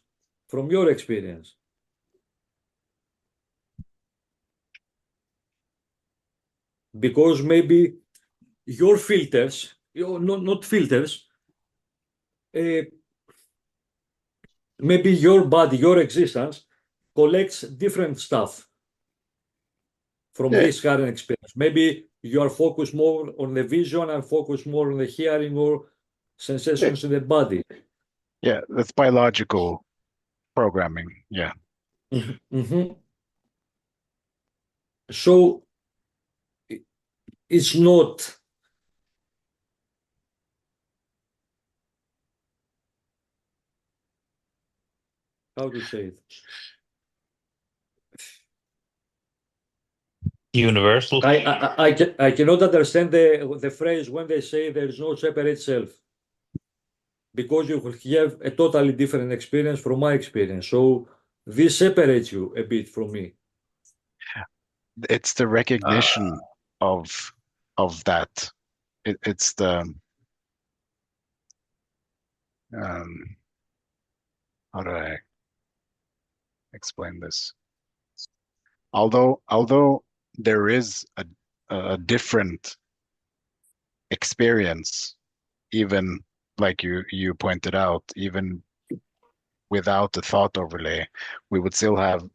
from your experience. Because maybe your filters, not filters, uh, maybe your body, your existence collects different stuff from Yeah. this current experience. Maybe you are focused more on the vision and focused more on the hearing or Yeah. sensations in the body. Yeah, that's biological programming. Yeah. Mhm. So it's not, how to say it. Universal. I cannot understand the phrase when they say there is no separate self because you will have a totally different experience from my experience. So this separates you a bit from me. It's the recognition of that. It's the um, how do I explain this? Although there is a different experience, even like you pointed out, even without the thought overlay, we would still have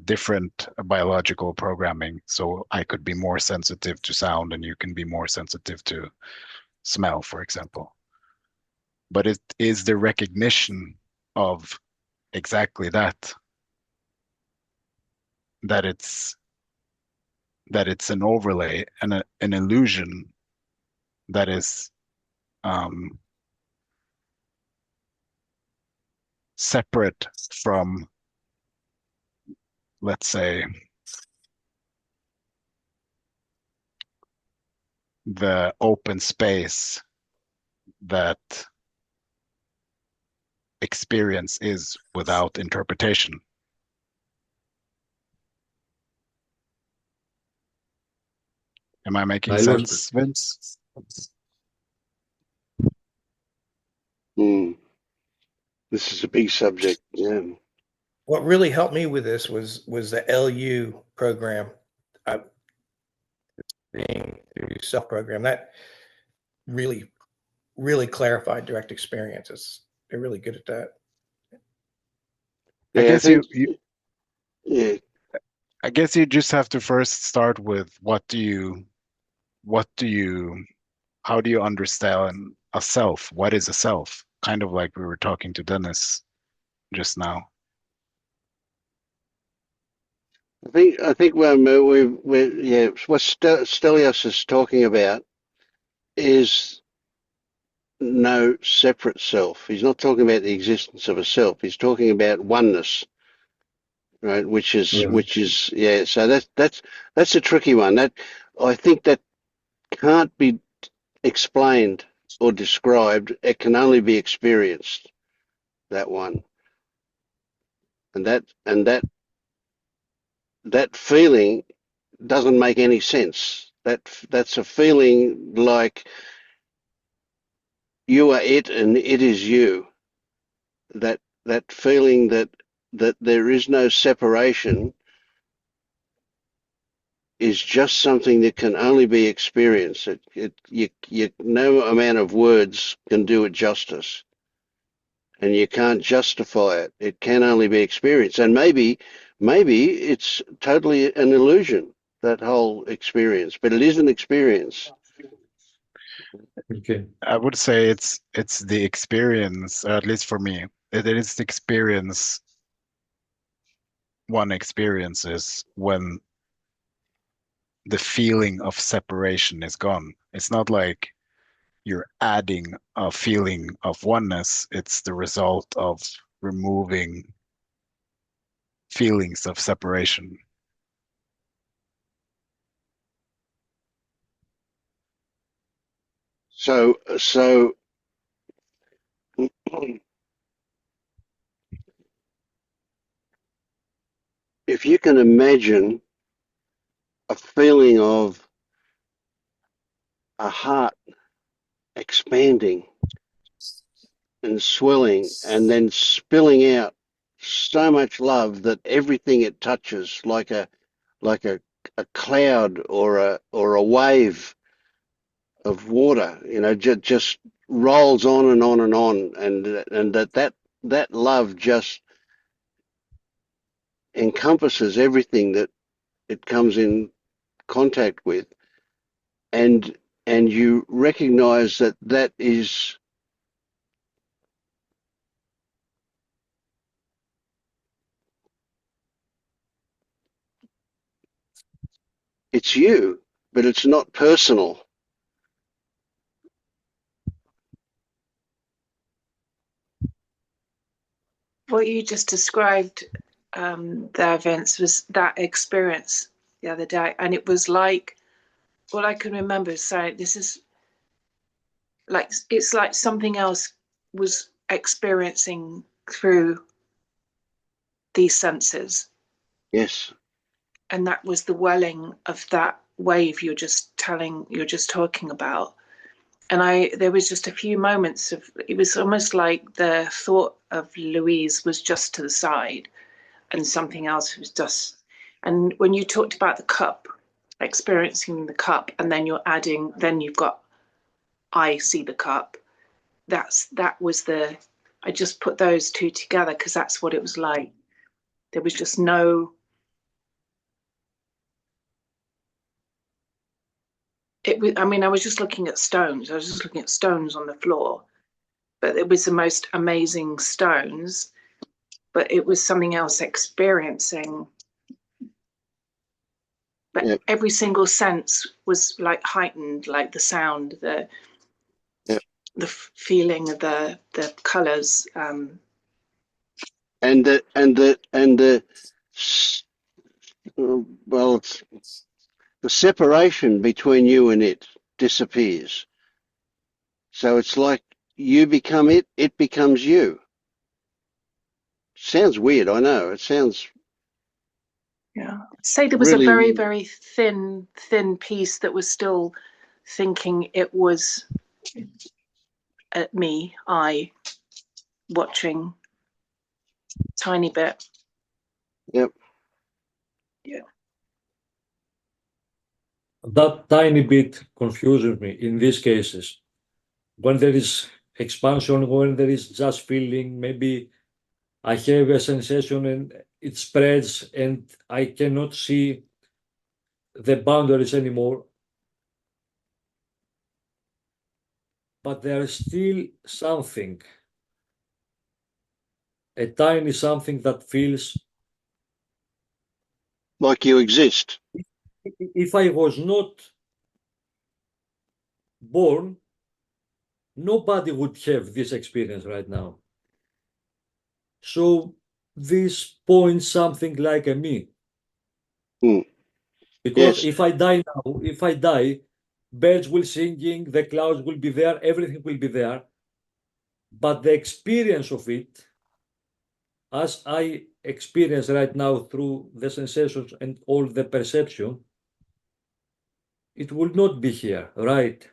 different biological programming. So I could be more sensitive to sound, and you can be more sensitive to smell, for example. But it is the recognition of exactly that, that it's an overlay and an illusion that is um, separate from, let's say, the open space that experience is without interpretation. Am I making I lost sense, Vince? Mm. This is a big subject. Yeah. What really helped me with this was the LU program, being through self program. That really clarified direct experiences. They're really good at that. I Yeah. I guess think. Yeah. I guess you just have to first start with how do you understand a self? What is a self? Kind of like we were talking to Dennis just now. I think when yeah, what Stelios is talking about is no separate self. He's not talking about the existence of a self. He's talking about oneness, right? Yeah. Yeah. So that's a tricky one. That I think that can't be explained or described. It can only be experienced. That one. and that feeling doesn't make any sense. That's a feeling like you are it and it is you. That feeling that there is no separation is just something that can only be experienced. No amount of words can do it justice, and you can't justify it. It can only be experienced, and maybe it's totally an illusion, that whole experience, but it is an experience. Okay. I would say it's the experience, at least for me. It is the experience one experiences when the feeling of separation is gone. It's not like you're adding a feeling of oneness. It's the result of removing feelings of separation. So if you can imagine a feeling of a heart expanding and swelling and then spilling out so much love that everything it touches, like a cloud or a wave of water, just rolls on and on and on, and that love just encompasses everything that it comes in contact with, and you recognize that is it's you, but it's not personal. What you just described, the events, was that experience the other day, and it was like, all I can remember is saying, this is like, it's like something else was experiencing through these senses. Yes. And that was the welling of that wave you're just talking about. And there was just a few moments of, it was almost like the thought of Louise was just to the side and something else was just, and when you talked about the cup, experiencing the cup, and then you're adding, then you've got, I see the cup. That was I just put those two together because that's what it was like. There was just no, I was just looking at stones. I was just looking at stones on the floor, but it was the most amazing stones, but it was something else experiencing. But Yep. every single sense was like heightened, like the sound, the feeling of the colors. Well, the separation between you and it disappears. So it's like you become it, it becomes you. Sounds weird, I know. It sounds Say there was really, a very, very thin piece that was still thinking it was me, I, watching tiny bit. Yep. Yeah. That tiny bit confuses me in these cases. When there is expansion, when there is just feeling, maybe I have a sensation and it spreads and I cannot see the boundaries anymore. But there is still something, a tiny something that feels, Like you exist. if I was not born, nobody would have this experience right now. So this points something like a me. Because Yes. if I die now, birds will singing, the clouds will be there, everything will be there. But the experience of it, as I experience right now through the sensations and all the perception, it will not be here, right?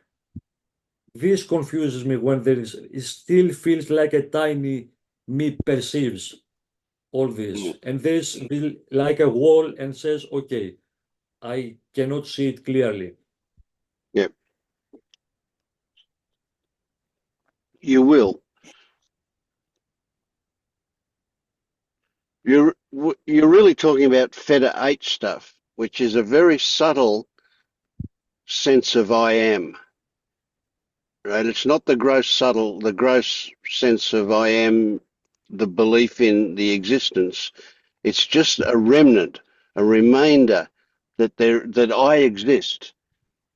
This confuses me when there is, it still feels like a tiny me perceives all this. And there's like a wall and says, okay, I cannot see it clearly. Yep. You will. You're really talking about Feta 8 stuff, which is a very subtle sense of I am. Right? It's not the gross sense of I am, the belief in the existence. It's just a remnant, a remainder that I exist,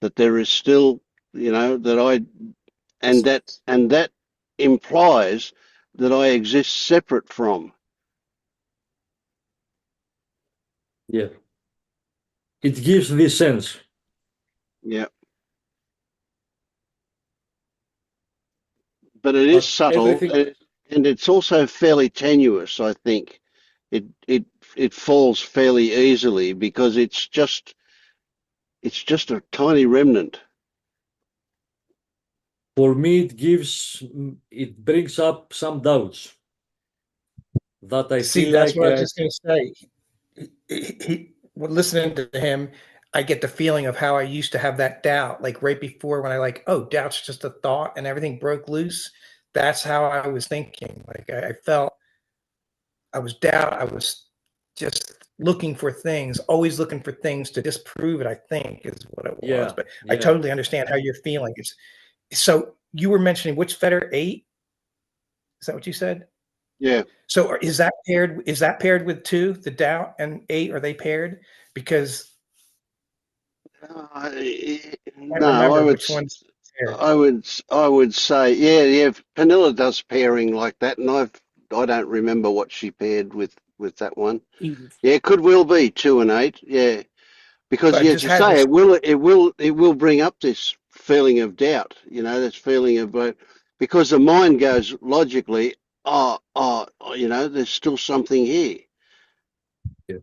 that there is still, and that implies that I exist separate from. Yeah. It gives this sense. Yeah. But it is subtle, and it's also fairly tenuous, I think. It falls fairly easily because it's just a tiny remnant. For me, it brings up some doubts that I See, feel that's like what I was just going to say. Listening to him, I get the feeling of how I used to have that doubt, like right before when doubt's just a thought and everything broke loose. That's how I was thinking. Like I felt I was just looking for things, always looking for things to disprove it, I think is what it was. But I totally understand how you're feeling. So you were mentioning which Feta 8? Is that what you said? Yeah. So is that paired with 2, the doubt, and 8? Are they paired? Because No, which one's paired. I would say, yeah. Panilla does pairing like that, and I don't remember what she paired with that one. Yeah, it could well be 2 and 8. Yeah, because as you say, it will bring up this feeling of doubt. This feeling of because the mind goes logically, there's still something here. Yeah.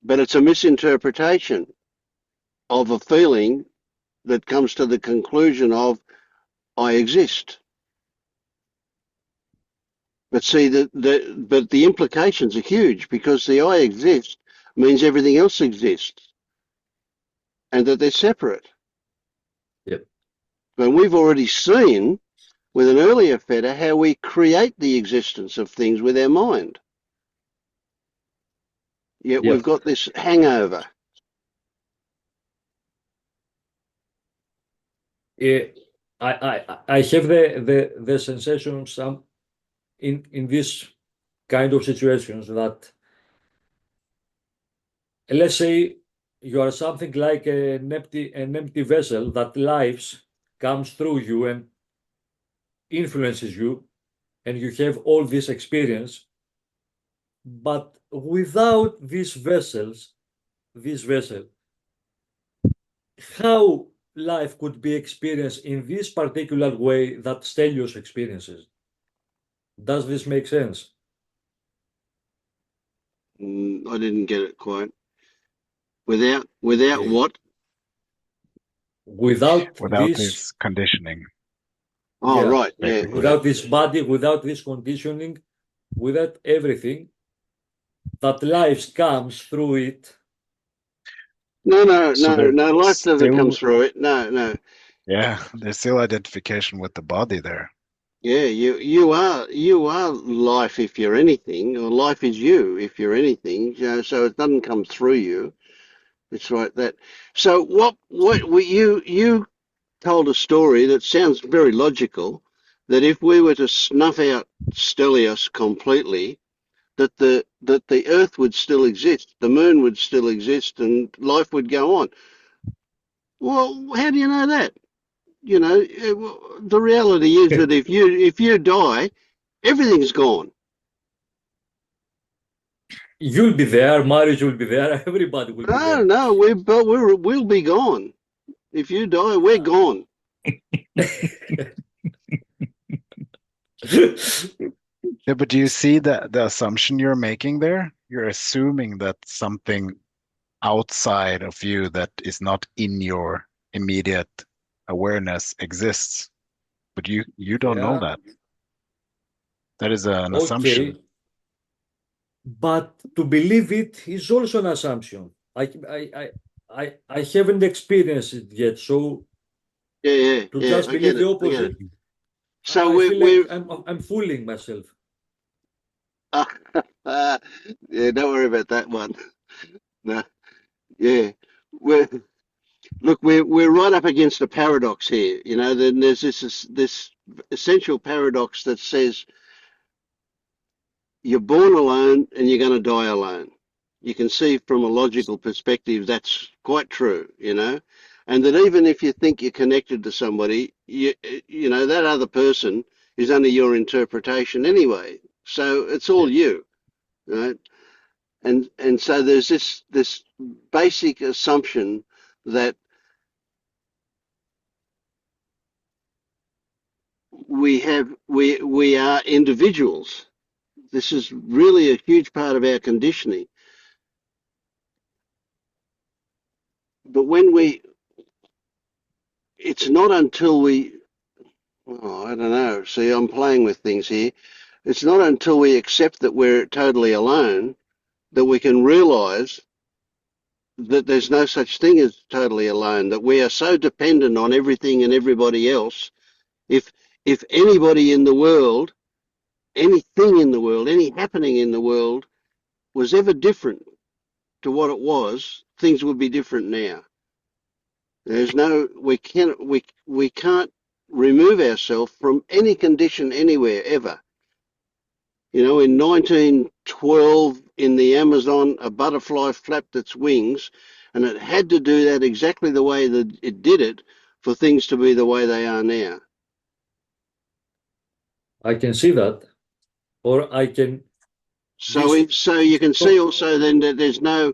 But it's a misinterpretation of a feeling that comes to the conclusion of I exist. But see, but the implications are huge because the I exist means everything else exists and that they're separate. Yep. But we've already seen with an earlier Feta how we create the existence of things with our mind. Yet we've got this hangover. I have the sensation in this kind of situations that, let's say you are something like an empty vessel that lives comes through you and influences you, and you have all this experience, but without this vessel, how life could be experienced in this particular way that Stelios experiences? Does this make sense? I didn't get it quite. Without what? Without this conditioning. Oh, yeah, right. Yeah. Without this body, without this conditioning, without everything, that life comes through it. No. Life doesn't come through it. No. Yeah, there's still identification with the body there. Yeah, you are life if you're anything, or life is you if you're anything. So it doesn't come through you. It's like that. So what you told a story that sounds very logical, that if we were to snuff out Stelios completely, that the Earth would still exist, the Moon would still exist, and life would go on. Well, how do you know that? The reality is that if you die, everything's gone. You'll be there, Marius will be there, everybody will be there. No, we'll be gone. If you die, we're gone. Yeah, but do you see the assumption you're making there? you're assuming that something outside of you that is not in your immediate awareness exists, but you don't know Yeah. that. That is an Okay. assumption. But to believe it is also an assumption. I haven't experienced it yet, so to Yeah. just I believe get the it. I get it. opposite, So I feel like we're I'm fooling myself. yeah. Don't worry about that one. No. Yeah. We're Look, we're right up against a paradox here. You know, then there's this essential paradox that says you're born alone and you're going to die alone. You can see from a logical perspective that's quite true, you know, and that even if you think you're connected to somebody, you know that other person is only your interpretation anyway. So it's all Yes. you, right? And so there's this basic assumption that we are individuals. This is really a huge part of our conditioning. But it's not until I don't know. See, I'm playing with things here. It's not until we accept that we're totally alone that we can realize that there's no such thing as totally alone, that we are so dependent on everything and everybody else. If if anybody in the world, anything in the world, any happening in the world was ever different to what it was, things would be different now. There's no, we can't remove ourselves from any condition anywhere ever. You know, in 1912 in the Amazon, a butterfly flapped its wings, and it had to do that exactly the way that it did it for things to be the way they are now. I can see that, or I can So you can see also then that there's no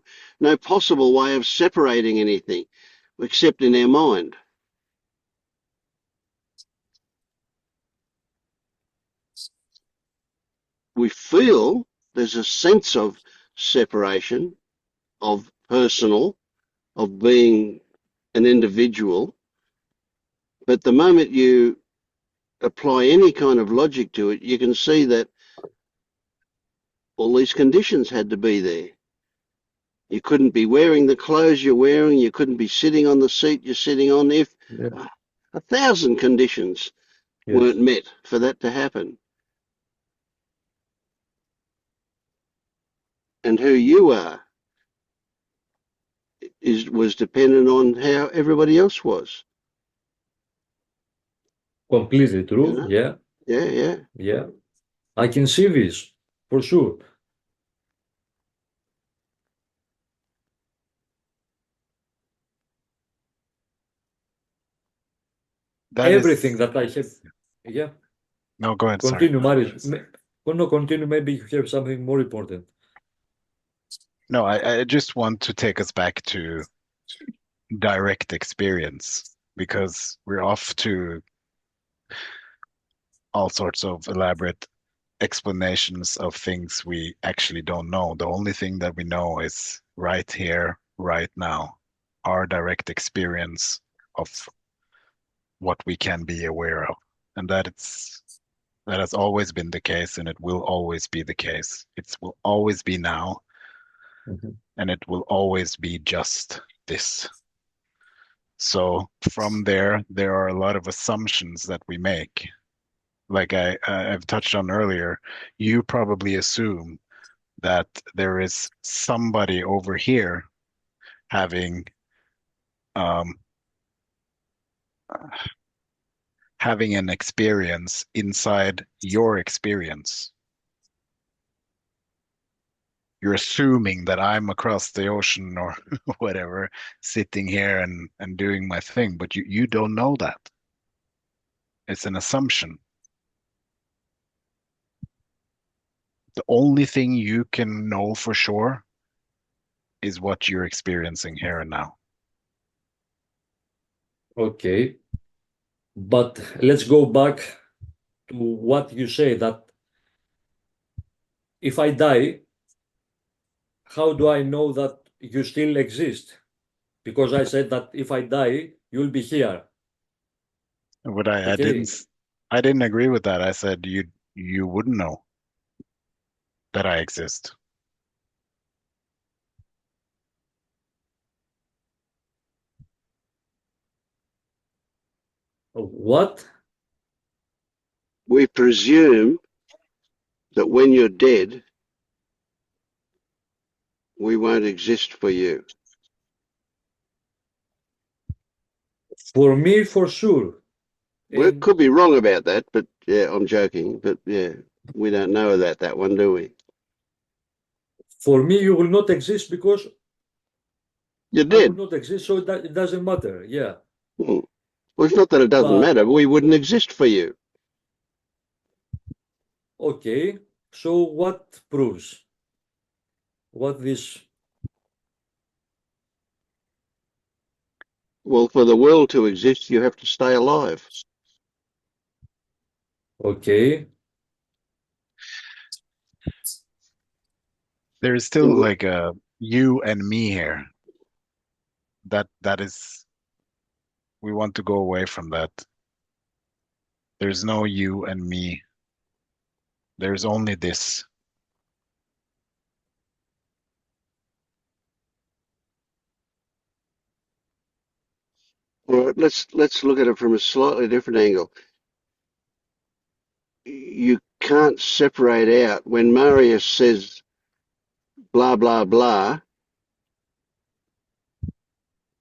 possible way of separating anything except in our mind. We feel there's a sense of separation, of personal, of being an individual. But the moment you apply any kind of logic to it, you can see that all these conditions had to be there. You couldn't be wearing the clothes you're wearing. You couldn't be sitting on the seat you're sitting on if Yeah. 1,000 conditions weren't Yes. met for that to happen. And who you are was dependent on how everybody else was. Completely You true. know? Yeah. Yeah. Yeah. I can see this for sure. That Everything is, that I have. Yeah. no, go ahead, sorry. Continue, Marius. No, continue. Maybe you have something more important. No, I just want to take us back to direct experience because we're off to all sorts of elaborate explanations of things we actually don't know. The only thing that we know is right here, right now, our direct experience of what we can be aware of. And that has always been the case and it will always be the case. It will always be now and it will always be just this. So from there are a lot of assumptions that we make. Like I've touched on earlier, you probably assume that there is somebody over here having um, having an experience inside your experience. You're assuming that I'm across the ocean or whatever, sitting here and doing my thing, but you don't know that. It's an assumption. The only thing you can know for sure is what you're experiencing here and now. Okay. But let's go back to what you say that if I die, how do I know that you still exist? Because I said that if I die, you'll be here. But I Okay. didn't agree with that. I said you wouldn't know that I exist. What? We presume that when you're dead, we won't exist for you. For me, for sure. We And could be wrong about that, but yeah, I'm joking. But yeah, we don't know that one, do we? for me, you will not exist because You're I will dead. not exist, so it doesn't matter. Yeah. Hmm. Well, it's not that it doesn't But matter. We wouldn't exist for you. okay. So what proves what this? Well, for the world to exist, you have to stay alive. Okay. There is still like a you and me here. That is, we want to go away from that. There's no you and me. There's only this. All right, let's look at it from a slightly different angle. You can't separate out when Marius says blah blah blah.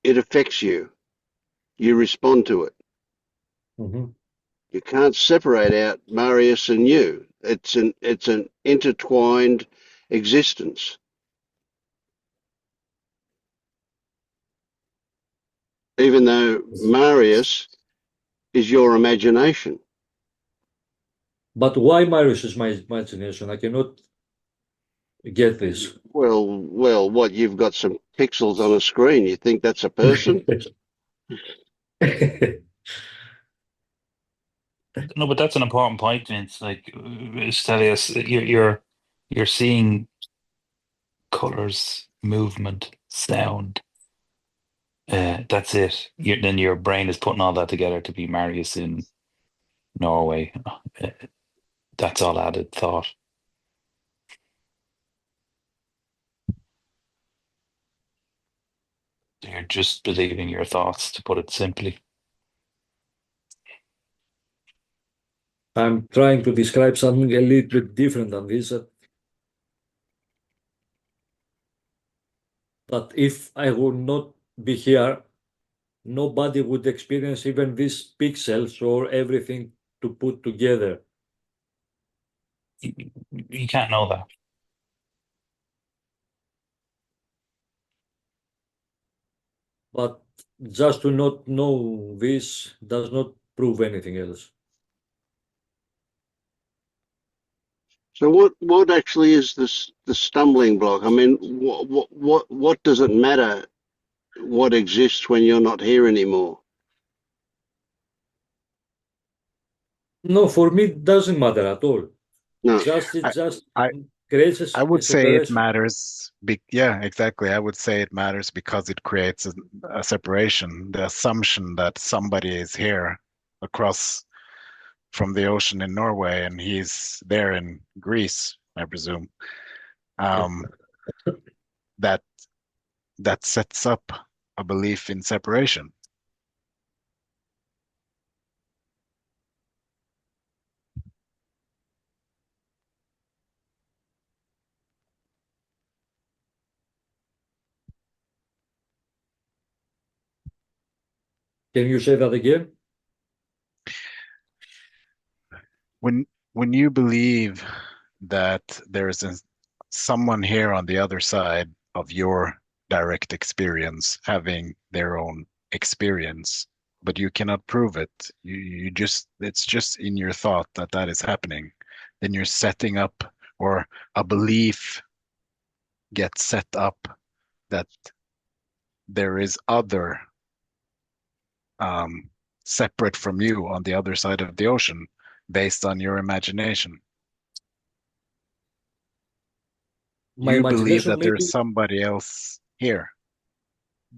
It affects you. You respond to it. Mhm. You can't separate out Marius and you. It's an intertwined existence. Even though Marius is your imagination. But why Marius is my imagination? I cannot get this. Well, what, you've got some pixels on a screen. You think that's a person? No, but that's an important point, Vince. Like Stelios, you're seeing colors, movement, sound. That's it. Then your brain is putting all that together to be Marius in Norway. That's all added thought. You're just believing your thoughts, to put it simply. I'm trying to describe something a little bit different than this. That if I would not be here, nobody would experience even these pixels or everything to put together. You can't know that. But just to not know this does not prove anything else. So what actually is the stumbling block? I mean, what does it matter what exists when you're not here anymore? No, for me it doesn't matter at all. No. It I just I, creates I a would say it separation. matters. Yeah, exactly. I would say it matters because it creates a separation. The assumption that somebody is here across from the ocean in Norway and he's there in Greece, I presume. That that sets up a belief in separation. Can you say that again? When you believe that there is someone here on the other side of your direct experience having their own experience, but you cannot prove it. You just, it's just in your thought that that is happening. Then you're setting up, or a belief gets set up that there is other separate from you on the other side of the ocean based on your imagination. my You believe imagination that there's maybe, somebody else here.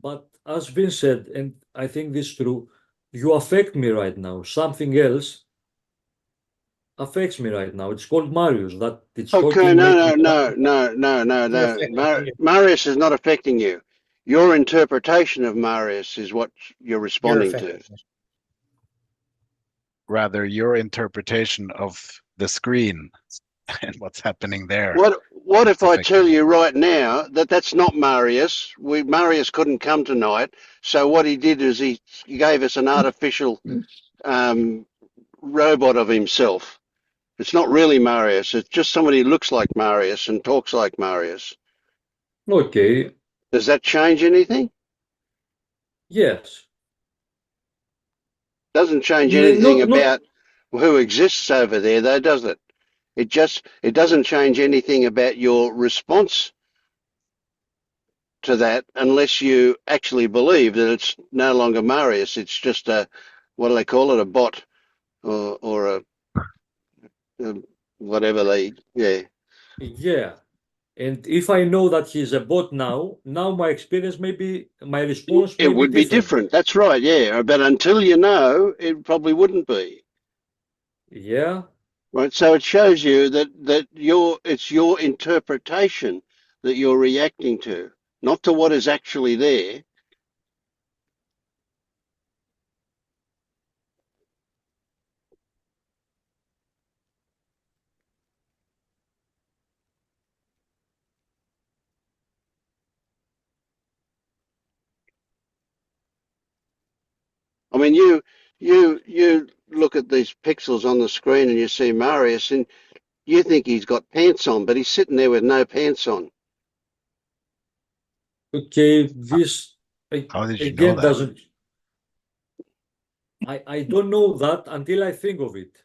but as Vince said, and I think this is true, you affect me right now. Something else affects me right now. It's called Marius, that it's Okay, talking, no, making no, no, no, no, no, You're no. affecting you. Marius is not affecting you. Your interpretation of Marius is what you're You're responding to. affecting you. Rather, your interpretation of the screen and what's happening there. What if It's I tell affecting you right now that that's not Marius? Marius couldn't come tonight, so what he did is he gave us an artificial robot of himself. It's not really Marius. It's just somebody who looks like Marius and talks like Marius. Okay, Does that change anything? yes. Doesn't change N- anything Not, not, about who exists over there, though, does it? It doesn't change anything about your response to that unless you actually believe that it's no longer Marius. It's just a, what do they call it, a bot or a whatever they, yeah. yeah. And if I know that he's a bot now my experience may be, my response It may be would be different. different. That's right, yeah. But until you know, it probably wouldn't be. Yeah, Right. So it shows you that it's your interpretation that you're reacting to, not to what is actually there. I mean, you look at these pixels on the screen and you see Marius and you think he's got pants on, but he's sitting there with no pants on. okay, this How did you know again that? doesn't, I don't know that until I think of it.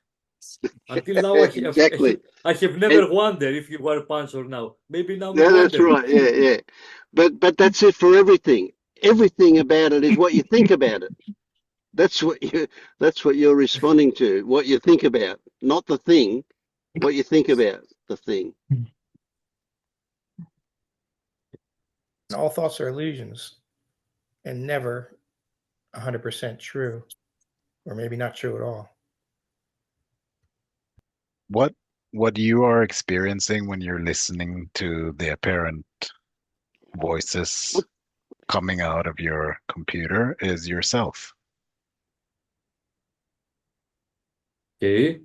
Until now, Exactly. I have And never wondered if you were pants or now. Maybe now I'm yeah, that's wondering. right. Yeah, yeah. But that's it for everything. Everything about it is what you think about it. That's what you're responding to, what you think about, not the thing, what you think about the thing. And all thoughts are illusions and never 100% true, or maybe not true at all. What you are experiencing when you're listening to the apparent voices coming out of your computer is yourself. Okay.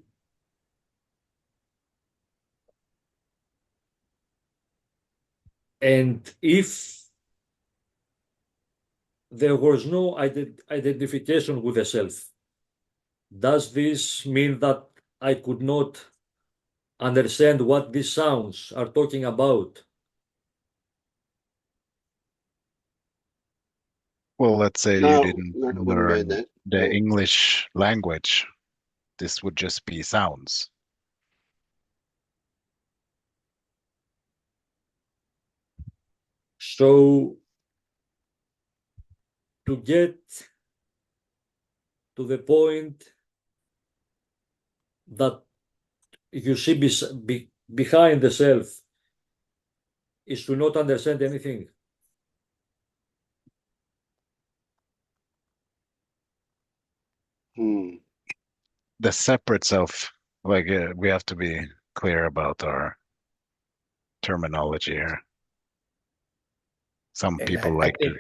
And if there was no identification with the self, does this mean that I could not understand what these sounds are talking about? Well, let's say you No, didn't no, it wouldn't mean learn that. the Yeah. English language. This would just be sounds. So to get to the point that you see behind the self is to not understand anything. Hmm. The separate self, like we have to be clear about our terminology here. Some And people I like to think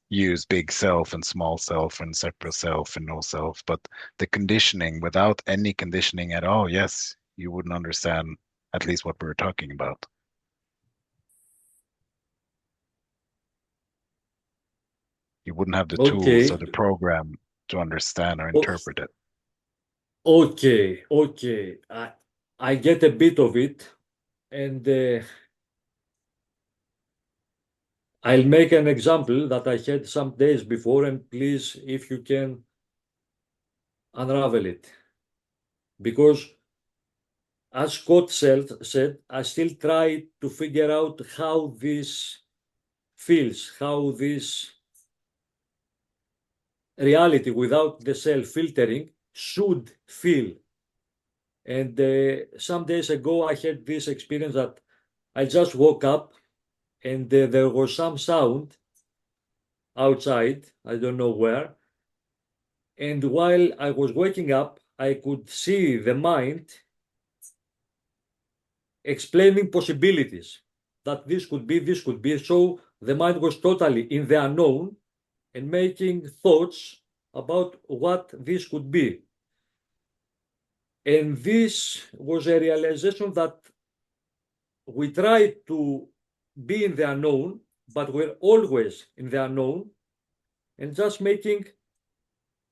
use big self and small self and separate self and no self, but the conditioning, without any conditioning at all, yes, you wouldn't understand at least what we were talking about. You wouldn't have the tools or Okay. the program to understand or O- interpret it. Okay. Okay. I get a bit of it, and I'll make an example that I had some days before, and please, if you can, unravel it. Because as Scott said, I still try to figure out how this feels, how this reality without the self filtering should feel. And some days ago, I had this experience that I just woke up and there was some sound outside, I don't know where. And while I was waking up, I could see the mind explaining possibilities that this could be, this could be. So the mind was totally in the unknown and making thoughts about what this could be. And this was a realization that we try to be in the unknown, but we're always in the unknown and just making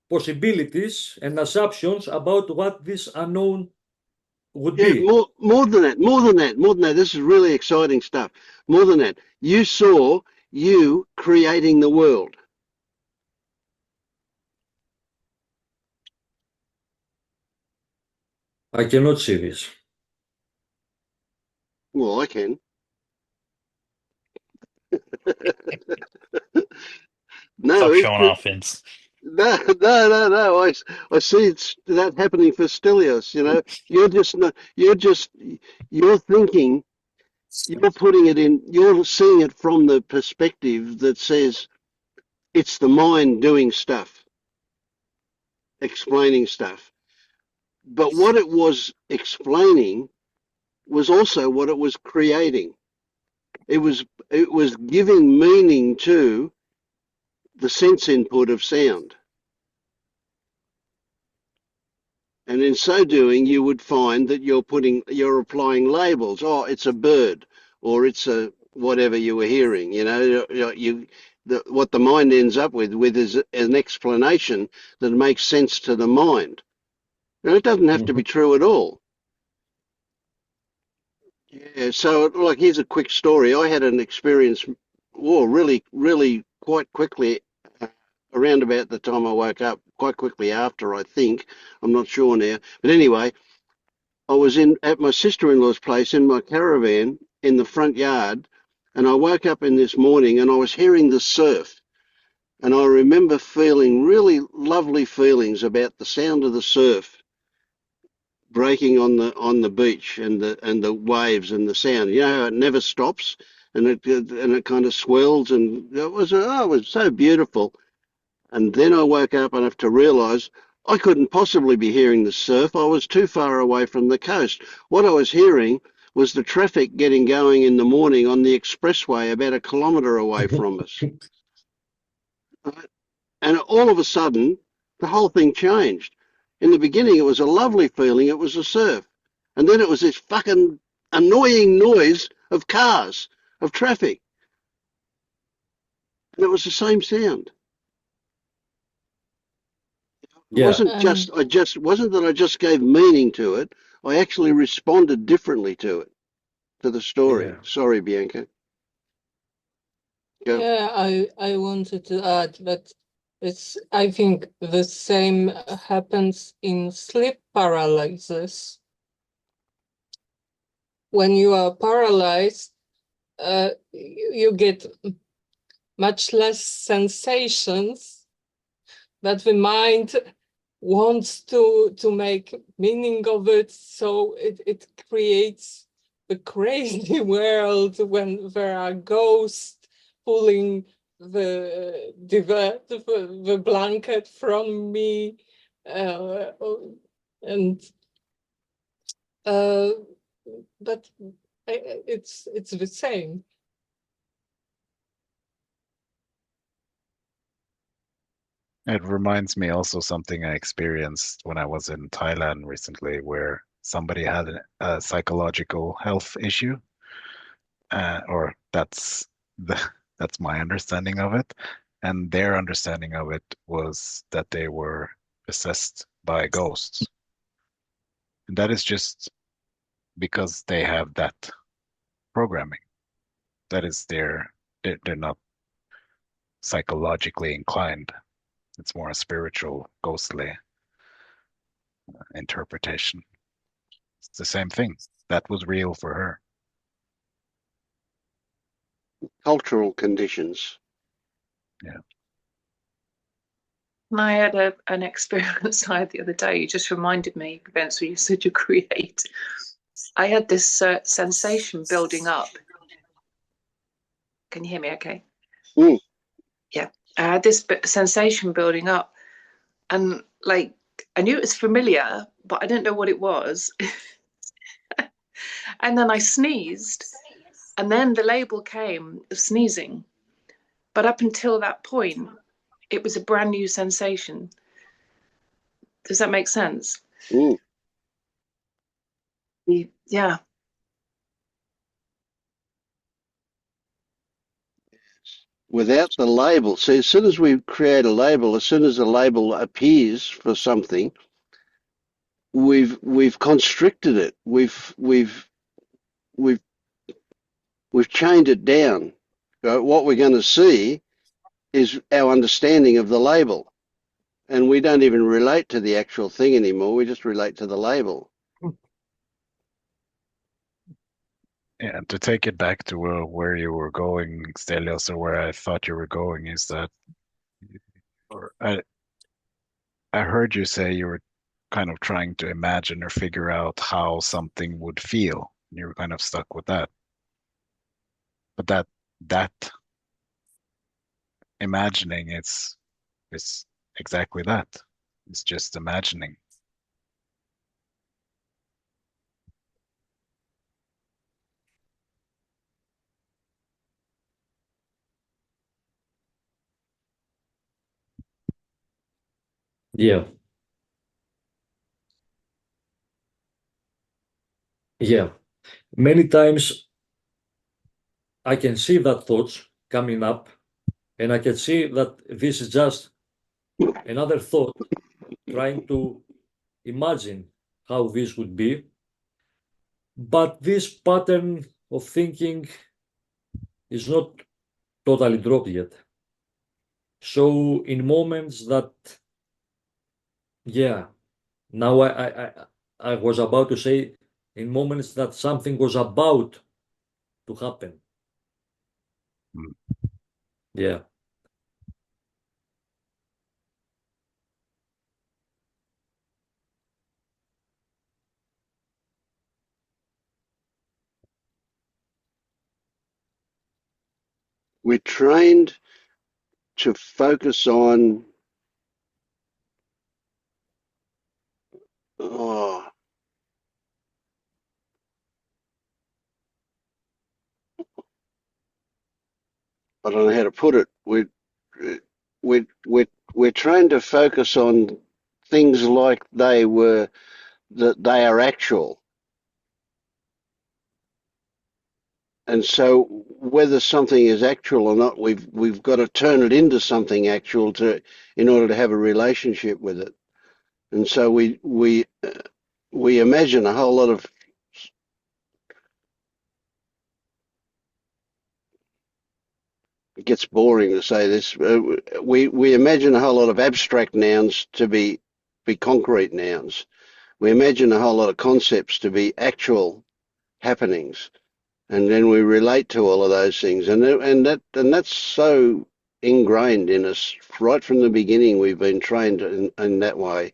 possibilities and assumptions about what this unknown would Yeah, be. more than that. This is really exciting stuff. More than that, you saw you creating the world. I cannot see this. Well, I can. No, Stop showing off, Vince. no. I see it's that happening for Stelios. You know, you're thinking, you're putting it in, you're seeing it from the perspective that says it's the mind doing stuff, explaining stuff. But what it was explaining was also what it was creating. It was giving meaning to the sense input of sound. And in so doing, you would find that you're applying labels. Oh, it's a bird, or it's a whatever you were hearing. You know, what the mind ends up with is an explanation that makes sense to the mind. Now, it doesn't have to be true at all. Yeah. So, like, here's a quick story. I had an experience, really quite quickly, around about the time I woke up, quite quickly after, I think. I'm not sure now. But anyway, I was at my sister-in-law's place in my caravan in the front yard, and I woke up in this morning and I was hearing the surf. And I remember feeling really lovely feelings about the sound of the surf breaking on the beach, and the waves and the sound. You know, it never stops, and it kind of swells, and it was so beautiful. And then I woke up enough to realise I couldn't possibly be hearing the surf. I was too far away from the coast. What I was hearing was the traffic getting going in the morning on the expressway about a kilometre away from us. Right? And all of a sudden, the whole thing changed. In the beginning, it was a lovely feeling. It was a surf. And then it was this fucking annoying noise of cars, of traffic. And it was the same sound. It wasn't wasn't that I just gave meaning to it. I actually responded differently to it, to the story. Yeah. Sorry, Bianca. Go. Yeah, I wanted to add that I think the same happens in sleep paralysis. When you are paralyzed, you get much less sensations, but the mind wants to make meaning of it, so it creates the crazy world when there are ghosts pulling the blanket from me, but it's the same. It reminds me also something I experienced when I was in Thailand recently, where somebody had a psychological health issue, or that's my understanding of it, and their understanding of it was that they were possessed by ghosts, and that is just because they have that programming. That is they're not psychologically inclined. It's more a spiritual, ghostly interpretation. It's the same thing. That was real for her. Cultural conditions. Yeah. And I had an experience I had the other day. You just reminded me, Vince, when you said you create. I had this sensation building up. Can you hear me okay? Mm. Yeah. I had this sensation building up, and like I knew it was familiar, but I didn't know what it was. And then I sneezed, and then the label came of sneezing. But up until that point, it was a brand new sensation. Does that make sense? Mm. Yeah. Without the label, see, as soon as we create a label, as soon as a label appears for something, we've constricted it. We've chained it down. What we're going to see is our understanding of the label, and we don't even relate to the actual thing anymore. We just relate to the label. Yeah, to take it back to where you were going, Stelios, or where I thought you were going, is that or I heard you say you were kind of trying to imagine or figure out how something would feel. You were kind of stuck with that. But that imagining it's exactly that. It's just imagining. Yeah. Yeah. Many times I can see that thoughts coming up, and I can see that this is just another thought trying to imagine how this would be. But this pattern of thinking is not totally dropped yet. So in moments that, yeah, now I was about to say, in moments that something was about to happen. Mm. Yeah. We're trained to focus on oh, I don't know how to put it. We're trained to focus on things like that they are actual. And so whether something is actual or not, we've got to turn it into something actual in order to have a relationship with it. And so we imagine a whole lot of it gets boring to say this. We imagine a whole lot of abstract nouns to be concrete nouns. We imagine a whole lot of concepts to be actual happenings, and then we relate to all of those things, and that's so ingrained in us right from the beginning. We've been trained in that way.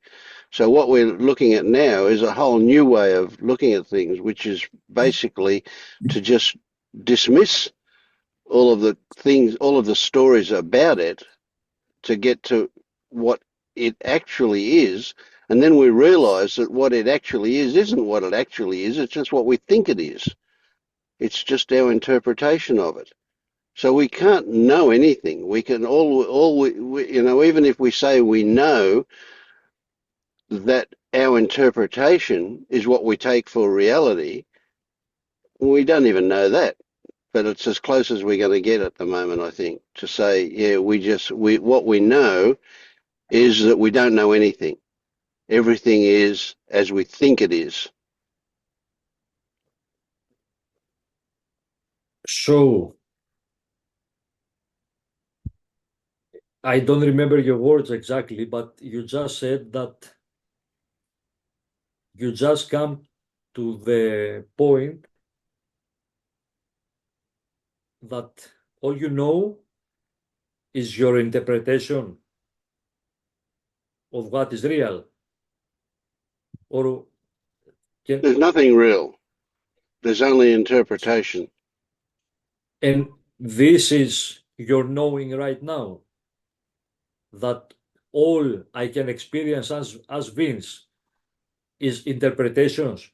So what we're looking at now is a whole new way of looking at things, which is basically to just dismiss all of the things, all of the stories about it, to get to what it actually is. And then we realize that what it actually is isn't what it actually is. It's just what we think it is. It's just our interpretation of it. So we can't know anything. We can even if we say we know that our interpretation is what we take for reality, we don't even know that. But it's as close as we're going to get at the moment, I think, to say, yeah, what we know is that we don't know anything. Everything is as we think it is. So I don't remember your words exactly, but you just said that you just come to the point that all you know is your interpretation of what is real. Or There's nothing real. There's only interpretation. And this is your knowing right now, that all I can experience as Vince is interpretations.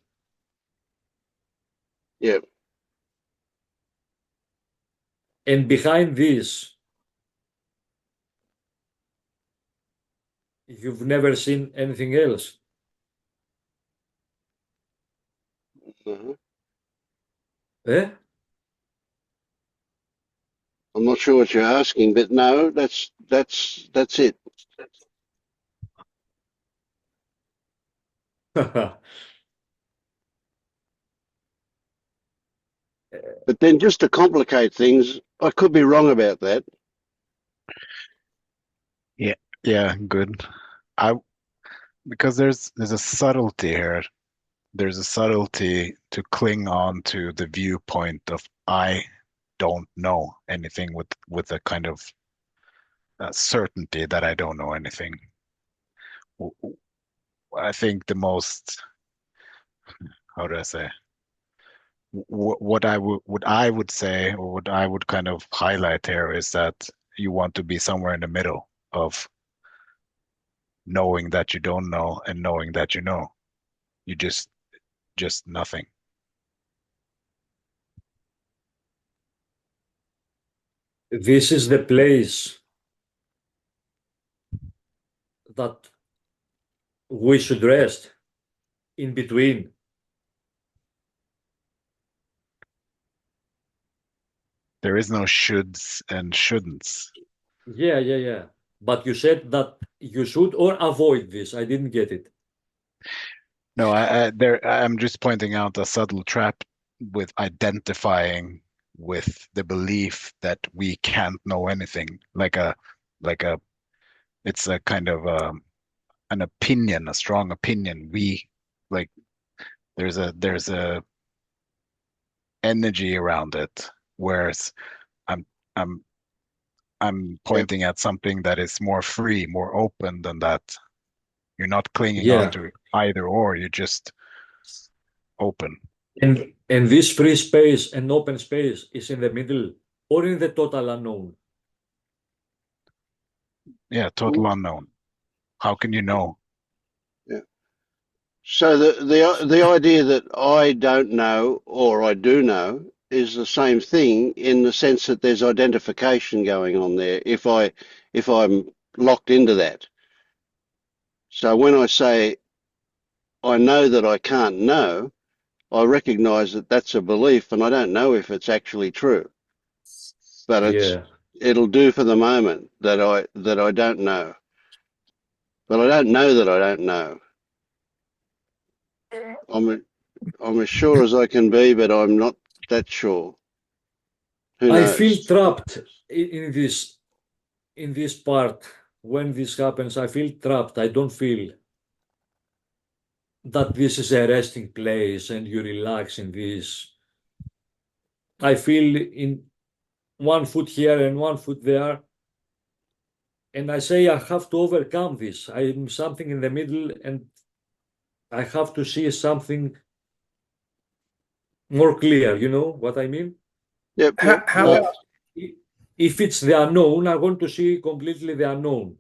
Yeah. And behind this, you've never seen anything else. Uh-huh. Eh? I'm not sure what you're asking, but no, that's it. But then just to complicate things, I could be wrong about that. Yeah, good. Because there's a subtlety here. There's a subtlety to cling on to the viewpoint of I don't know anything with a kind of certainty that I don't know anything. I think the most, how do I say, what I would say, or what I would kind of highlight here is that you want to be somewhere in the middle of knowing that you don't know and knowing that you know. You just nothing. This is the place that we should rest in between. There is no shoulds and shouldn'ts. Yeah. But you said that you should or avoid this. I didn't get it. No, I'm just pointing out a subtle trap with identifying with the belief that we can't know anything, like it's a kind of an opinion, a strong opinion. Like there's a energy around it, whereas I'm pointing at something that is more free, more open than that. You're not clinging on to either or, you're just open. And this free space and open space is in the middle or in the total unknown? Yeah, total unknown. How can you know? Yeah. So the idea that I don't know or I do know is the same thing in the sense that there's identification going on there if I'm locked into that. So when I say I know that I can't know, I recognize that that's a belief and I don't know if it's actually true. But it'll do for the moment that I don't know. But I don't know that I don't know. I'm as sure as I can be, but I'm not that sure. Who knows? I feel trapped in this part. When this happens, I feel trapped. I don't feel that this is a resting place and you relax in this. I feel in one foot here and one foot there. And I say I have to overcome this. I'm something in the middle and I have to see something more clear. You know what I mean? Yep. How about if it's the unknown, I want to see completely the unknown.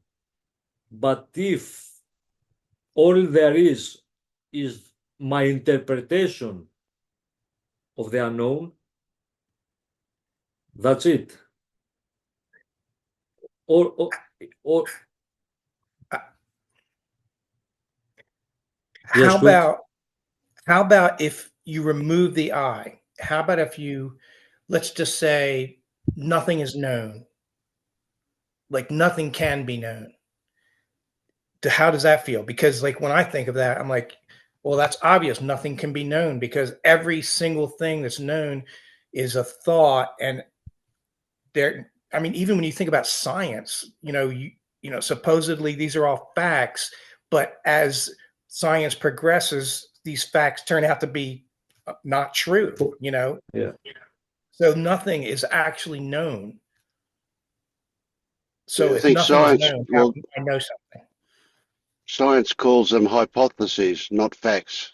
But if all there is my interpretation of the unknown, that's it. Or yes, how about if you remove the I? How about if you, let's just say nothing is known, like nothing can be known. How does that feel? Because like when I think of that, I'm like, well, that's obvious. Nothing can be known because every single thing that's known is a thought. And there, I mean, even when you think about science, you know, supposedly these are all facts, but as science progresses, these facts turn out to be not true, you know? Yeah. So nothing is actually known. So I if think nothing science, is known, how can I know something? Science calls them hypotheses, not facts.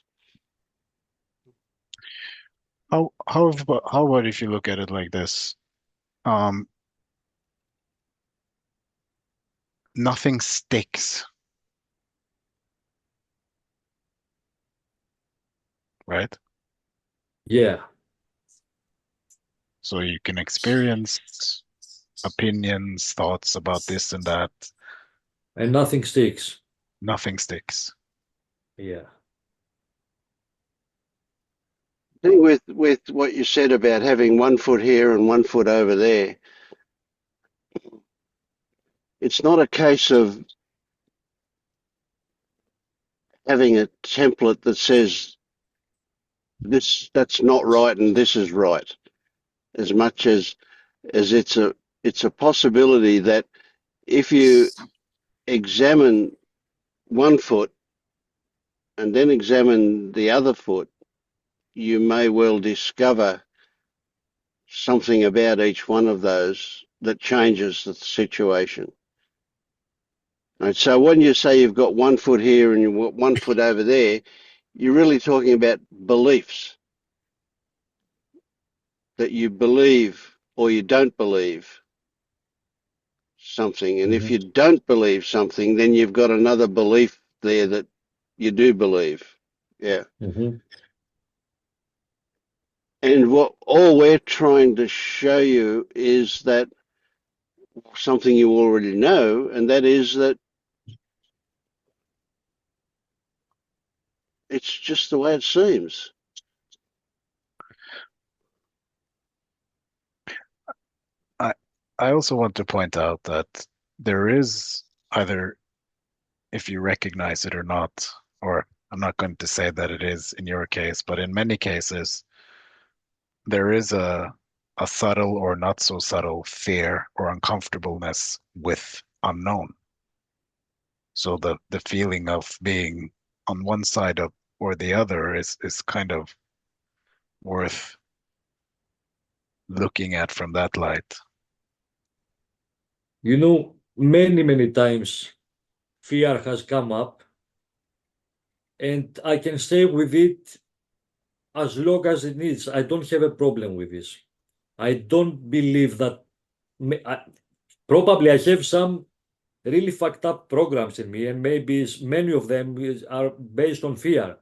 How about if you look at it like this? Um, Nothing sticks, right? Yeah, So you can experience opinions, thoughts about this and that. and nothing sticks. Nothing sticks. Yeah. I think with what you said about having 1 foot here and 1 foot over there, it's not a case of having a template that says that's not right and this is right, as much as it's a possibility that if you examine 1 foot and then examine the other foot, you may well discover something about each one of those that changes the situation. And so when you say you've got 1 foot here and you've got 1 foot over there, you're really talking about beliefs, that you believe or you don't believe something. And if Mhm. you don't believe something, then you've got another belief there that you do believe. Yeah. Mhm. And what all we're trying to show you is that something you already know, and that is that it's just the way it seems. I I also want to point out that there is either, if you recognize it or not, or I'm not going to say that it is in your case, but in many cases, there is a subtle or not so subtle fear or uncomfortableness with unknown. So the feeling of being on one side of or the other is kind of worth looking at from that light. You know, many times fear has come up, and I can stay with it as long as it needs. I don't have a problem with this. I don't believe that. Probably I have some really fucked up programs in me, and maybe many of them are based on fear.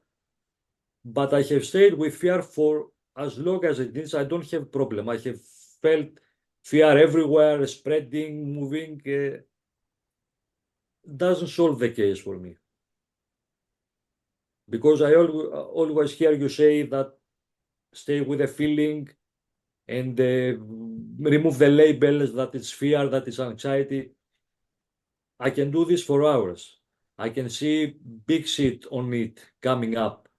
But I have stayed with fear for as long as it needs. I don't have problem. I have felt fear everywhere, spreading, moving. Doesn't solve the case for me, because I always hear you say that stay with the feeling and remove the labels that it's fear, that it's anxiety. I can do this for hours. I can see big shit on it coming up,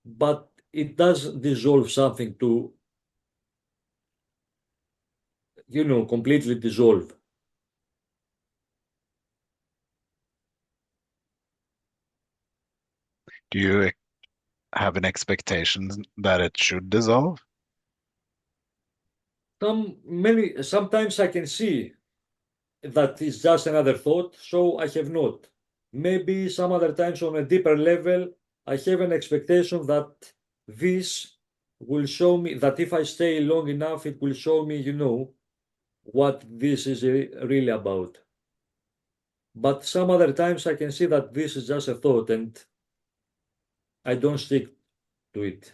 but it does dissolve something to, completely dissolve. Do you have an expectation that it should dissolve? Sometimes I can see that it's just another thought, so I have not. Maybe some other times on a deeper level, I have an expectation that this will show me that if I stay long enough, it will show me, what this is really about. But some other times I can see that this is just a thought and I don't stick to it.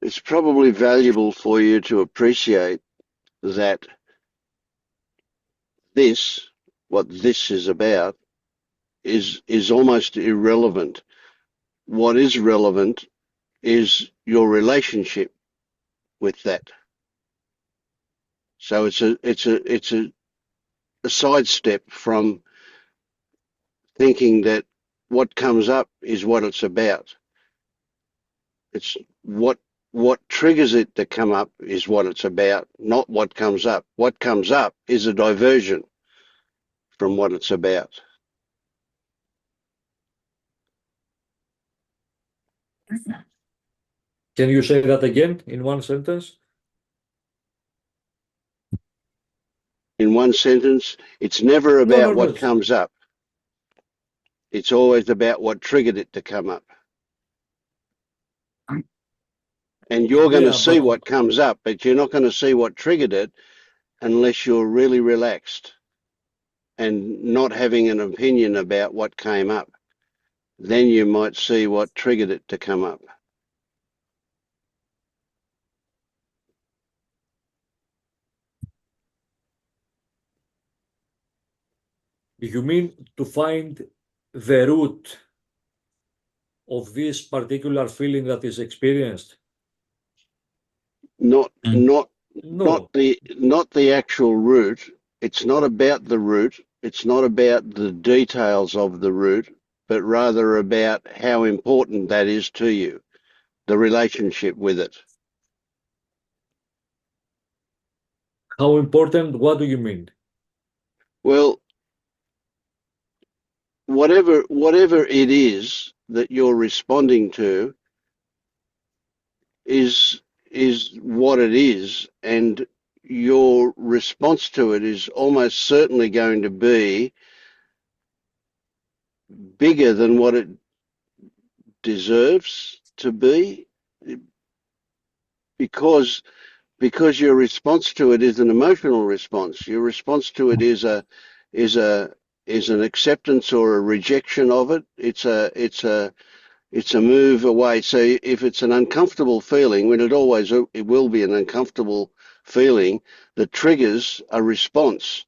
It's probably valuable for you to appreciate that what this is about, is almost irrelevant. What is relevant is your relationship with that. So it's a sidestep from thinking that what comes up is what it's about. It's what triggers it to come up is what it's about, not what comes up. What comes up is a diversion from what it's about. Can you say that again in one sentence? In one sentence, it's never No, about no, no. what comes up. It's always about what triggered it to come up. And you're going to Yeah, see but what comes up, but you're not going to see what triggered it unless you're really relaxed and not having an opinion about what came up. Then you might see what triggered it to come up. you mean to find the root of this particular feeling that is experienced? Not Mm. not No. not the actual root. It's not about the root. It's not about the details of the root, but rather about how important that is to you, the relationship with it. How important? What do you mean? Well, whatever it is that you're responding to is what it is, and your response to it is almost certainly going to be bigger than what it deserves to be, because your response to it is an emotional response. Your response to it is a is an acceptance or a rejection of it. It's a move away. So if it's an uncomfortable feeling, when it will be an uncomfortable feeling, that triggers a response.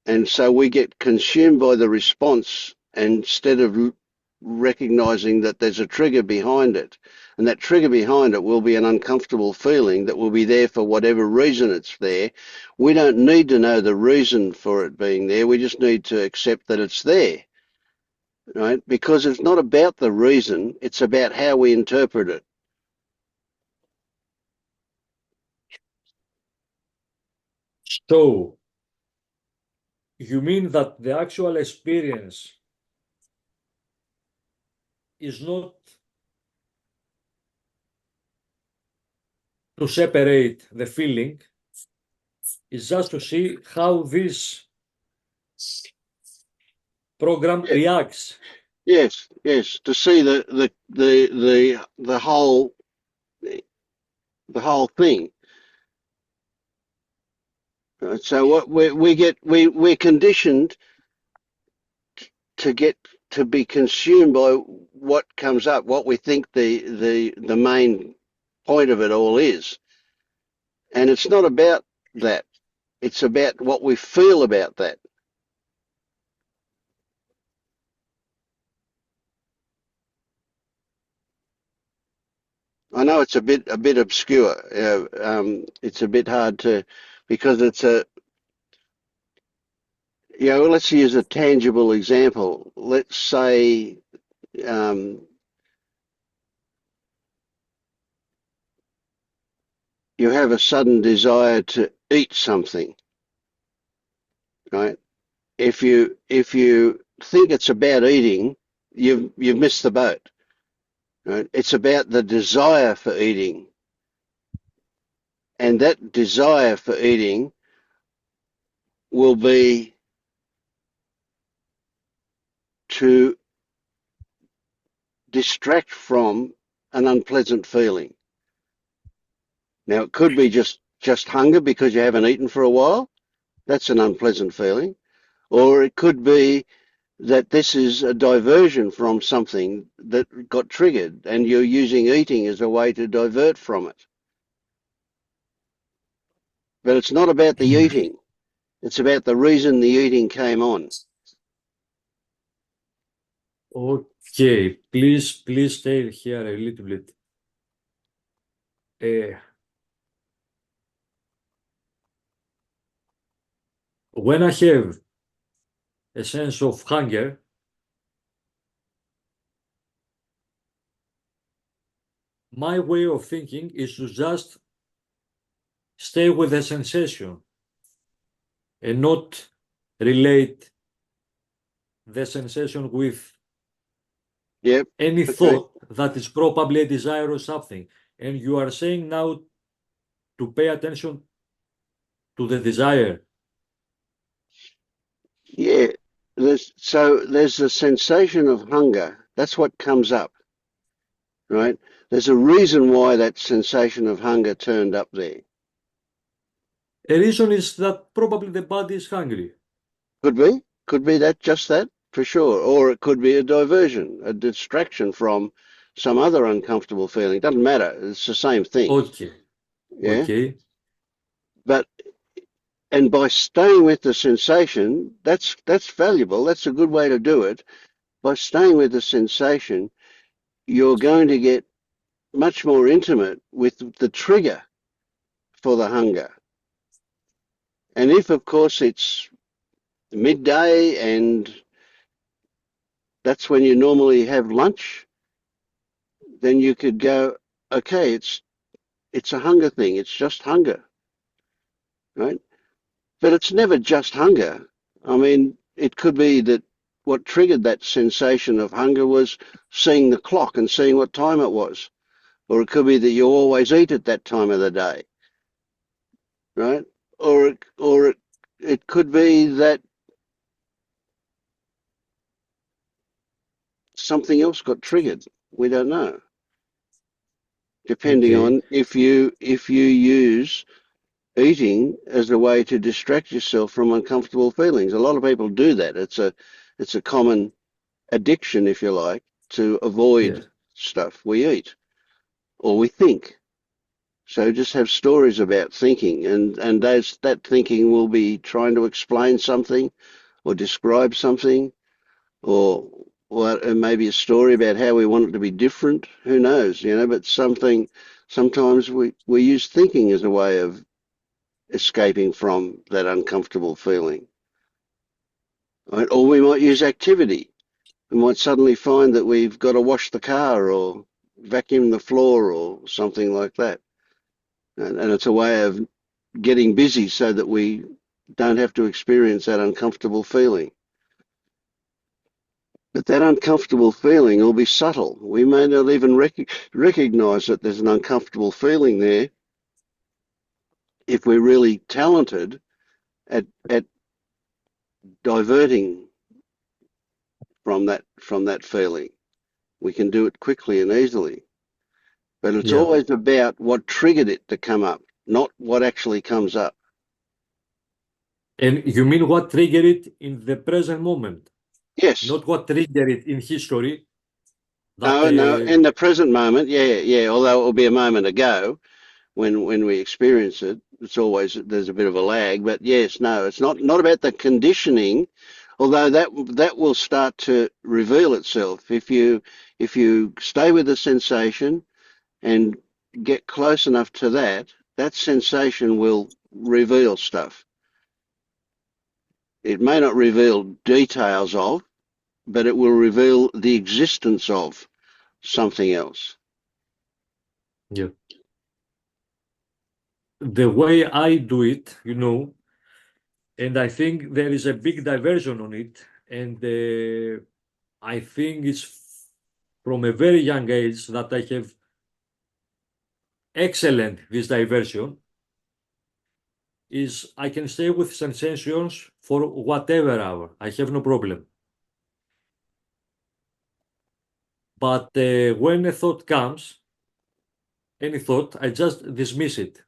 And so we get consumed by the response instead of recognizing that there's a trigger behind it. And that trigger behind it will be an uncomfortable feeling that will be there for whatever reason it's there. We don't need to know the reason for it being there. We just need to accept that it's there, right? Because it's not about the reason, it's about how we interpret it. So, you mean that the actual experience is not to separate the feeling, it's just to see how this program Yeah. reacts. Yes, to see the whole thing. Right? So what we're conditioned to be consumed by what comes up, what we think the main point of it all is, and it's not about that. It's about what we feel about that. I know it's a bit obscure. It's a bit hard to, because it's a, well, let's use a tangible example. Let's say um, you have a sudden desire to eat something, right? If you think it's about eating, you've missed the boat, right? It's about the desire for eating, and that desire for eating will be to distract from an unpleasant feeling. Now, it could be just hunger because you haven't eaten for a while. That's an unpleasant feeling. Or it could be that this is a diversion from something that got triggered and you're using eating as a way to divert from it. But it's not about the eating. It's about the reason the eating came on. Okay, please stay here a little bit. When I have a sense of hunger, my way of thinking is to just stay with the sensation and not relate the sensation with Yep. any Okay. thought that is probably a desire or something. And you are saying now to pay attention to the desire. Yeah. There's a sensation of hunger. That's what comes up. right? There's a reason why that sensation of hunger turned up there. A reason is that probably the body is hungry. Could be that, just that, for sure. Or it could be a diversion, a distraction from some other uncomfortable feeling. Doesn't matter. It's the same thing. Okay, Yeah. okay, But, and by staying with the sensation, that's valuable. That's a good way to do it. By staying with the sensation, you're going to get much more intimate with the trigger for the hunger. And if, of course, it's midday and that's when you normally have lunch, then you could go, okay, it's a hunger thing. It's just hunger, right? But it's never just hunger. I mean, it could be that what triggered that sensation of hunger was seeing the clock and seeing what time it was. Or it could be that you always eat at that time of the day, right? Or it could be that something else got triggered. We don't know. Depending okay, on if you use eating as a way to distract yourself from uncomfortable feelings. A lot of people do that. It's a common addiction, if you like, to avoid yes, stuff. We eat or we think. So just have stories about thinking, and that thinking will be trying to explain something or describe something, or maybe a story about how we want it to be different. Who knows, you know? But sometimes we use thinking as a way of escaping from that uncomfortable feeling. Right? Or we might use activity. We might suddenly find that we've got to wash the car or vacuum the floor or something like that. And it's a way of getting busy so that we don't have to experience that uncomfortable feeling. But that uncomfortable feeling will be subtle. We may not even recognize that there's an uncomfortable feeling there if we're really talented at diverting from that feeling. We can do it quickly and easily. But it's yeah. always about what triggered it to come up, not what actually comes up. And you mean what triggered it in the present moment, Yes. not what triggered it in history? No, in the present moment, yeah. Although it will be a moment ago when we experience it, there's a bit of a lag. But yes, no, it's not about the conditioning, although that will start to reveal itself if you stay with the sensation and get close enough to that sensation will reveal stuff. It may not reveal details of, but it will reveal the existence of something else. Yeah. The way I do it, and I think there is a big diversion on it, and I think it's from a very young age that I have excellent this diversion, is I can stay with sensations for whatever hour. I have no problem. But when a thought comes, any thought, I just dismiss it.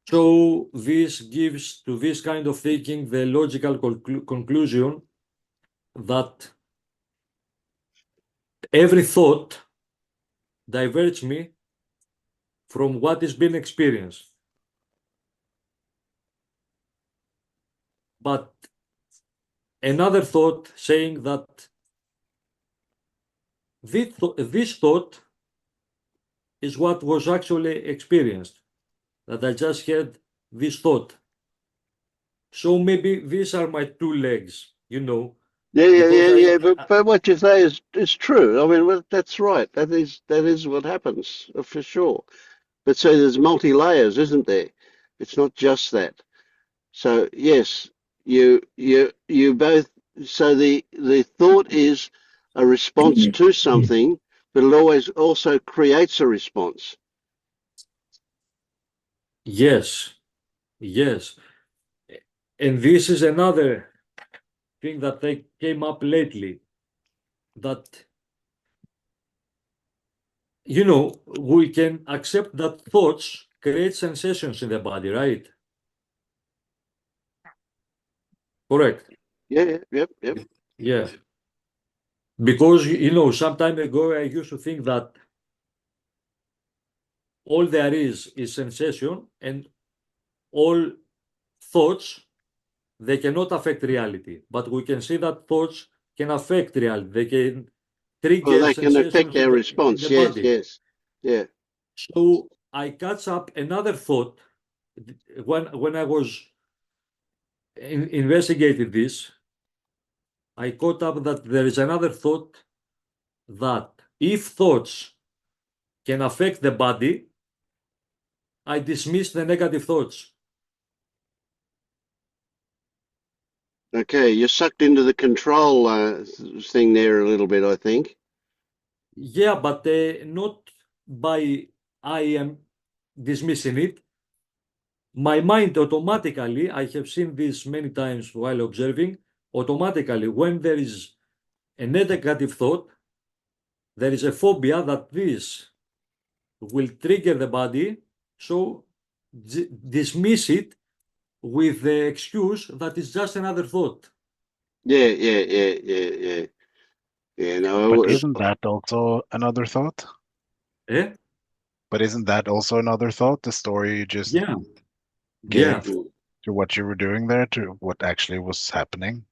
So this gives to this kind of thinking the logical conclusion that every thought diverts me from what is being experienced. But another thought saying that this thought is what was actually experienced, that I just had this thought. So maybe these are my two legs, Yeah. because But what you say is true. I mean, well, that's right. That is what happens for sure. But so there's multi layers, isn't there? It's not just that. So yes, you both. So the thought is a response to something, but it always also creates a response. yes, and this is another thing that came up lately. that, you know, we can accept that thoughts create sensations in the body, right? Correct. Yeah, yep. Yeah. Because, you know, some time ago I used to think that all there is sensation, and all thoughts, they cannot affect reality. But we can see that thoughts can affect reality. They can Well, trigger they can affect sensations our in response. the Yes, body. yes. Yeah. So I catch up another thought when I was investigating this. I caught up that there is another thought that if thoughts can affect the body, I dismiss the negative thoughts. Okay, you're sucked into the control thing there a little bit, I think. Yeah, but not by I am dismissing it. My mind automatically, I have seen this many times while observing, automatically, when there is a negative thought, there is a phobia that this will trigger the body, so dismiss it with the excuse that it's just another thought. Yeah. No, But isn't that also another thought? Eh? But isn't that also another thought? The story you just Yeah, gave yeah, to what you were doing there, to what actually was happening.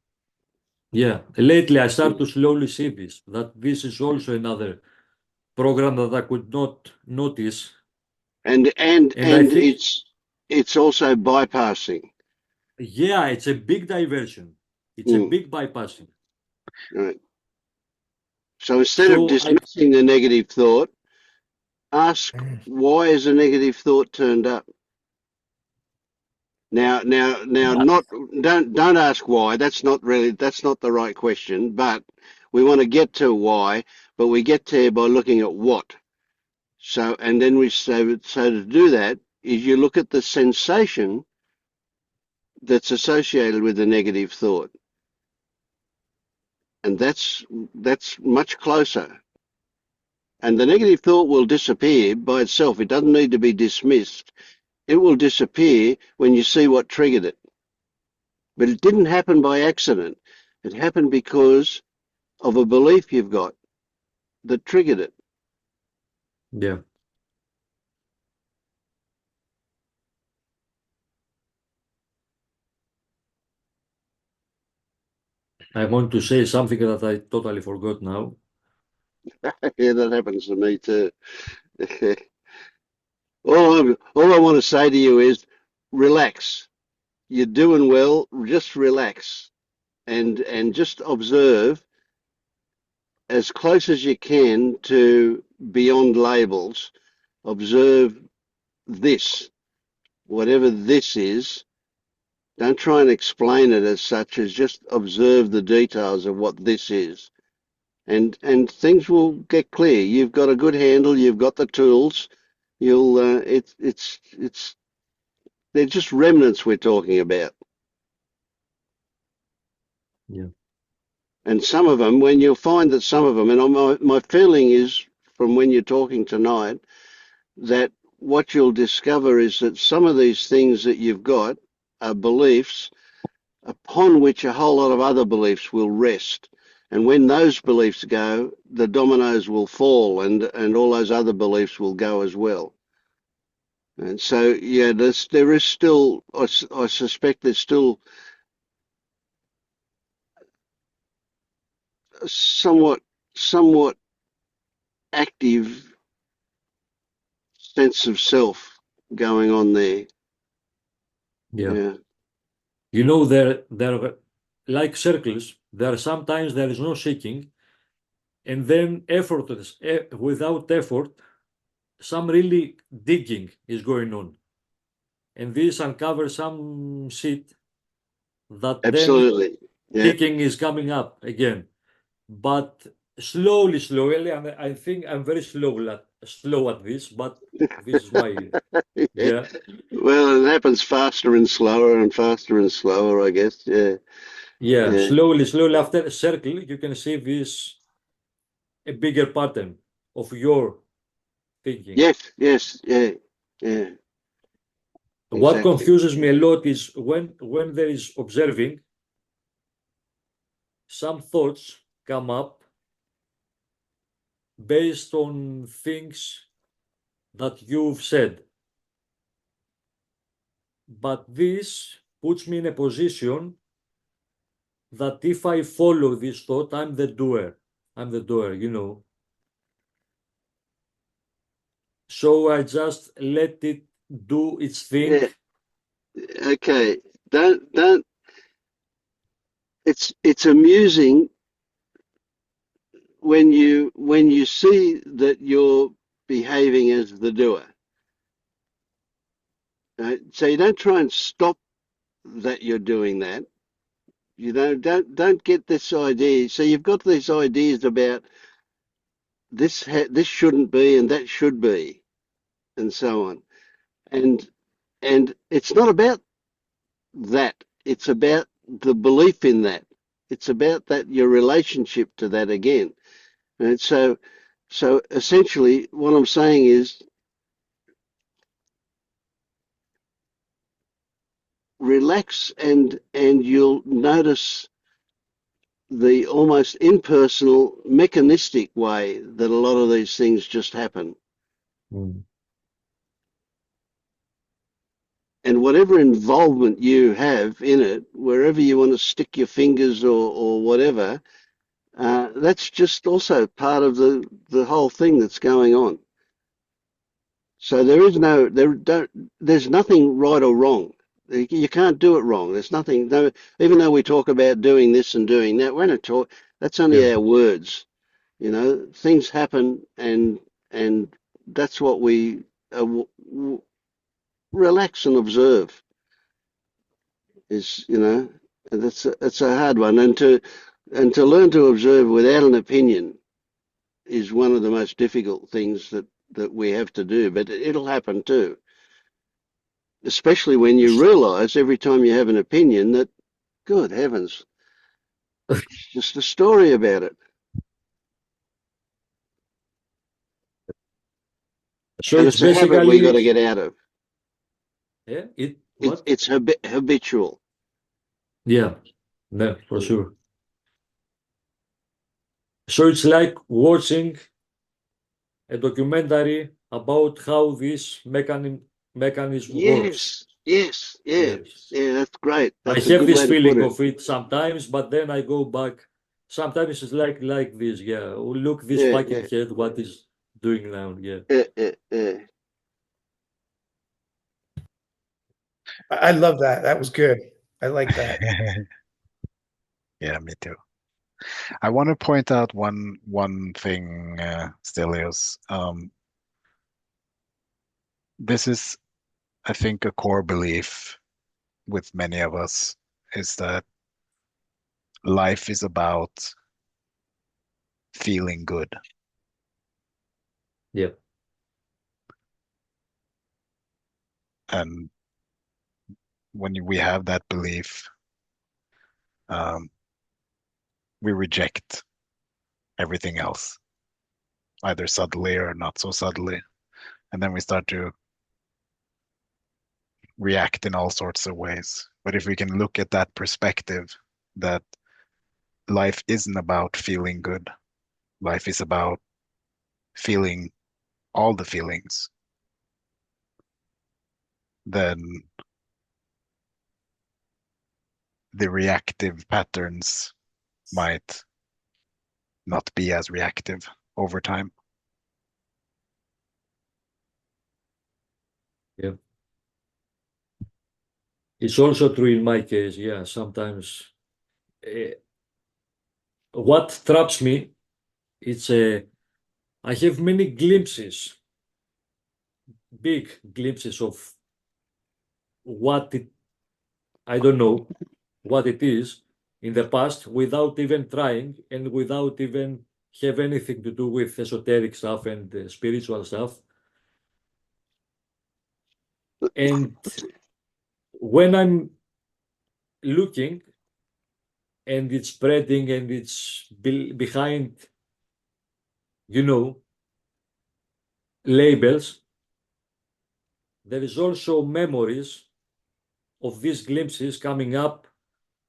yeah. Lately, I start to slowly see this, that this is also another program that I could not notice. and I think, it's also bypassing. yeah, it's a big diversion. It's a big bypassing. Right. So instead of So dismissing the negative thought, ask why is a negative thought turned up. Now, not don't ask why. That's not the right question. But we want to get to why. But we get there by looking at what. So, and then so to do that is you look at the sensation that's associated with the negative thought, and that's much closer. And the negative thought will disappear by itself. It doesn't need to be dismissed. It will disappear when you see what triggered it. But it didn't happen by accident. It happened because of a belief you've got that triggered it. yeah, I want to say something that I totally forgot now. Yeah, that happens to me too. all I want to say to you is relax. You're doing well. Just relax and just observe as close as you can to beyond labels. Observe this, whatever this is. Don't try and explain it as such as just observe the details of what this is. And things will get clear. You've got a good handle, you've got the tools. You'll they're just remnants we're talking about. Yeah, And some of them, when you'll find that some of them, and my feeling is from when you're talking tonight, that what you'll discover is that some of these things that you've got are beliefs upon which a whole lot of other beliefs will rest. And when those beliefs go, the dominoes will fall and all those other beliefs will go as well. And so, yeah, there is still, I suspect there's still a somewhat active sense of self going on there. yeah. Yeah. You know, they're like circles. There are sometimes there is no seeking, and then effortless, without effort, some really digging is going on, and this uncovers some shit that then Absolutely. Yeah. kicking is coming up again. But slowly, and I think I'm very slow at this, but this is my yeah. Well, it happens faster and slower and faster and slower, I guess. Yeah. Yeah, Yeah. slowly after a circle, you can see this a bigger pattern of your thinking. Yes, yes, yeah, yeah. What Exactly. confuses me a lot is when there is observing, some thoughts come up based on things that you've said. But this puts me in a position that if I follow this thought, I'm the doer. I'm the doer, you know. So I just let it do its thing. Yeah. Okay. Don't. It's amusing when you see that you're behaving as the doer. Right? So you don't try and stop that you're doing that. You know, don't get this idea. So you've got these ideas about this shouldn't be and that should be, and so on. And it's not about that. It's about the belief in that. It's about that your relationship to that again. And so essentially what I'm saying is relax and you'll notice the almost impersonal, mechanistic way that a lot of these things just happen. Mm. And whatever involvement you have in it, wherever you want to stick your fingers or whatever, that's just also part of the whole thing that's going on. So there's nothing right or wrong. You can't do it wrong. There's nothing. No, even though we talk about doing this and doing that, we're not talk. That's only Yeah. our words. You know, things happen, and that's what we relax and observe. Is and it's a hard one, and to learn to observe without an opinion is one of the most difficult things that we have to do. But it'll happen too. Especially when you realize every time you have an opinion that, good heavens, it's just a story about it. So And it's it's a habit we got to basically, get out of. yeah, It's what? it's habitual. Yeah, no, for sure. So it's like watching a documentary about how this mechanism works. Yes, yeah, Yes. yeah. That's great. I That's a have good this way to put feeling it. of it sometimes, but then I go back. Sometimes it's like this, yeah. Oh, look, this Yeah, fucking yeah, head, what is doing now? Yeah. yeah. I love that. That was good. I like that. Yeah, me too. I want to point out one thing, Stelios. This is, I think, a core belief with many of us is that life is about feeling good. Yeah. And when we have that belief, we reject everything else, either subtly or not so subtly. And then we start to react in all sorts of ways. But if we can look at that perspective, that life isn't about feeling good, life is about feeling all the feelings, then the reactive patterns might not be as reactive over time. Yeah. It's also true in my case, yeah. Sometimes what traps me, it's I have many glimpses, big glimpses of what it, I don't know what it is in the past without even trying and without even have anything to do with esoteric stuff and spiritual stuff. And when I'm looking and it's spreading and it's behind you know, labels, there is also memories of these glimpses coming up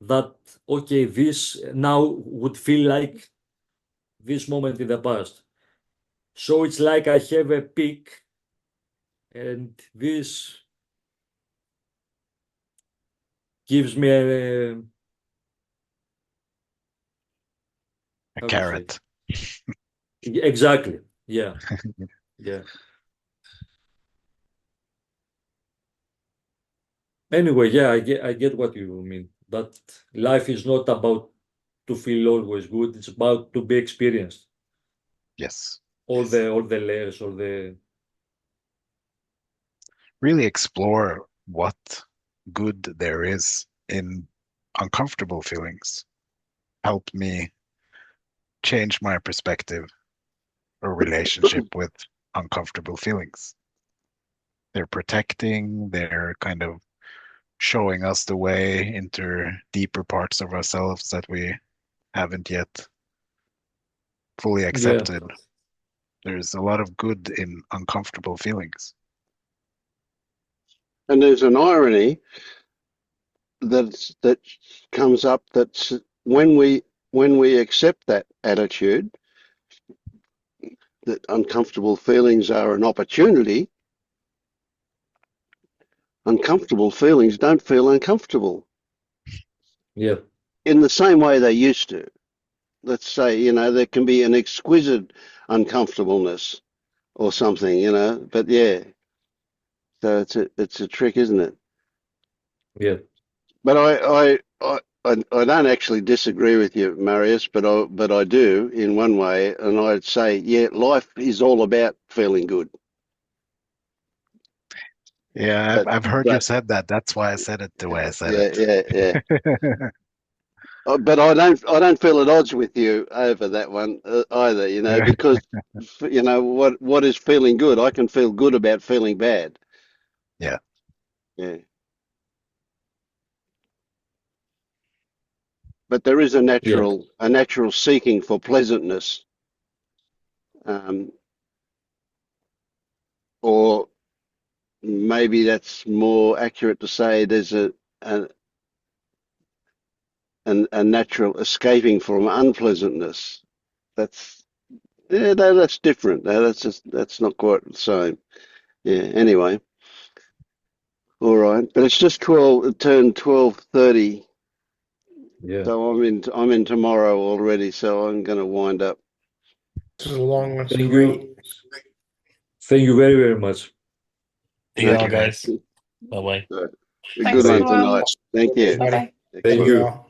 that, okay, this now would feel like this moment in the past. So it's like I have a peak, and this gives me a how to say carrot. it? Exactly. Yeah. Yeah. Anyway, yeah, I get what you mean. That life is not about to feel always good. It's about to be experienced. Yes. All the layers, all the Really explore what good there is in uncomfortable feelings. Help me change my perspective or relationship with uncomfortable feelings. They're protecting, they're kind of showing us the way into deeper parts of ourselves that we haven't yet fully yeah. accepted. There's a lot of good in uncomfortable feelings. And there's an irony that comes up, that's when we accept that attitude, that uncomfortable feelings are an opportunity, uncomfortable feelings don't feel uncomfortable Yeah. in the same way they used to. Let's say, there can be an exquisite uncomfortableness or something, but yeah. So it's a trick, isn't it? Yeah. But I don't actually disagree with you, Marius, but I do in one way, and I'd say, yeah, life is all about feeling good. Yeah, But I've heard you but said that. That's why I said it the way I said yeah. it. But I don't feel at odds with you over that one either, because what is feeling good? I can feel good about feeling bad. Yeah. Yeah. But there is a Yeah. natural seeking for pleasantness, or maybe that's more accurate to say there's a natural escaping from unpleasantness. That's that's different. That's not quite the same. Yeah. Anyway, all right. But it's just 12. It turned 12:30, Yeah. so I'm in tomorrow already. So I'm going to wind up. This is a long one. It's Thank great. you. Thank you very, very much. See you all, Okay. guys. Bye bye. A Thanks good a one Great. lot. tonight. Thank you. Everybody. Bye-bye. Thank Excellent. you. Y'all.